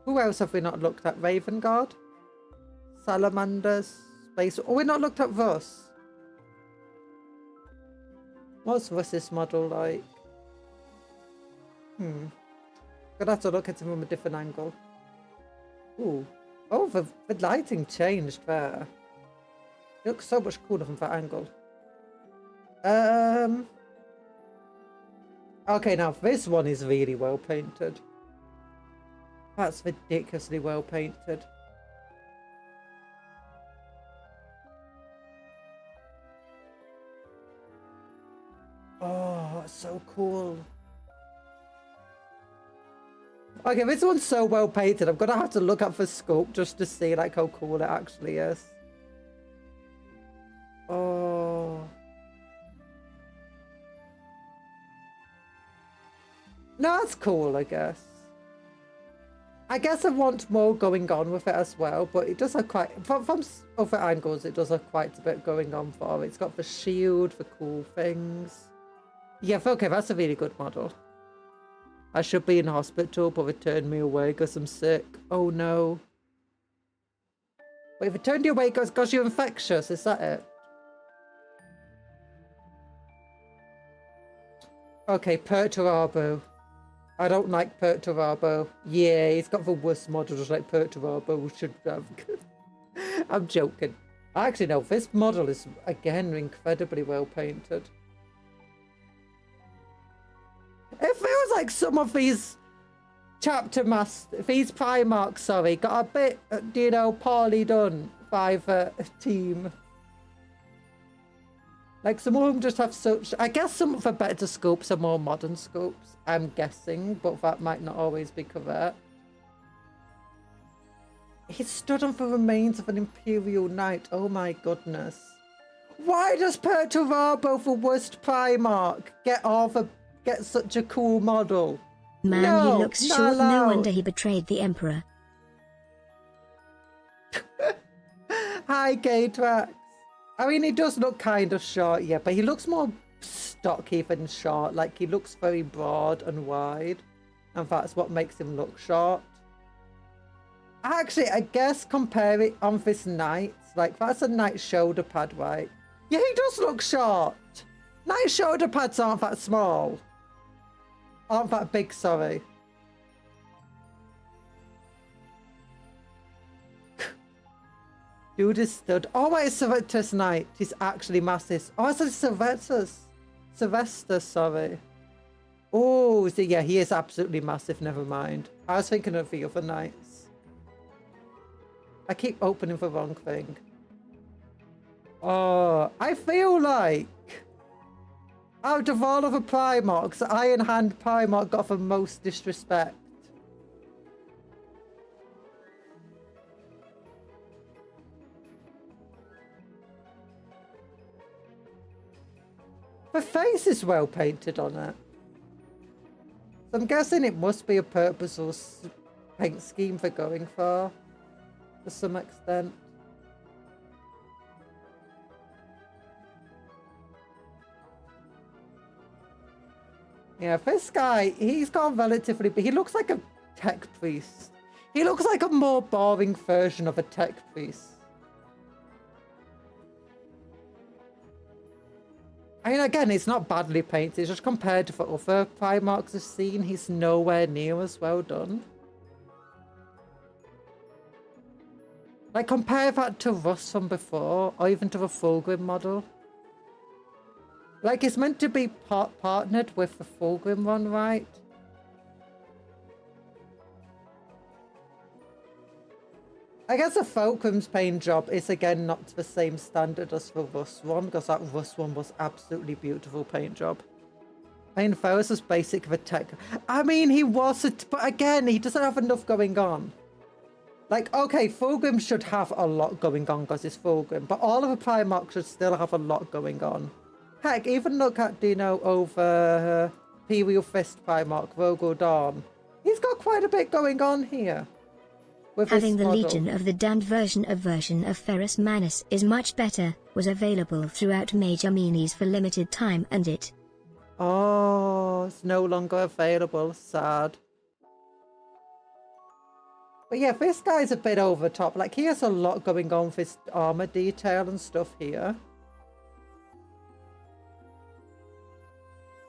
Who else have we not looked at? Raven Guard? Salamanders? Space... Oh, we've not looked at Russ. What's Russ's model like? Gonna have to look at him from a different angle. Ooh. Oh, the lighting changed there. It looks so much cooler from that angle. Okay, now this one is really well painted. That's ridiculously well painted. Oh, it's so cool. Okay, this one's so well painted. I'm gonna have to look up for scope just to see like how cool it actually is. Oh. No, that's cool, I guess. I guess I want more going on with it as well, but it does have quite, from other angles, it does have quite a bit going on for it. It's got the shield, the cool things. Yeah, okay, that's a really good model. I should be in hospital, but they turned me away because I'm sick. Oh no. Wait, they turned you away because you're infectious, is that it? Okay, Perturabo. I don't like Perturabo. Yeah, he's got the worst model, just like Perturabo should have. I'm joking. Actually, no, this model is, again, incredibly well painted. It feels like some of these these Primarchs, sorry, got a bit, you know, poorly done by the team. Like, some of them just have such... I guess some of the better scopes are more modern scopes, I'm guessing, but that might not always be correct. He stood on the remains of an Imperial Knight. Oh my goodness. Why does Perturabo, the worst Primarch, get such a cool model? Man, no, he looks short. No wonder he betrayed the Emperor. Hi, Gatrax. I mean, he does look kind of short, yeah, but he looks more stocky than short. Like, he looks very broad and wide, and that's what makes him look short. Actually, I guess compare it on this knight. Like, that's a knight shoulder pad, right? Yeah, he does look short. Knight shoulder pads aren't that small. Aren't that big, sorry. Dude is stood. Oh, wait, Sylvester's knight. He's actually massive. Oh, I said Sylvester, sorry. Oh, so yeah, he is absolutely massive. Never mind. I was thinking of the other knights. I keep opening the wrong thing. Oh, I feel like out of all of the Primarchs, Iron Hand Primarch got the most disrespect. The face is well painted on it. So I'm guessing it must be a purposeful paint scheme for going for to some extent. Yeah, this guy, he's got relatively, but he looks like a tech priest. He looks like a more boring version of a tech priest. I mean, again, it's not badly painted. It's just compared to the other Primarchs I've seen, he's nowhere near as well done. Like, compare that to Russ from before, or even to the Fulgrim model. Like, it's meant to be partnered with the Fulgrim one, right? I guess the Fulgrim's paint job is, again, not to the same standard as the Russ one, because that Russ one was absolutely beautiful paint job. I mean, Ferris was basic the tech. I mean, he was, but again, he doesn't have enough going on. Like, okay, Fulgrim should have a lot going on because it's Fulgrim, but all of the Primarchs should still have a lot going on. Heck, even look at, you know, over Imperial Fist Primarch, Rogel Dawn. He's got quite a bit going on here. Having the Legion of the Damned version of Ferrus Manus is much better, was available throughout major minis for limited time and it... Oh, it's no longer available. Sad. But yeah, this guy's a bit over the top. Like, he has a lot going on with his armor detail and stuff here.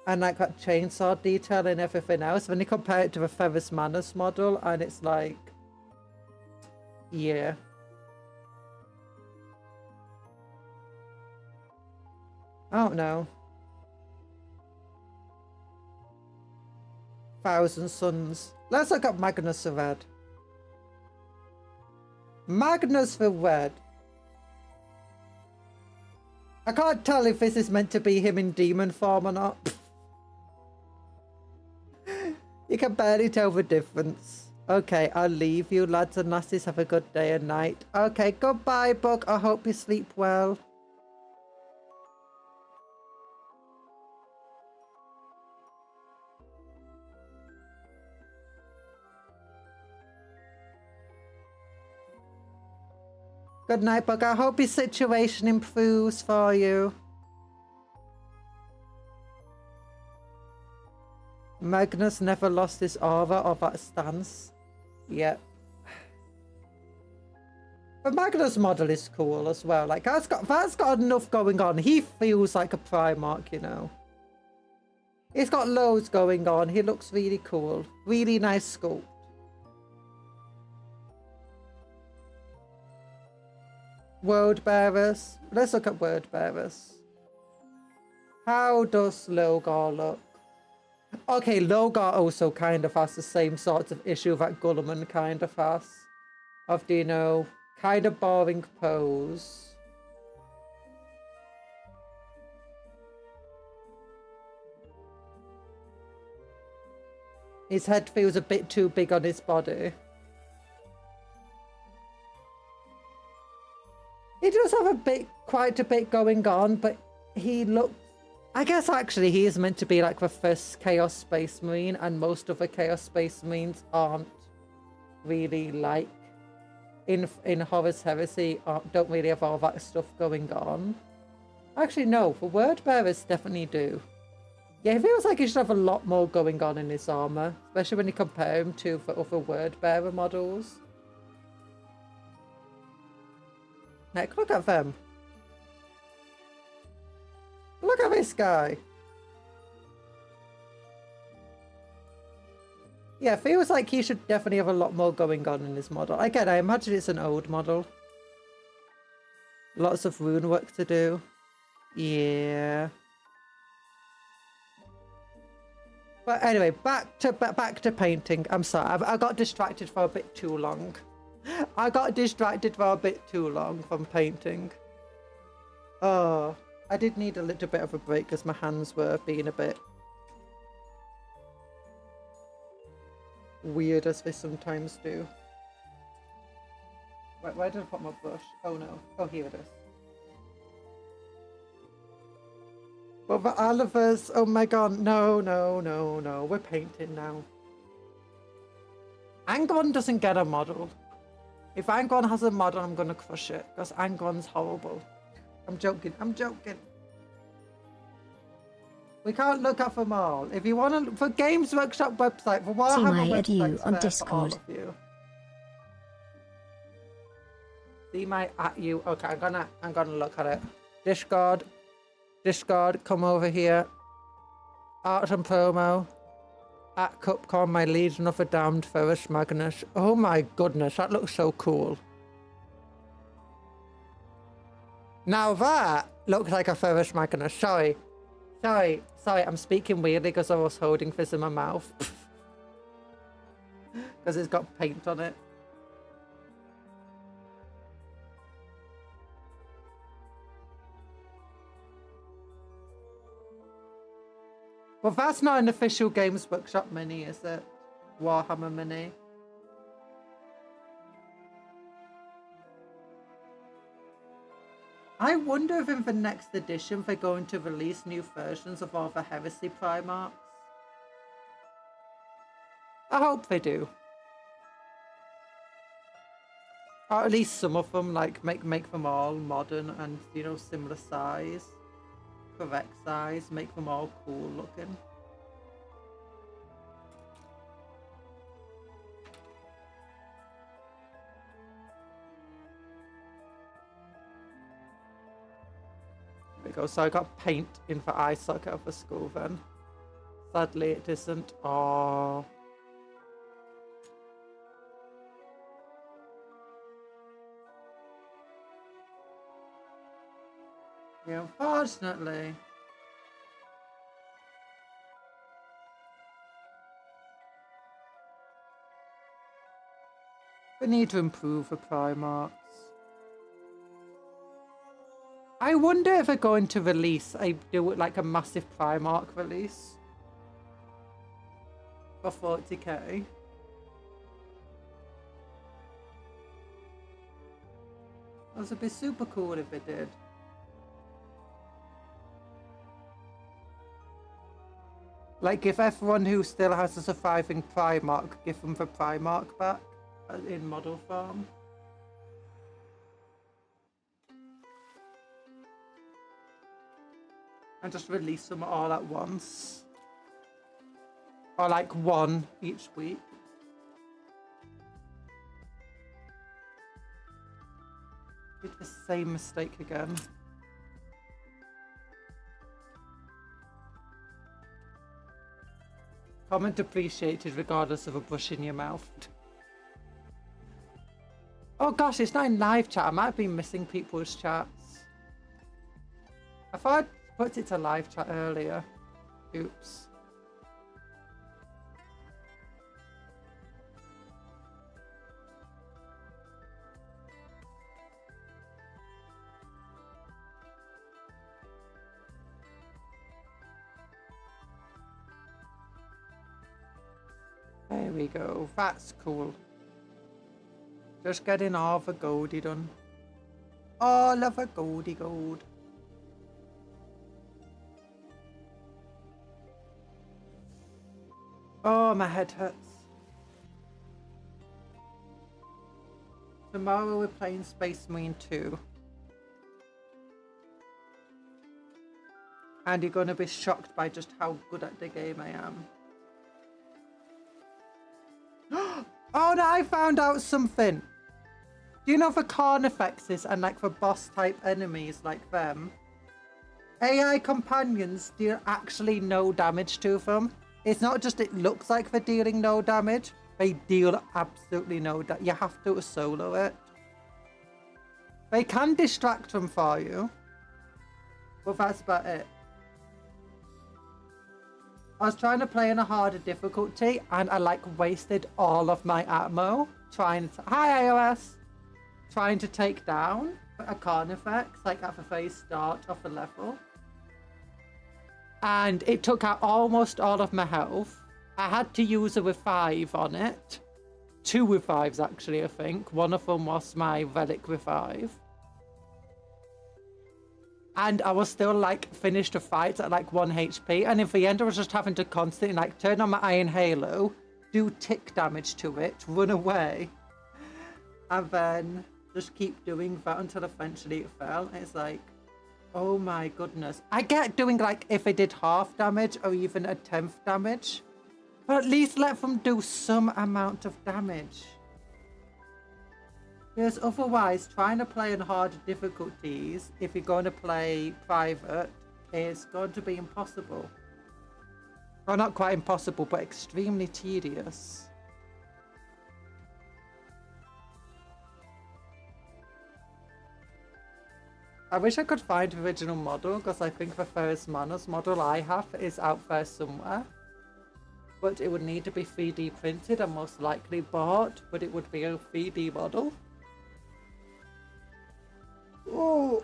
And like that chainsaw detail and everything else. When you compare it to the Ferrus Manus model, and it's like... Yeah. I don't know. Thousand Suns. Let's look at Magnus the Red. Magnus the Red. I can't tell if this is meant to be him in demon form or not. You can barely tell the difference. Okay, I'll leave you, lads and lasses. Have a good day and night. Okay, goodbye, Bug. I hope you sleep well. Good night, Bug. I hope your situation improves for you. Magnus never lost his aura or that stance. Yep. But Magnus' model is cool as well. Like, that's got enough going on. He feels like a Primarch, you know. He's got loads going on. He looks really cool. Really nice sculpt. World Bearers. Let's look at Word Bearers. How does Logar look? Okay, Logar also kind of has the same sort of issue that Gulliman kind of has. Of, you know, kind of boring pose. His head feels a bit too big on his body. He does have quite a bit going on, but he looks... I guess actually he is meant to be like the first Chaos Space Marine, and most of the Chaos Space Marines aren't really like... In Horus Heresy, don't really have all that stuff going on. Actually, no, the Word Bearers definitely do. Yeah, it feels like he should have a lot more going on in his armor, especially when you compare him to the other Word Bearer models. Heck, look at them. Look at this guy. Yeah, feels like he should definitely have a lot more going on in his model. Again, I imagine it's an old model. Lots of rune work to do. Yeah. But anyway, back to painting. I'm sorry, I got distracted for a bit too long. I got distracted for a bit too long from painting. Oh, I did need a little bit of a break because my hands were being a bit weird, as they sometimes do. Where did I put my brush? Oh no. Oh, here it is. But the Olivers, oh my god, no, we're painting now. Angron doesn't get a model. If Angron has a model, I'm gonna crush it, because Angron's horrible. I'm joking. We can't look at them all. If you want to, for Games Workshop website, for Warhammer website, you on Discord. See my at you. Okay, I'm gonna look at it. Discord, come over here. Art and promo. At Cupcon, my Legion of the Damned, Ferrous Magnus. Oh my goodness, that looks so cool. Now that looks like a Ferrous Magnus. Sorry, I'm speaking weirdly because I was holding this in my mouth. Because it's got paint on it. Well, that's not an official Games Workshop mini, is it? Warhammer mini. I wonder if in the next edition they're going to release new versions of all the Heresy Primarchs. I hope they do. Or at least some of them, like make them all modern and, you know, similar size. Correct size, make them all cool looking. There we go. So I got paint in the eye socket of the skull then. Sadly it isn't. Oh. Yeah, unfortunately. We need to improve the Primarchs. I wonder if they're going to release do like a massive Primarch release. for 40k. That would be super cool if it did. Like, give everyone who still has a surviving Primarch, give them the Primarch back in model form. And just release them all at once. Or like one each week. Did the same mistake again. Comment appreciated regardless of a brush in your mouth. Oh gosh, it's not in live chat. I might have been missing people's chats. I thought I put it to live chat earlier. Oops. There we go. That's cool. Just getting all the goldy done. All of the goldy gold. Oh, my head hurts. Tomorrow we're playing Space Marine 2. And you're going to be shocked by just how good at the game I am. Oh no, I found out something. Do you know for Carnifexes and like for boss type enemies like them, AI companions deal actually no damage to them. It's not just it looks like they're dealing no damage, they deal absolutely no damage. You have to solo it. They can distract them for you, but that's about it. I was trying to play in a harder difficulty and I like wasted all of my ammo trying to, hi iOS, trying to take down a Carnifex like at the very start of the level. And it took out almost all of my health. I had to use a revive on it. 2 revives actually, I think. One of them was my relic revive. And I was still like finished the fight at like 1 HP. And in the end I was just having to constantly like turn on my Iron Halo, do tick damage to it, run away. And then just keep doing that until eventually it fell. And it's like, oh my goodness. I get doing like if it did half damage or even a 10th damage. But at least let them do some amount of damage. Because otherwise, trying to play in harder difficulties, if you're going to play private, is going to be impossible. Well, not quite impossible, but extremely tedious. I wish I could find the original model, because I think the Ferrous Manus model I have is out there somewhere. But it would need to be 3D printed and most likely bought, but it would be a 3D model. Oh,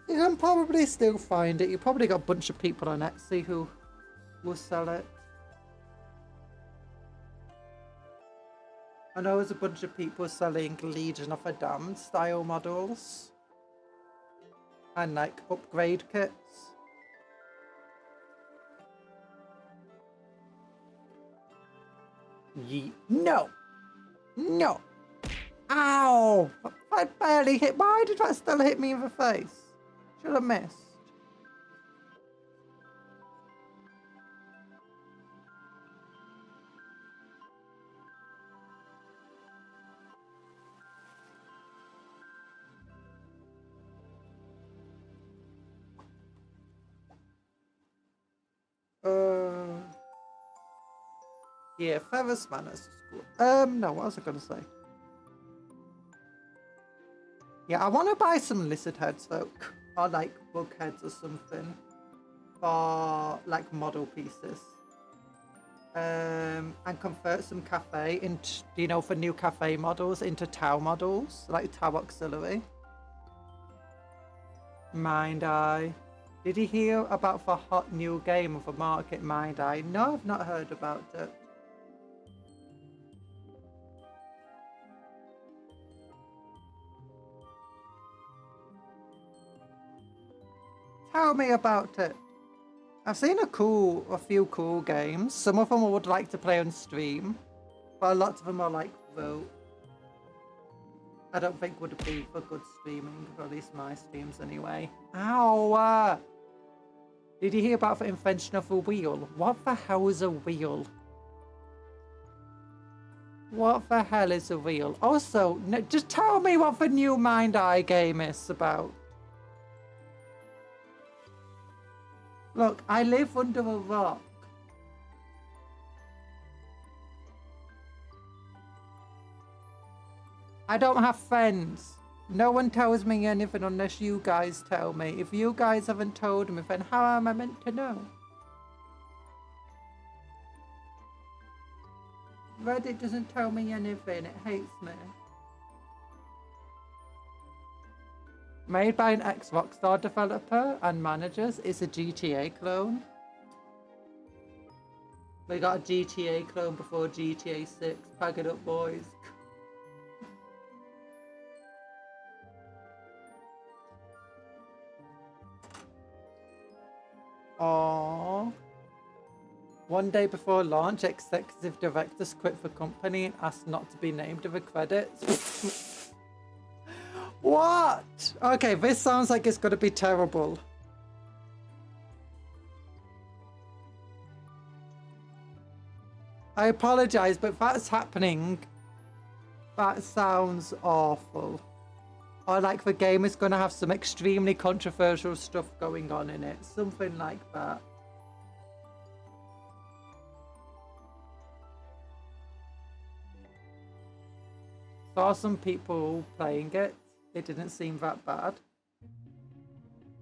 you can probably still find it. You probably got a bunch of people on Etsy who will sell it. I know there's a bunch of people selling Legion of the Damned style models and like upgrade kits. Yeet. No! No! Ow! I barely hit. Why did that still hit me in the face? Should have missed. Yeah, Ferrous Manus is cool. No, what was I gonna say? Yeah, I want to buy some lizard heads though, or like bug heads or something for like model pieces. And convert some cafe into, you know, for new cafe models into Tau models, like Tau auxiliary. Mind Eye. Did you hear about the hot new game of a market mind eye? No, I've not heard about it. Tell me about it. I've seen a few cool games. Some of them I would like to play on stream, but a lot of them are like vote. I don't think would be for good streaming, or at least my streams anyway. Ow! Did you hear about the invention of a wheel? What the hell is a wheel? What the hell is a wheel? Also, no, just tell me what the new Mind Eye game is about. Look, I live under a rock. I don't have friends. No one tells me anything unless you guys tell me. If you guys haven't told me, then how am I meant to know? Reddit doesn't tell me anything. It hates me. Made by an ex-Rockstar developer and managers, it's a GTA clone. We got a GTA clone before GTA 6. Pack it up, boys. Aww. One day before launch, executive directors quit the company and asked not to be named in the credits. What? Okay, this sounds like it's gonna be terrible. I apologize, but that's happening. That sounds awful. Or like the game is gonna have some extremely controversial stuff going on in it. Something like that. Saw some people playing it. It didn't seem that bad.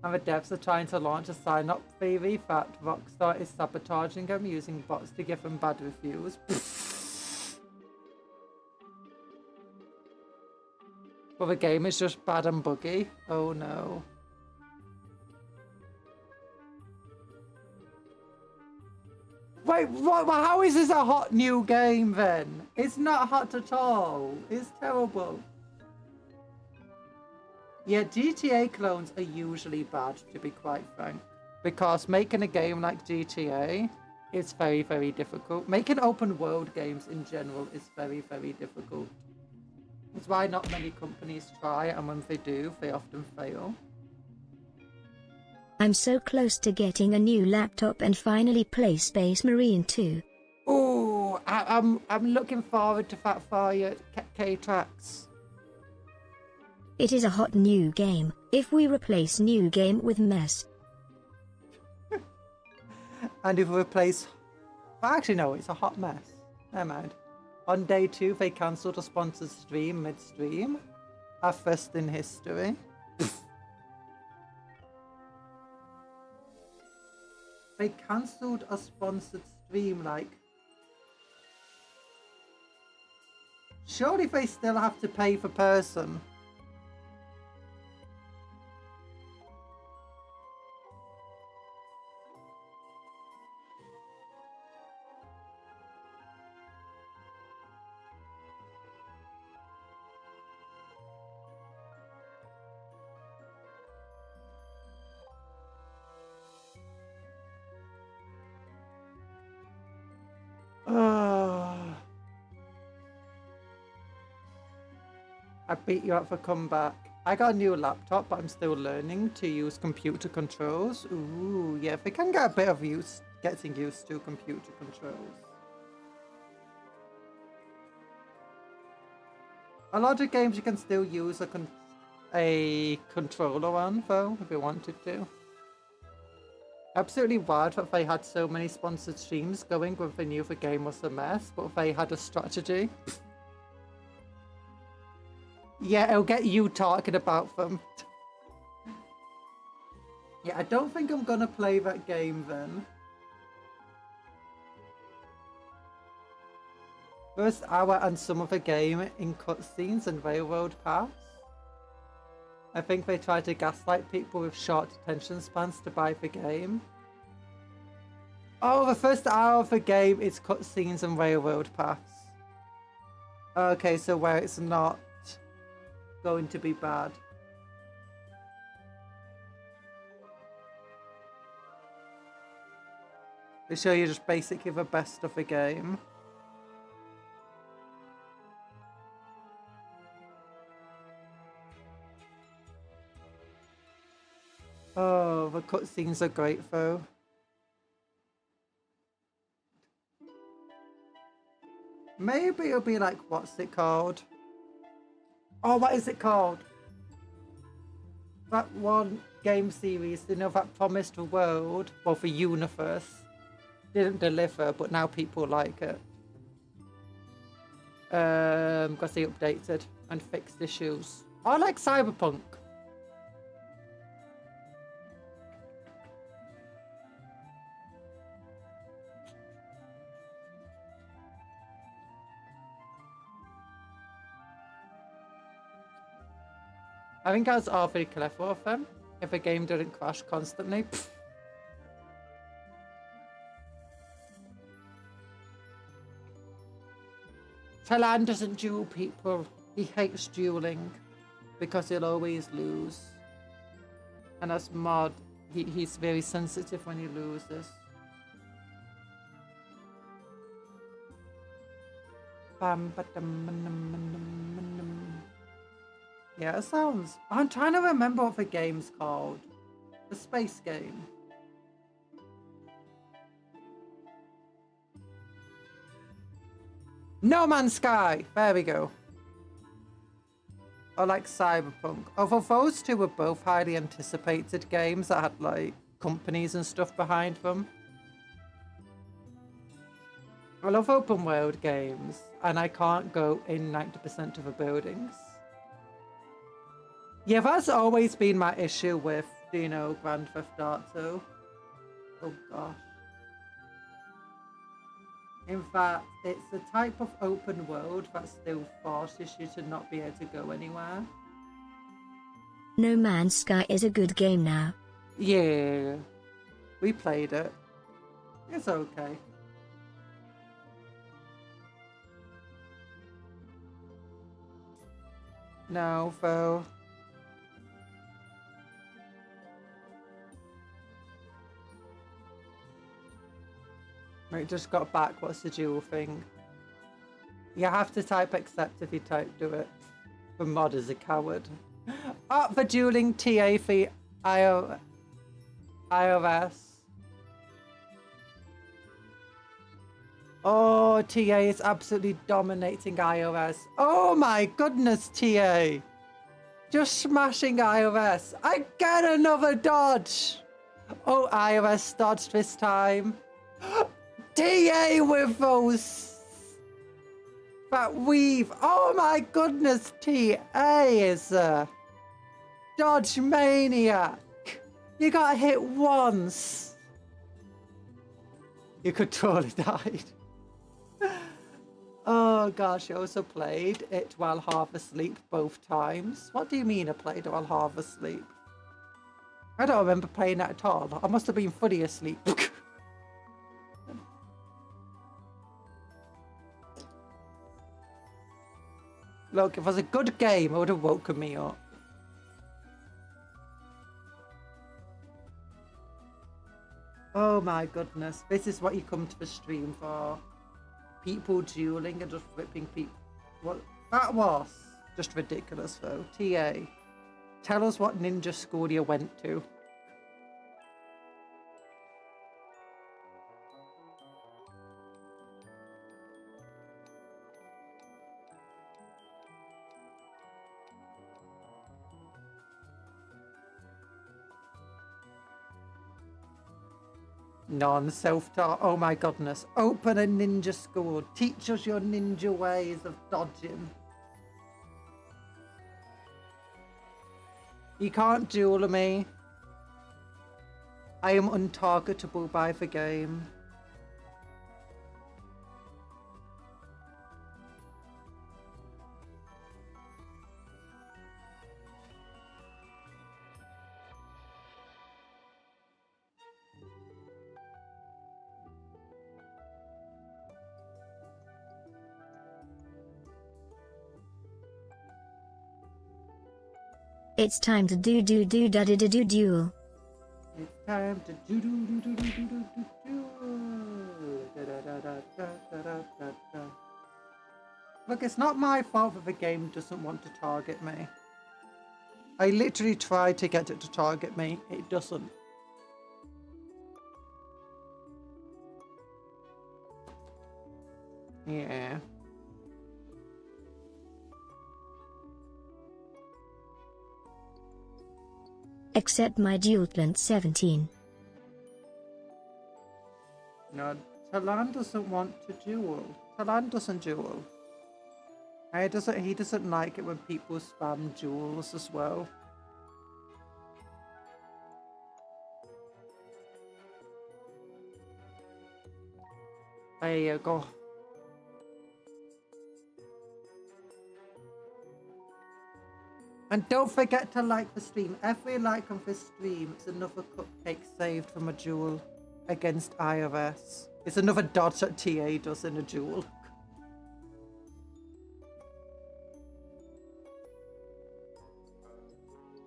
And the devs are trying to launch a sign-up theory that Rockstar is sabotaging them using bots to give them bad reviews. But the game is just bad and buggy. Oh no. Wait, what? How is this a hot new game then? It's not hot at all. It's terrible. Yeah, GTA clones are usually bad, to be quite frank. Because making a game like GTA is very, very difficult. Making open world games in general is very, very difficult. That's why not many companies try, and when they do, they often fail. I'm so close to getting a new laptop and finally play Space Marine 2. Oh, I'm looking forward to that for you, K-Trax. It is a hot new game. If we replace new game with mess. And if we replace... Actually, no, it's a hot mess. Never mind. On day 2, they cancelled a sponsored stream mid-stream. Our first in history. They cancelled a sponsored stream, like... Surely they still have to pay per person. I beat you up for comeback. I got a new laptop, but I'm still learning to use computer controls. Ooh, yeah, if I can get a bit of getting used to computer controls. A lot of games you can still use a controller on, though, if you wanted to. Absolutely wild that they had so many sponsored streams going when they knew the game was a mess, but they had a strategy. Yeah, it'll get you talking about them. Yeah, I don't think I'm gonna play that game then. First hour and some of the game in cutscenes and railroad paths. I think they try to gaslight people with short attention spans to buy the game. Oh, the first hour of the game is cutscenes and railroad paths. Okay, so where it's not going to be bad. They show you just basically the best of the game. Oh, the cutscenes are great though. Maybe it'll be like, what's it called? Oh, what is it called? That one game series, you know, that promised the world, well, the universe, didn't deliver, but now people like it. Because they updated and fixed issues. I like Cyberpunk. I think I was awfully clever of them. If a game didn't crash constantly. Pfft. Talan doesn't duel people. He hates dueling because he'll always lose. And as Mod, he's very sensitive when he loses. Yeah, it sounds... I'm trying to remember what the game's called. The space game. No Man's Sky! There we go. Or like Cyberpunk. Although those two were both highly anticipated games that had like companies and stuff behind them. I love open world games and I can't go in 90% of the buildings. Yeah, that's always been my issue with, you know, Grand Theft Auto. Oh gosh. In fact, it's the type of open world that still forces you to not be able to go anywhere. No Man's Sky is a good game now. Yeah, we played it. It's okay. No, though. Right, just got back. What's the dual thing? You have to type accept if you type do it. The Mod is a coward. Oh, the dueling TA for iOS. Oh, TA is absolutely dominating iOS. Oh my goodness, TA. Just smashing iOS. I get another dodge. Oh, iOS dodged this time. TA with those... that weave. Oh my goodness, TA is a dodge maniac. You got hit once. You could totally died. Oh gosh, I also played it while half asleep both times. What do you mean I played it while half asleep? I don't remember playing it at all. I must have been fully asleep. Look, if it was a good game, it would have woken me up. Oh my goodness, this is what you come to the stream for. People dueling and just ripping people. What? That was just ridiculous though. TA, tell us what ninja school you went to. Non-self-taught. Oh my goodness. Open a ninja school. Teach us your ninja ways of dodging. You can't duel me. I am untargetable by the game. It's time to do duel. It's time to do. Look, it's not my fault that the game doesn't want to target me. I literally tried to get it to target me. It doesn't. Yeah. Accept my duel plant 17. No, Talan doesn't want to duel. Talan doesn't duel. He doesn't like it when people spam duels as well. There you go. And don't forget to like the stream. Every like on this stream is another cupcake saved from a duel against IRS. It's another dodge that TA does in a duel.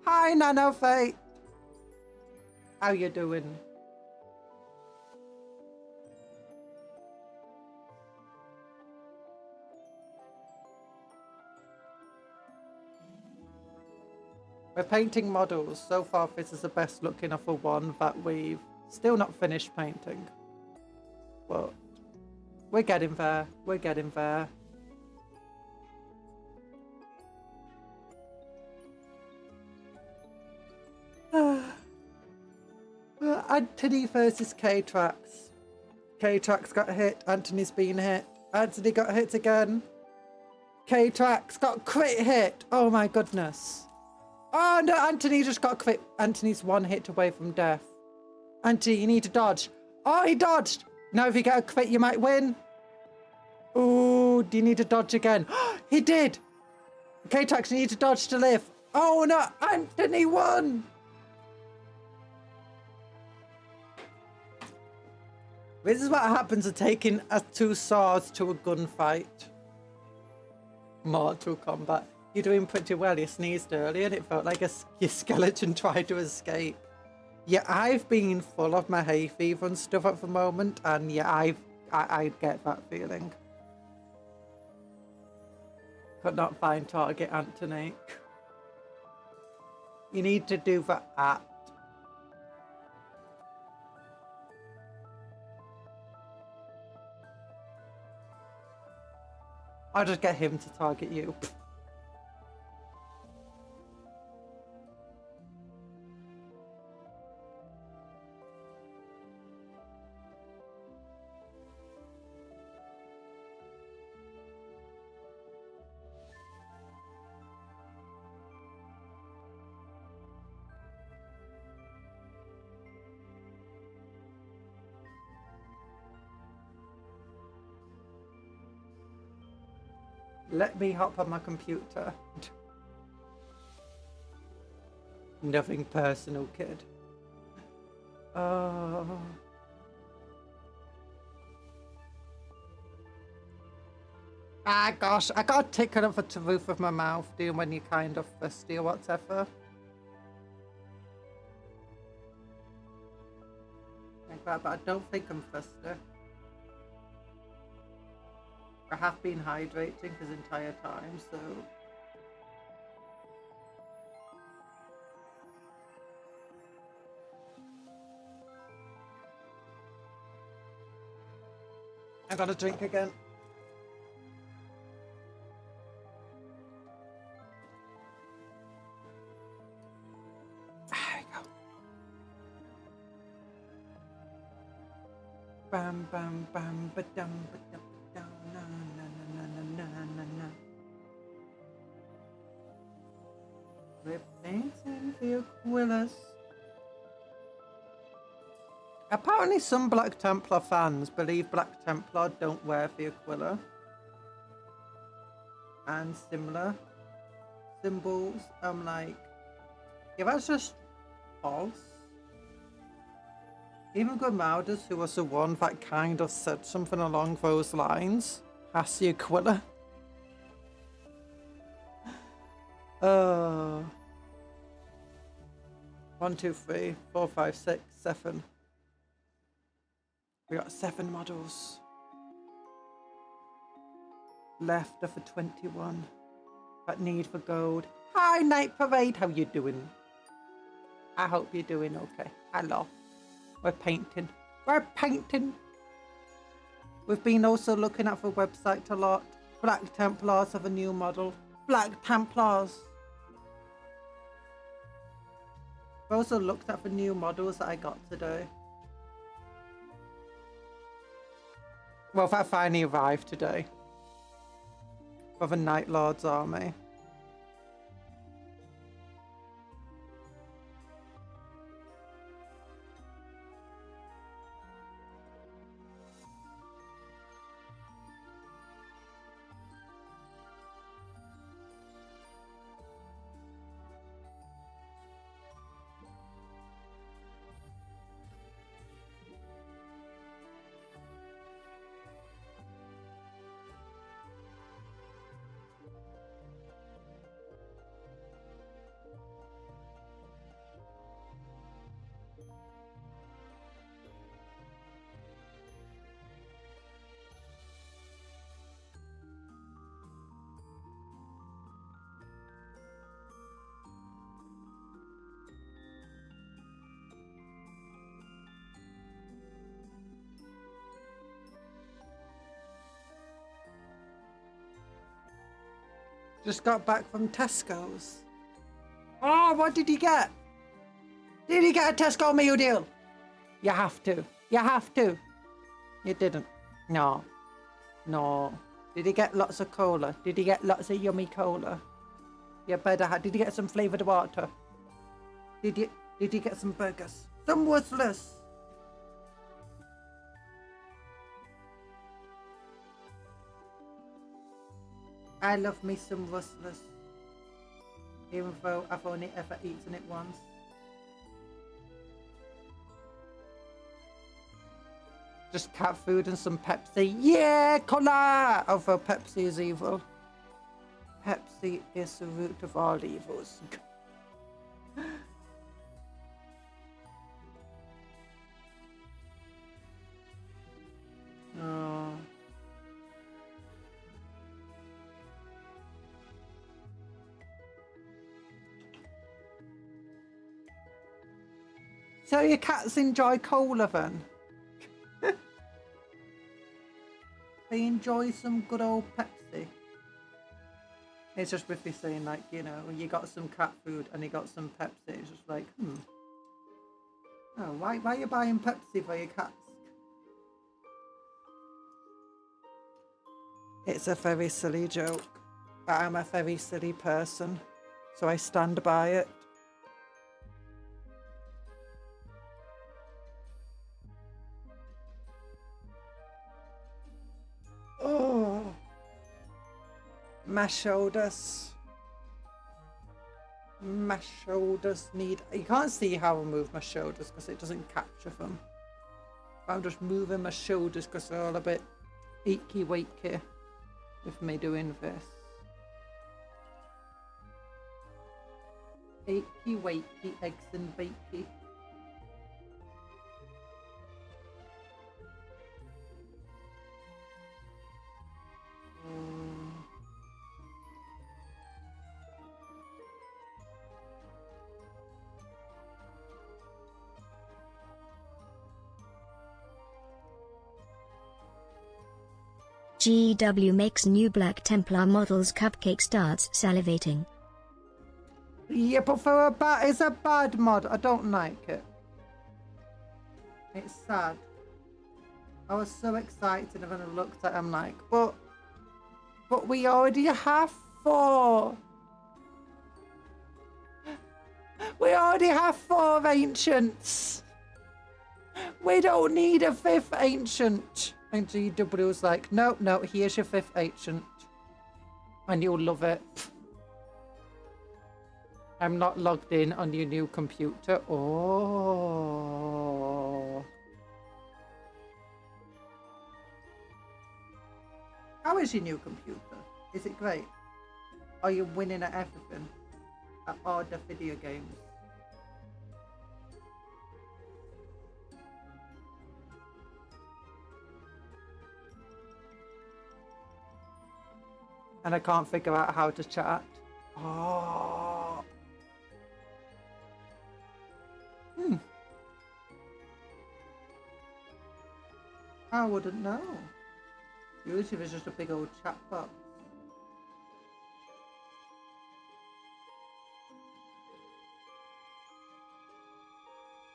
Hi, Nano Fate. How you doing? We're painting models. So far, this is the best looking of the one that we've still not finished painting. But we're getting there. We're getting there. Anthony versus K-Trax. K-Trax got hit. Anthony's been hit. Anthony got hit again. K-Trax got crit hit. Oh my goodness. Oh no, Anthony just got crit. Anthony's one hit away from death. Anthony, you need to dodge. Oh, he dodged. Now if you get a crit, you might win. Oh, do you need to dodge again? He did. K-Trax, you need to dodge to live. Oh no, Anthony won. This is what happens to taking two swords to a gunfight. Mortal Kombat. You're doing pretty well. You sneezed earlier and it felt like your skeleton tried to escape. Yeah, I've been full of my hay fever and stuff at the moment, and yeah, I get that feeling. Could not find target, Anthony. You need to do that. I'll just get him to target you. Let me hop on my computer. Nothing personal, kid. Ah, gosh, I got a ticket up the roof of my mouth, doing when you're kind of thirsty or whatever. Like that, but I don't think I'm thirsty. I have been hydrating this entire time, so... I gotta drink again. There we go. Bam, bam, bam, ba-dum, ba-dum. Rip things in the Aquilus. Apparently some Black Templar fans believe Black Templar don't wear the Aquila. And similar symbols. I'm like, yeah, that's just false. Even Grimaudus, who was the one that kind of said something along those lines, has the Aquila. 1, 2, 3, 4, 5, 6, 7. We got 7 models left for 21 that need for gold. Hi, Night Parade. How you doing? I hope you're doing okay. Hello. We're painting. We're painting. We've been also looking at the website a lot. Black Templars have a new model. Black Templars. I've also looked at the new models that I got today. Well, that finally arrived today. For the Night Lord's army. Just got back from Tesco's. Oh, what did you get? Did you get a Tesco meal deal? You have to. You have to. You didn't. No. No. Did you get lots of cola? Did you get lots of yummy cola? You better have. Did you get some flavoured water? Did you get some burgers? Some worthless. I love me some rustlers, even though I've only ever eaten it once. Just cat food and some Pepsi. Yeah, cola! Although Pepsi is evil. Pepsi is the root of all evils. Oh. So your cats enjoy cola then? They enjoy some good old Pepsi. It's just with me saying, like, you know, you got some cat food and you got some Pepsi. It's just like, oh, why are you buying Pepsi for your cats? It's a very silly joke, but I'm a very silly person, so I stand by it. Oh, my shoulders. My shoulders need... You can't see how I move my shoulders because it doesn't capture them. I'm just moving my shoulders because they're all a bit achy-wakey with me doing this. Achy-wakey, eggs and bakey. GW makes new Black Templar models. Cupcake starts salivating. Yeah, but for it's a bad mod. I don't like it. It's sad. I was so excited when I looked at it. I'm like, but we already have 4. We already have 4 ancients. We don't need a 5th ancient. And GW was like, no, here's your 5th ancient. And you'll love it. I'm not logged in on your new computer. Oh. How is your new computer? Is it great? Are you winning at everything? At all the video games? And I can't figure out how to chat. Oh. I wouldn't know. YouTube is just a big old chat box.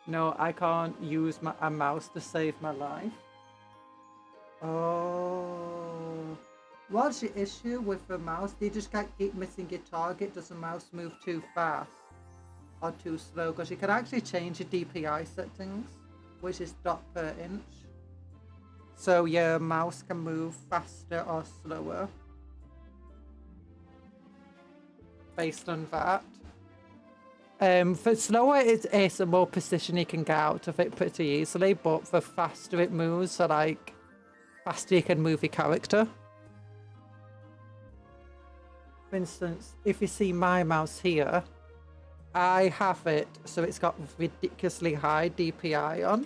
No, I can't use a mouse to save my life. Oh. What's the issue with the mouse? Do you just can't keep missing your target? Does the mouse move too fast or too slow? Because you can actually change your DPI settings, which is dot per inch. So your mouse can move faster or slower based on that. For slower, it's a more precision you can get out of it pretty easily, but for faster it moves, so like faster you can move your character. For instance, if you see my mouse here, I have it so it's got ridiculously high DPI on.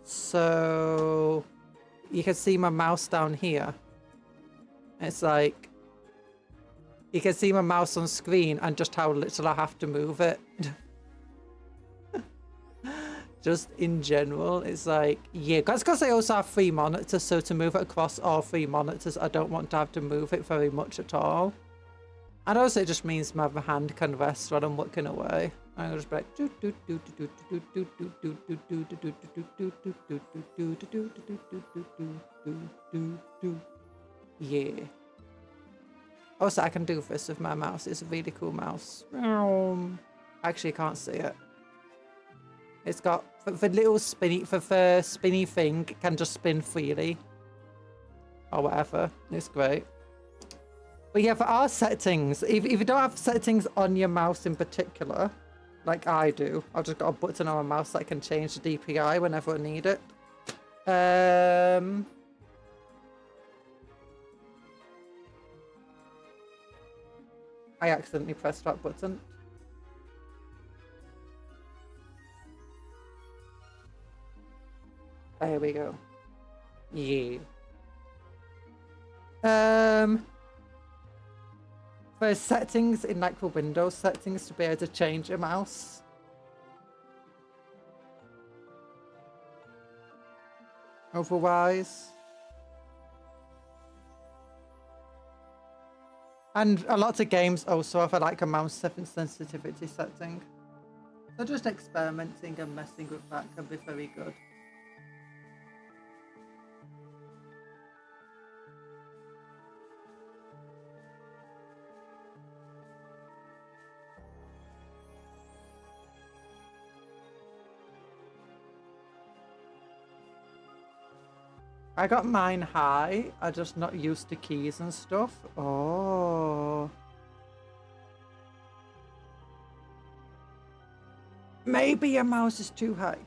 So you can see my mouse down here. It's like, you can see my mouse on screen and just how little I have to move it. Just in general, it's like, yeah, that's because I also have 3 monitors, so to move it across all 3 monitors, I don't want to have to move it very much at all. And also it just means my hand can rest while I'm looking away. I'm just like, yeah. Also, I can do this with my mouse. It's a really cool mouse. Actually, I can't see it. It's got the little spinny, the spinny thing can just spin freely. Or whatever. It's great. But yeah, for our settings, if you don't have settings on your mouse in particular, like I do, I've just got a button on my mouse that I can change the DPI whenever I need it. I accidentally pressed that button. There we go. Yeah. For settings in like the Windows settings to be able to change a mouse. Otherwise. And a lot of games also have like a mouse sensitivity setting. So just experimenting and messing with that can be very good. I got mine high. I'm just not used to keys and stuff. Oh. Maybe your mouse is too high.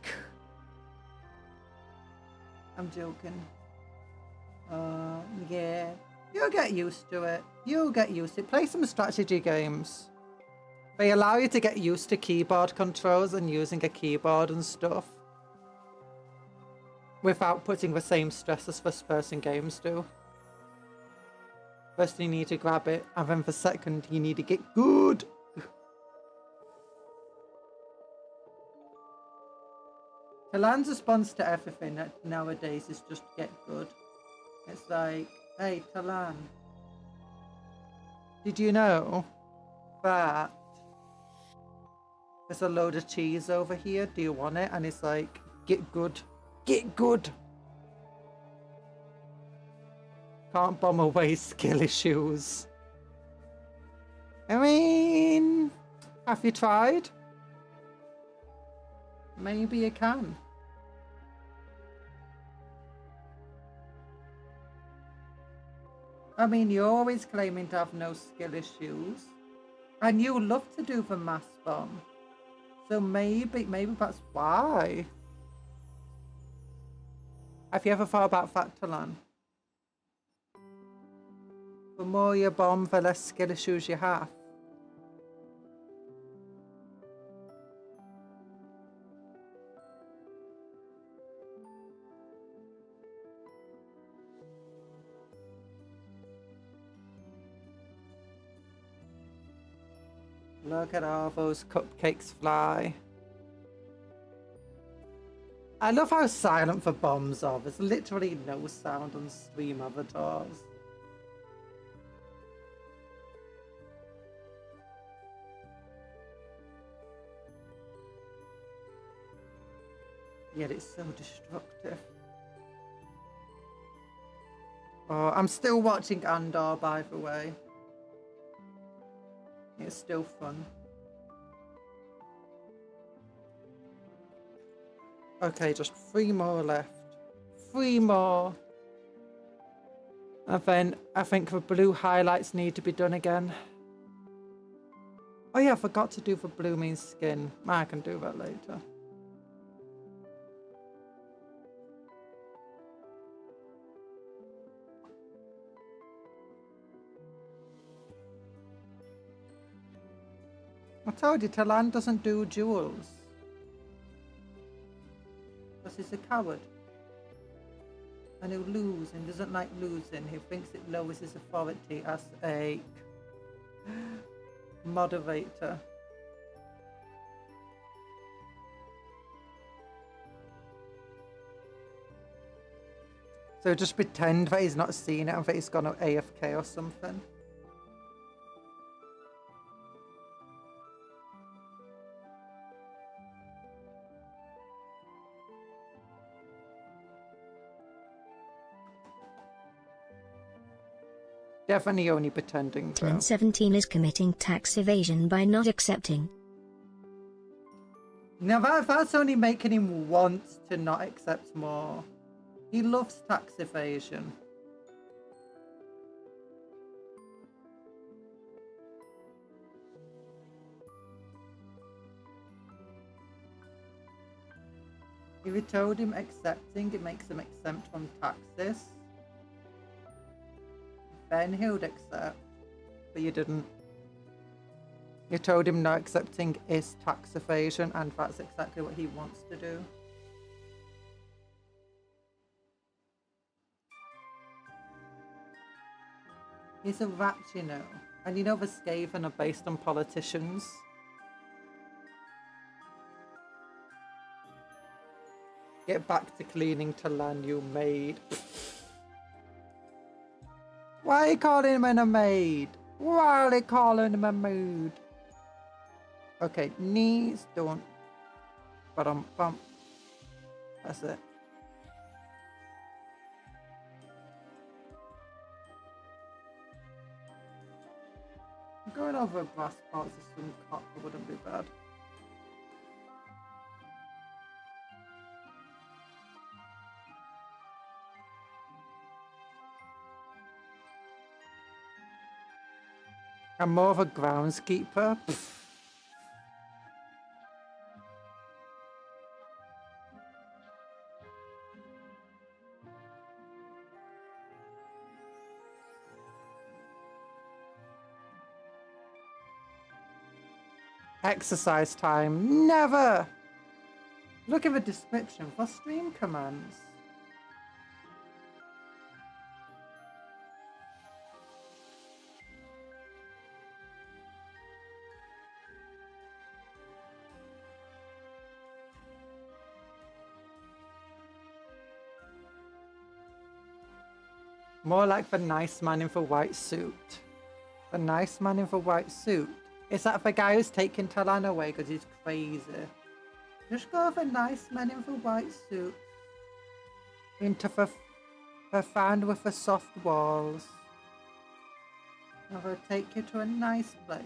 I'm joking. Yeah. You'll get used to it. You'll get used to it. Play some strategy games. They allow you to get used to keyboard controls and using a keyboard and stuff. Without putting the same stress as first-person games do. First you need to grab it, and then for second you need to get good. Talan's response to everything nowadays is just get good. It's like, hey Talan, did you know that there's a load of cheese over here? Do you want it? And it's like, get good. Get good. Can't bomb away skill issues. I mean, have you tried? Maybe you can. I mean, you're always claiming to have no skill issues. And you love to do the mass bomb. So maybe that's why. Have you ever thought about that, Talan? The more you bomb, the less skill issues you have. Look at all those cupcakes fly. I love how silent the bombs are. There's literally no sound on stream avatars. Yet it's so destructive. Oh, I'm still watching Andor, by the way. It's still fun. Okay, just 3 more left. 3 more. And then I think the blue highlights need to be done again. Oh yeah, I forgot to do the blooming skin. I can do that later. I told you, Talan doesn't do jewels. Because he's a coward. And he'll lose and doesn't like losing. He thinks it lowers his authority as a moderator. So just pretend that he's not seen it and that he's gone AFK or something. Definitely only pretending. Plan 17 is committing tax evasion by not accepting. Now that's only making him want to not accept more. He loves tax evasion. If you told him accepting, it makes him exempt from taxes. Then he would accept, but you didn't. You told him not accepting is tax evasion, and that's exactly what he wants to do. He's a rat, you know. And you know the Skaven are based on politicians. Get back to cleaning Talan, you maid. Why are you calling him a maid? Why are you calling him a maid? Okay, knees don't. Bump. That's it. Going over brass parts of some copper wouldn't be bad. I'm more of a groundskeeper. Exercise time. Never! Look at the description for stream commands. More like the nice man in the white suit. The nice man in the white suit. Is that the guy who's taking Talan away because he's crazy? Just go with a nice man in the white suit. Into the fan with the soft walls. And they'll take you to a nice place.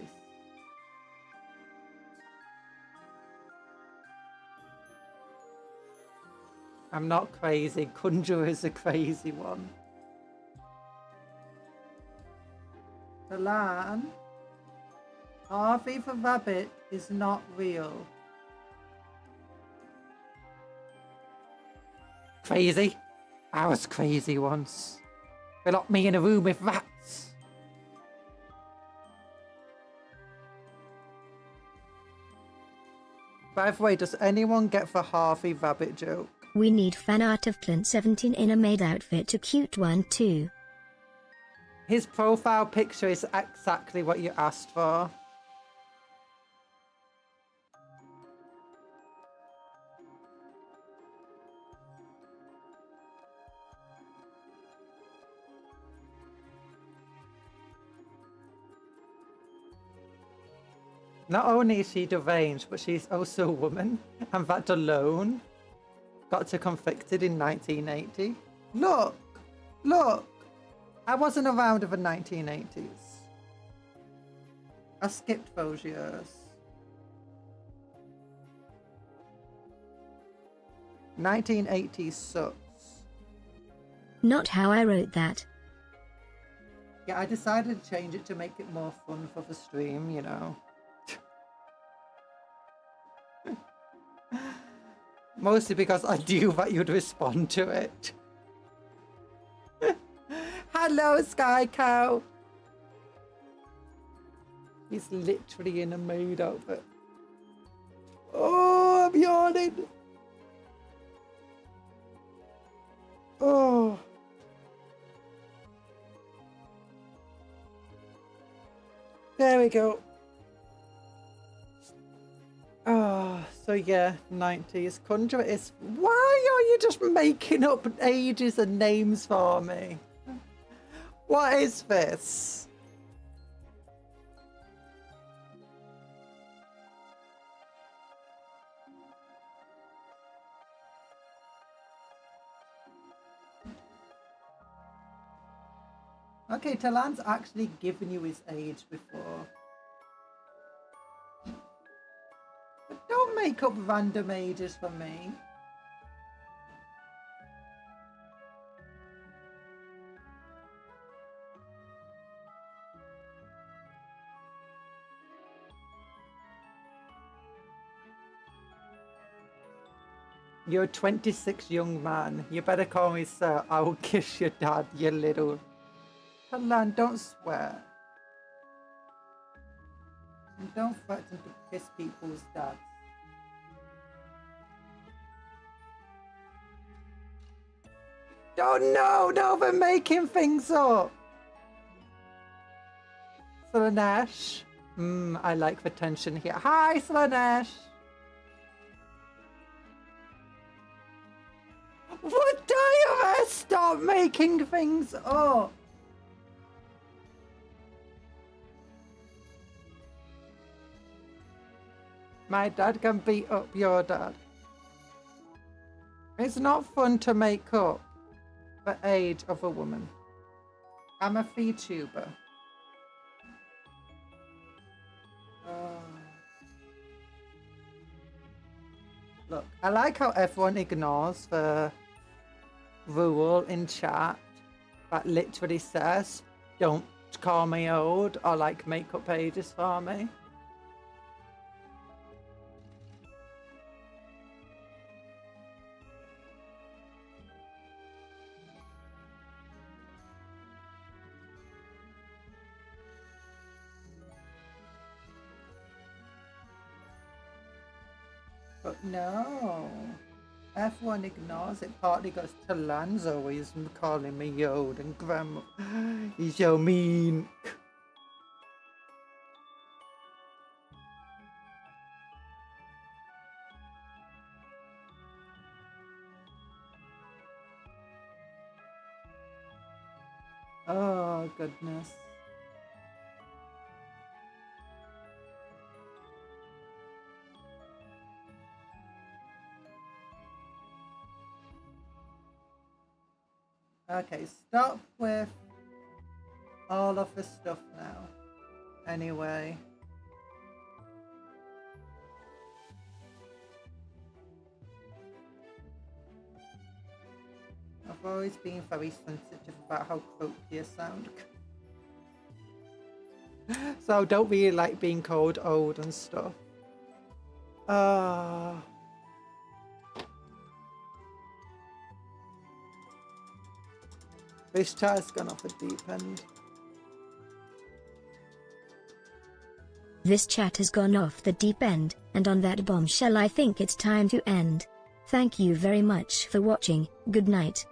I'm not crazy. Conjuror is a crazy one. Talan, Harvey the rabbit is not real. Crazy? I was crazy once. They locked me in a room with rats. By the way, does anyone get the Harvey rabbit joke? We need fan art of Clint 17 in a maid outfit to cute one too. His profile picture is exactly what you asked for. Not only is she deranged, but she's also a woman, and that alone got her convicted in 1980. Look! Look! I wasn't around in the 1980s. I skipped those years. 1980s sucks. Not how I wrote that. Yeah, I decided to change it to make it more fun for the stream, you know. Mostly because I knew that you'd respond to it. Hello, Sky Cow. He's literally in a mood over. Oh, I'm yawning. Oh. There we go. Oh, so yeah, 90s. Conjuror is... Why are you just making up ages and names for me? What is this? Okay, Talan's actually given you his age before. But don't make up random ages for me. You're a 26 young man. You better call me sir. I will kiss your dad, you little... Talan, don't swear. And don't threaten to kiss people's dads. Oh no, they're making things up. Slanesh. I like the tension here. Hi, Slanesh. Would I ever stop making things up? My dad can beat up your dad. It's not fun to make up the age of a woman. I'm a vtuber. Look, I like how everyone ignores the rule in chat that literally says, don't call me old or like make up ages for me. But no, everyone ignores it, partly because Talan's always calling me old and grandma. He's so mean. Oh, goodness. Okay, stop with all of the stuff now. Anyway. I've always been very sensitive about how croaky I sound. So I don't really like being called old and stuff. This chat has gone off a deep end. This chat has gone off the deep end, and on that bombshell I think it's time to end. Thank you very much for watching. Good night.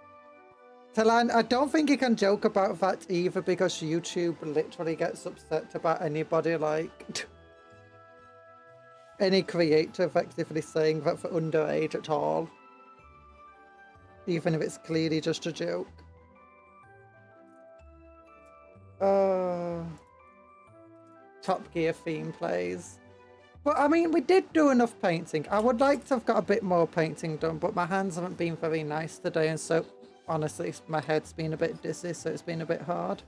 Talan, I don't think you can joke about that either, because YouTube literally gets upset about anybody, like, any creator effectively saying that for underage at all. Even if it's clearly just a joke. Top Gear theme plays. But I mean, we did do enough painting. I would like to have got a bit more painting done, but my hands haven't been very nice today, and so honestly, my head's been a bit dizzy, so it's been a bit hard.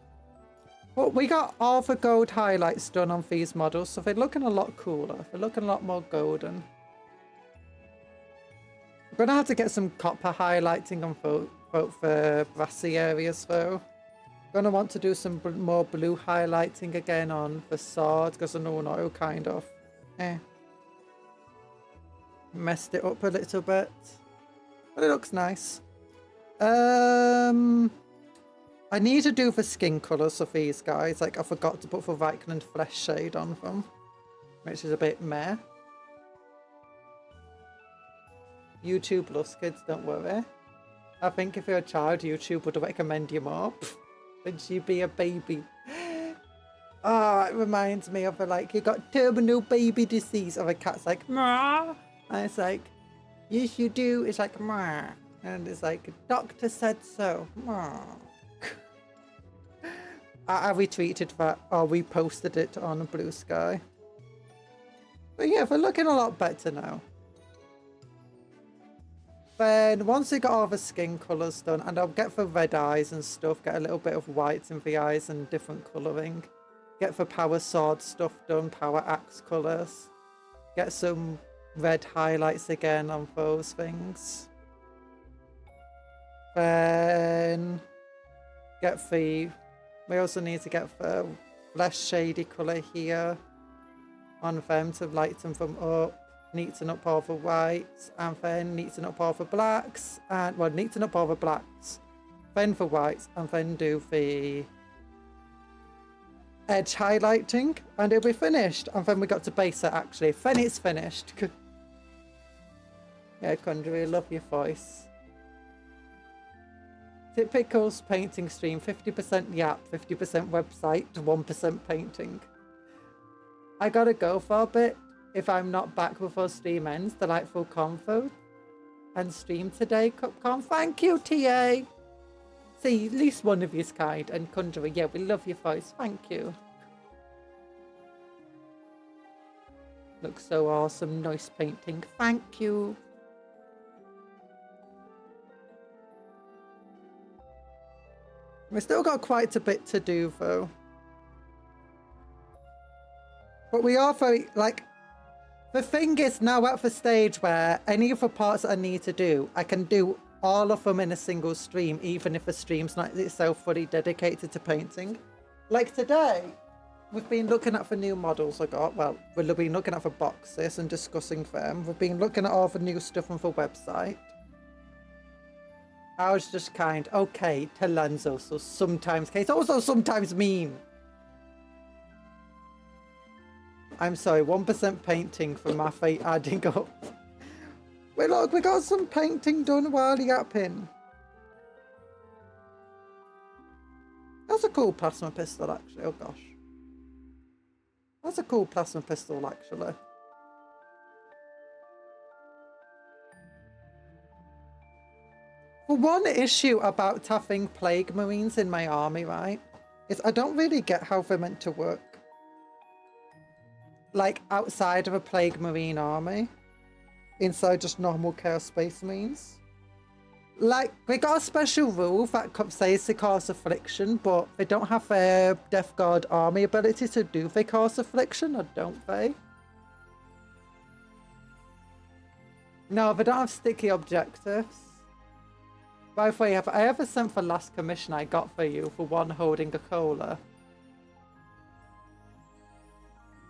But we got all the gold highlights done on these models, so they're looking a lot cooler. They're looking a lot more golden. I'm gonna have to get some copper highlighting on both the brassy areas though. Gonna want to do some more blue highlighting again on the sword, because I know no kind of. Messed it up a little bit. But it looks nice. I need to do the skin colours of these guys. Like, I forgot to put the Viking flesh shade on them, which is a bit meh. YouTube loves kids, don't worry. I think if you're a child, YouTube would recommend you more. Would you be a baby? Oh, it reminds me of like, you got terminal baby disease, or a cat's like, "Meow," and it's like, yes you do. It's like, "Meow," and it's like, doctor said so. Meow. I retweeted that, or reposted it on Blue Sky. But yeah, we're looking a lot better now. Then once we got all the skin colours done, and I'll get the red eyes and stuff, get a little bit of white in the eyes and different colouring. Get the power sword stuff done, power axe colours. Get some red highlights again on those things. Then get the... We also need to get the less shady colour here on them to lighten them up. Neaten up all the whites, and then neaten up all the blacks, and well, neaten up all the blacks, then the whites, and then do the edge highlighting, and it'll be finished. And then we got to base it actually. Then it's finished. Yeah, Conjuror, love your voice. Typical's painting stream, 50% yap, 50% website, 1% painting. I gotta go for a bit. If I'm not back before stream ends, delightful convo and stream today, Cupcon. Thank you, TA. See, at least one of you's kind. And Conjuror, yeah, we love your voice. Thank you. Looks so awesome. Nice painting. Thank you. We've still got quite a bit to do, though. But we are very, like... The thing is now at the stage where any of the parts that I need to do, I can do all of them in a single stream, even if the stream's not itself fully dedicated to painting. Like today, we've been looking at the new models I got. Well, we've been looking at the boxes and discussing them. We've been looking at all the new stuff on the website. I was just kind, okay, Telenzo, so sometimes case, also sometimes mean. I'm sorry, 1% painting for my fate adding up. Wait, look, we got some painting done while yapping. That's a cool plasma pistol, actually. Oh, gosh. That's a cool plasma pistol, actually. Well, one issue about having Plague Marines in my army, right, is I don't really get how they're meant to work. Like, outside of a Plague Marine army. Inside just normal Chaos Space Marines. Like, they got a special rule that says they cause affliction, but they don't have their Death Guard army ability to do they cause affliction, or don't they? No, they don't have sticky objectives. By the way, have I ever sent the last commission I got for you for one holding a cola?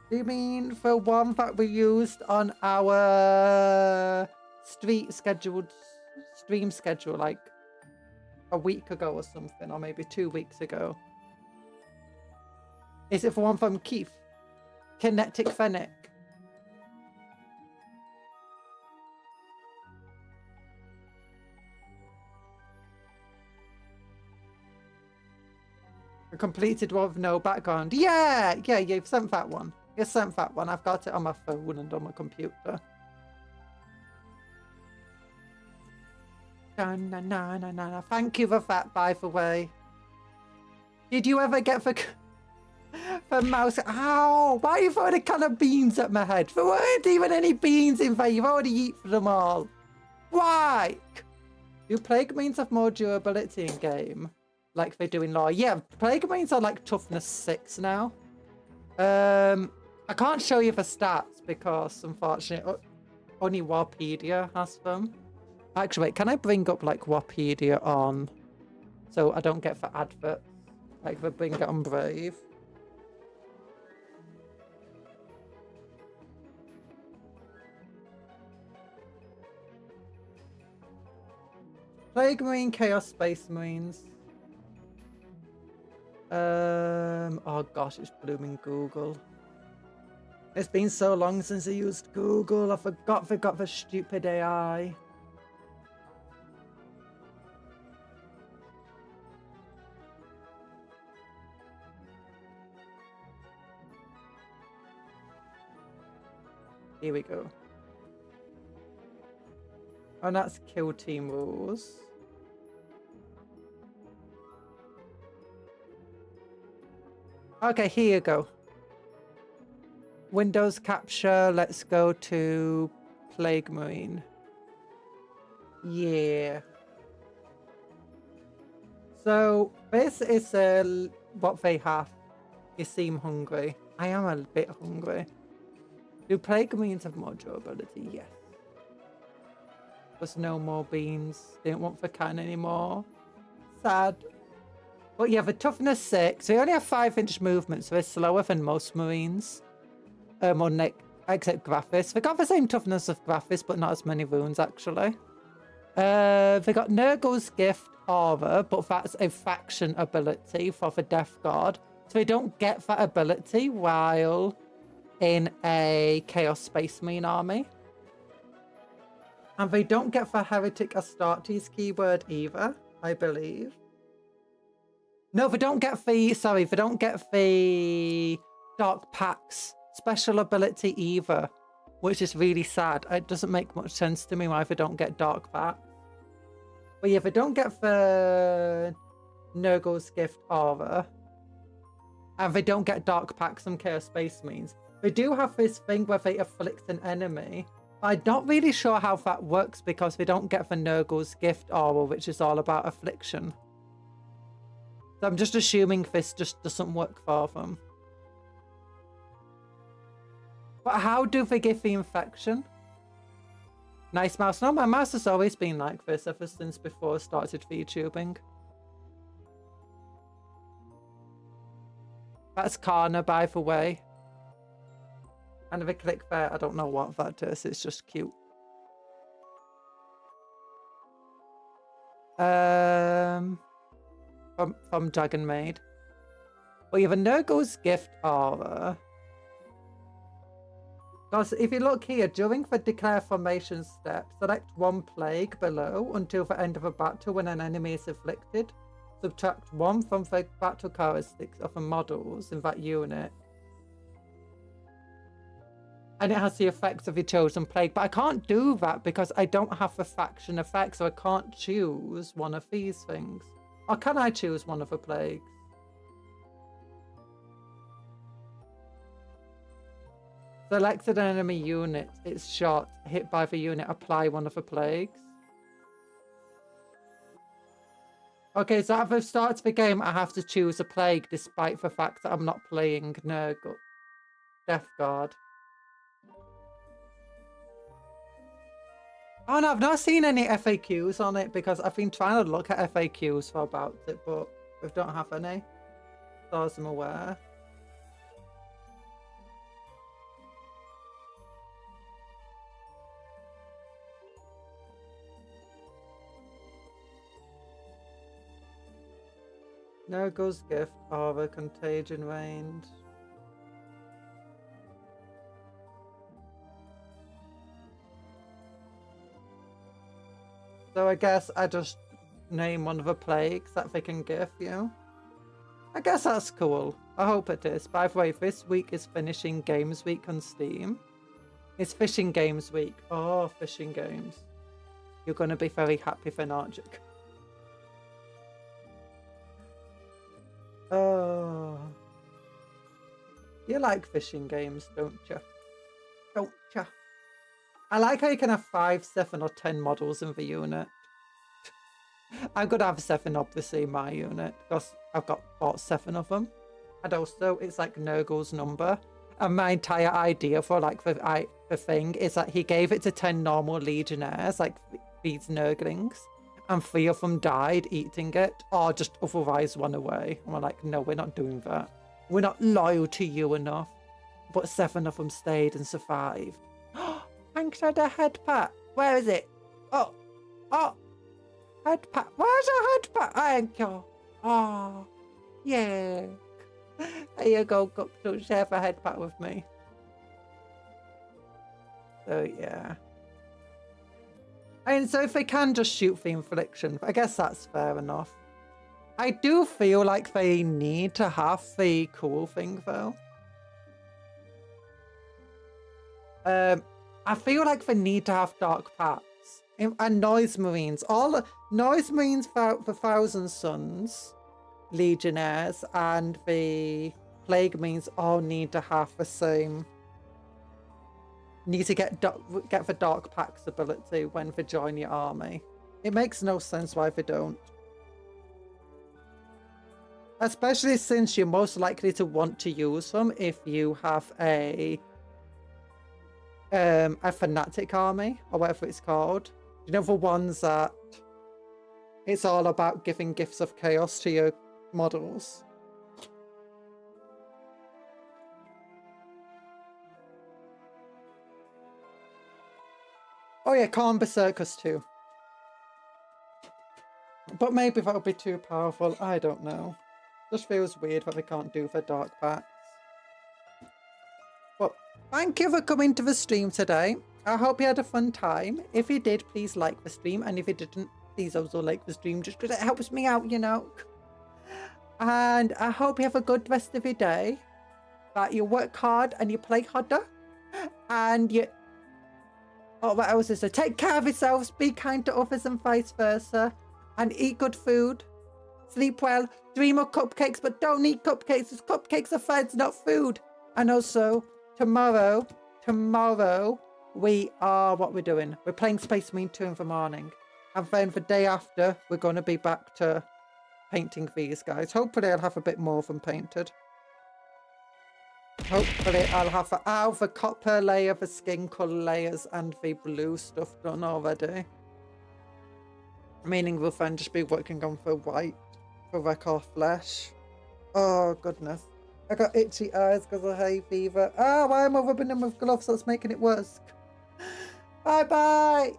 Do you mean the one that we used on our stream schedule like a week ago or something, or maybe 2 weeks ago? Is it the one from Keith? Kinetic Fennec? A completed one with no background. Yeah, you've sent that one. You sent that one. I've got it on my phone and on my computer. Thank you for that, by the way. Did you ever get the... For mouse. Ow! Why are you throwing a can of beans at my head? There weren't even any beans in there. You've already eaten them all. Why? Do plague marines have more durability in game? Like they do in lore? Yeah, plague marines are like toughness 6 now. I can't show you the stats because unfortunately only Warpedia has them. Actually, wait, can I bring up like Warpedia on so I don't get the adverts? Like if I bring it on Brave. Plague Marine, Chaos Space Marines. Oh gosh, it's blooming Google. It's been so long since I used Google. I forgot the stupid AI. Here we go. Oh, that's kill team rules. Okay, here you go. Windows capture. Let's go to Plague Marine. Yeah. So this is what they have. You seem hungry. I am a bit hungry. Do Plague Marines have more durability? Yes. There's no more beans. Didn't want for can anymore. Sad. But yeah, the toughness 6. We only have 5-inch movement, so they're slower than most Marines. Except Graphis. They got the same toughness of Graphis, but not as many wounds, actually. They got Nurgle's Gift Aura, but that's a faction ability for the Death Guard. So they don't get that ability while in a Chaos Space Marine army. And they don't get the Heretic Astartes keyword either, I believe. No, they don't get the... Sorry, they don't get the Dark Pax special ability either, which is really sad. It doesn't make much sense to me why they don't get Dark Pax. But yeah, they don't get the Nurgle's Gift Aura. And they don't get Dark Pax and Chaos Space Marines. They do have this thing where they afflict an enemy. I'm not really sure how that works because they don't get the Nurgle's Gift Aura, which is all about affliction. So I'm just assuming this just doesn't work for them. But how do they give the infection? Nice mouse. No, my mouse has always been like this ever since before I started VTubing. That's Kana, by the way. And if I click there, I don't know what that does. It's just cute. From Dragon Maid. We have a Nurgle's Gift Aura. Because if you look here, during the declare formation step, select one plague below until the end of a battle when an enemy is afflicted. Subtract 1 from the battle characteristics of the models in that unit. And it has the effects of your chosen plague. But I can't do that because I don't have the faction effect, so I can't choose one of these things. Or can I choose one of the plagues? Selected an enemy unit. It's shot. Hit by the unit. Apply one of the plagues. Okay, so at the start of the game, I have to choose a plague despite the fact that I'm not playing Nurgle. Death Guard. Oh no, I've not seen any FAQs on it because I've been trying to look at FAQs for about it, but we don't have any. As far as I'm aware. Nurgle's Gift, Aura, Contagion Range. So I guess I just name one of the plagues that they can give you. I guess that's cool. I hope it is. By the way, this week is finishing Games Week on Steam. It's Fishing Games Week. Oh, Fishing Games. You're going to be very happy for Nargic. Oh. You like fishing games, don't you? Don't you? I like how you can have 5, 7, or 10 models in the unit. I'm going to have 7, obviously, in my unit, because I've bought 7 of them. And also, it's like Nurgle's number. And my entire idea for like the thing is that he gave it to 10 normal legionnaires, like these Nurglings. And 3 of them died eating it, or just otherwise run away. And we're like, no, we're not doing that. We're not loyal to you enough. But 7 of them stayed and survived. Thanks for the head pat. Where is it? Oh, head pat. Where's the head pat? Thank you. Oh, yeah. There you go, Cuptle. Share the head pat with me. So, yeah. And so if they can just shoot the infliction, I guess that's fair enough. I do feel like they need to have the cool thing, though. I feel like they need to have dark packs. And noise marines. All the noise marines for Thousand Suns, legionnaires, and the plague marines all need to have the same. Need to get the dark packs ability when they join your army. It makes no sense why they don't. Especially since you're most likely to want to use them if you have a fanatic army, or whatever it's called. You know, the ones that it's all about giving gifts of chaos to your models. Oh yeah, Corn Berserkers too. But maybe that would be too powerful. I don't know. Just feels weird that they can't do the dark packs. Well, thank you for coming to the stream today. I hope you had a fun time. If you did, please like the stream. And if you didn't, please also like the stream just because it helps me out, you know. And I hope you have a good rest of your day. That you work hard and you play harder. And you... Oh, what else is there? Take care of yourselves, be kind to others and vice versa. And eat good food. Sleep well. Dream of cupcakes, but don't eat cupcakes. Because cupcakes are feds, not food. And also, tomorrow, we are, what we're doing? We're playing Space Marine 2 in the morning. And then the day after, we're going to be back to painting these guys. Hopefully I'll have a bit more of them painted. Hopefully I'll have the copper layer, the skin colour layers, and the blue stuff done already. Meaning we'll then just be working on the white, for record flesh. Oh goodness. I got itchy eyes because of hay fever. Ah, why am I rubbing them with gloves? That's making it worse. Bye bye.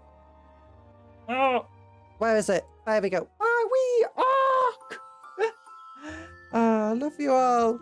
Oh, where is it? There we go. Ah, we are. Ah, love you all.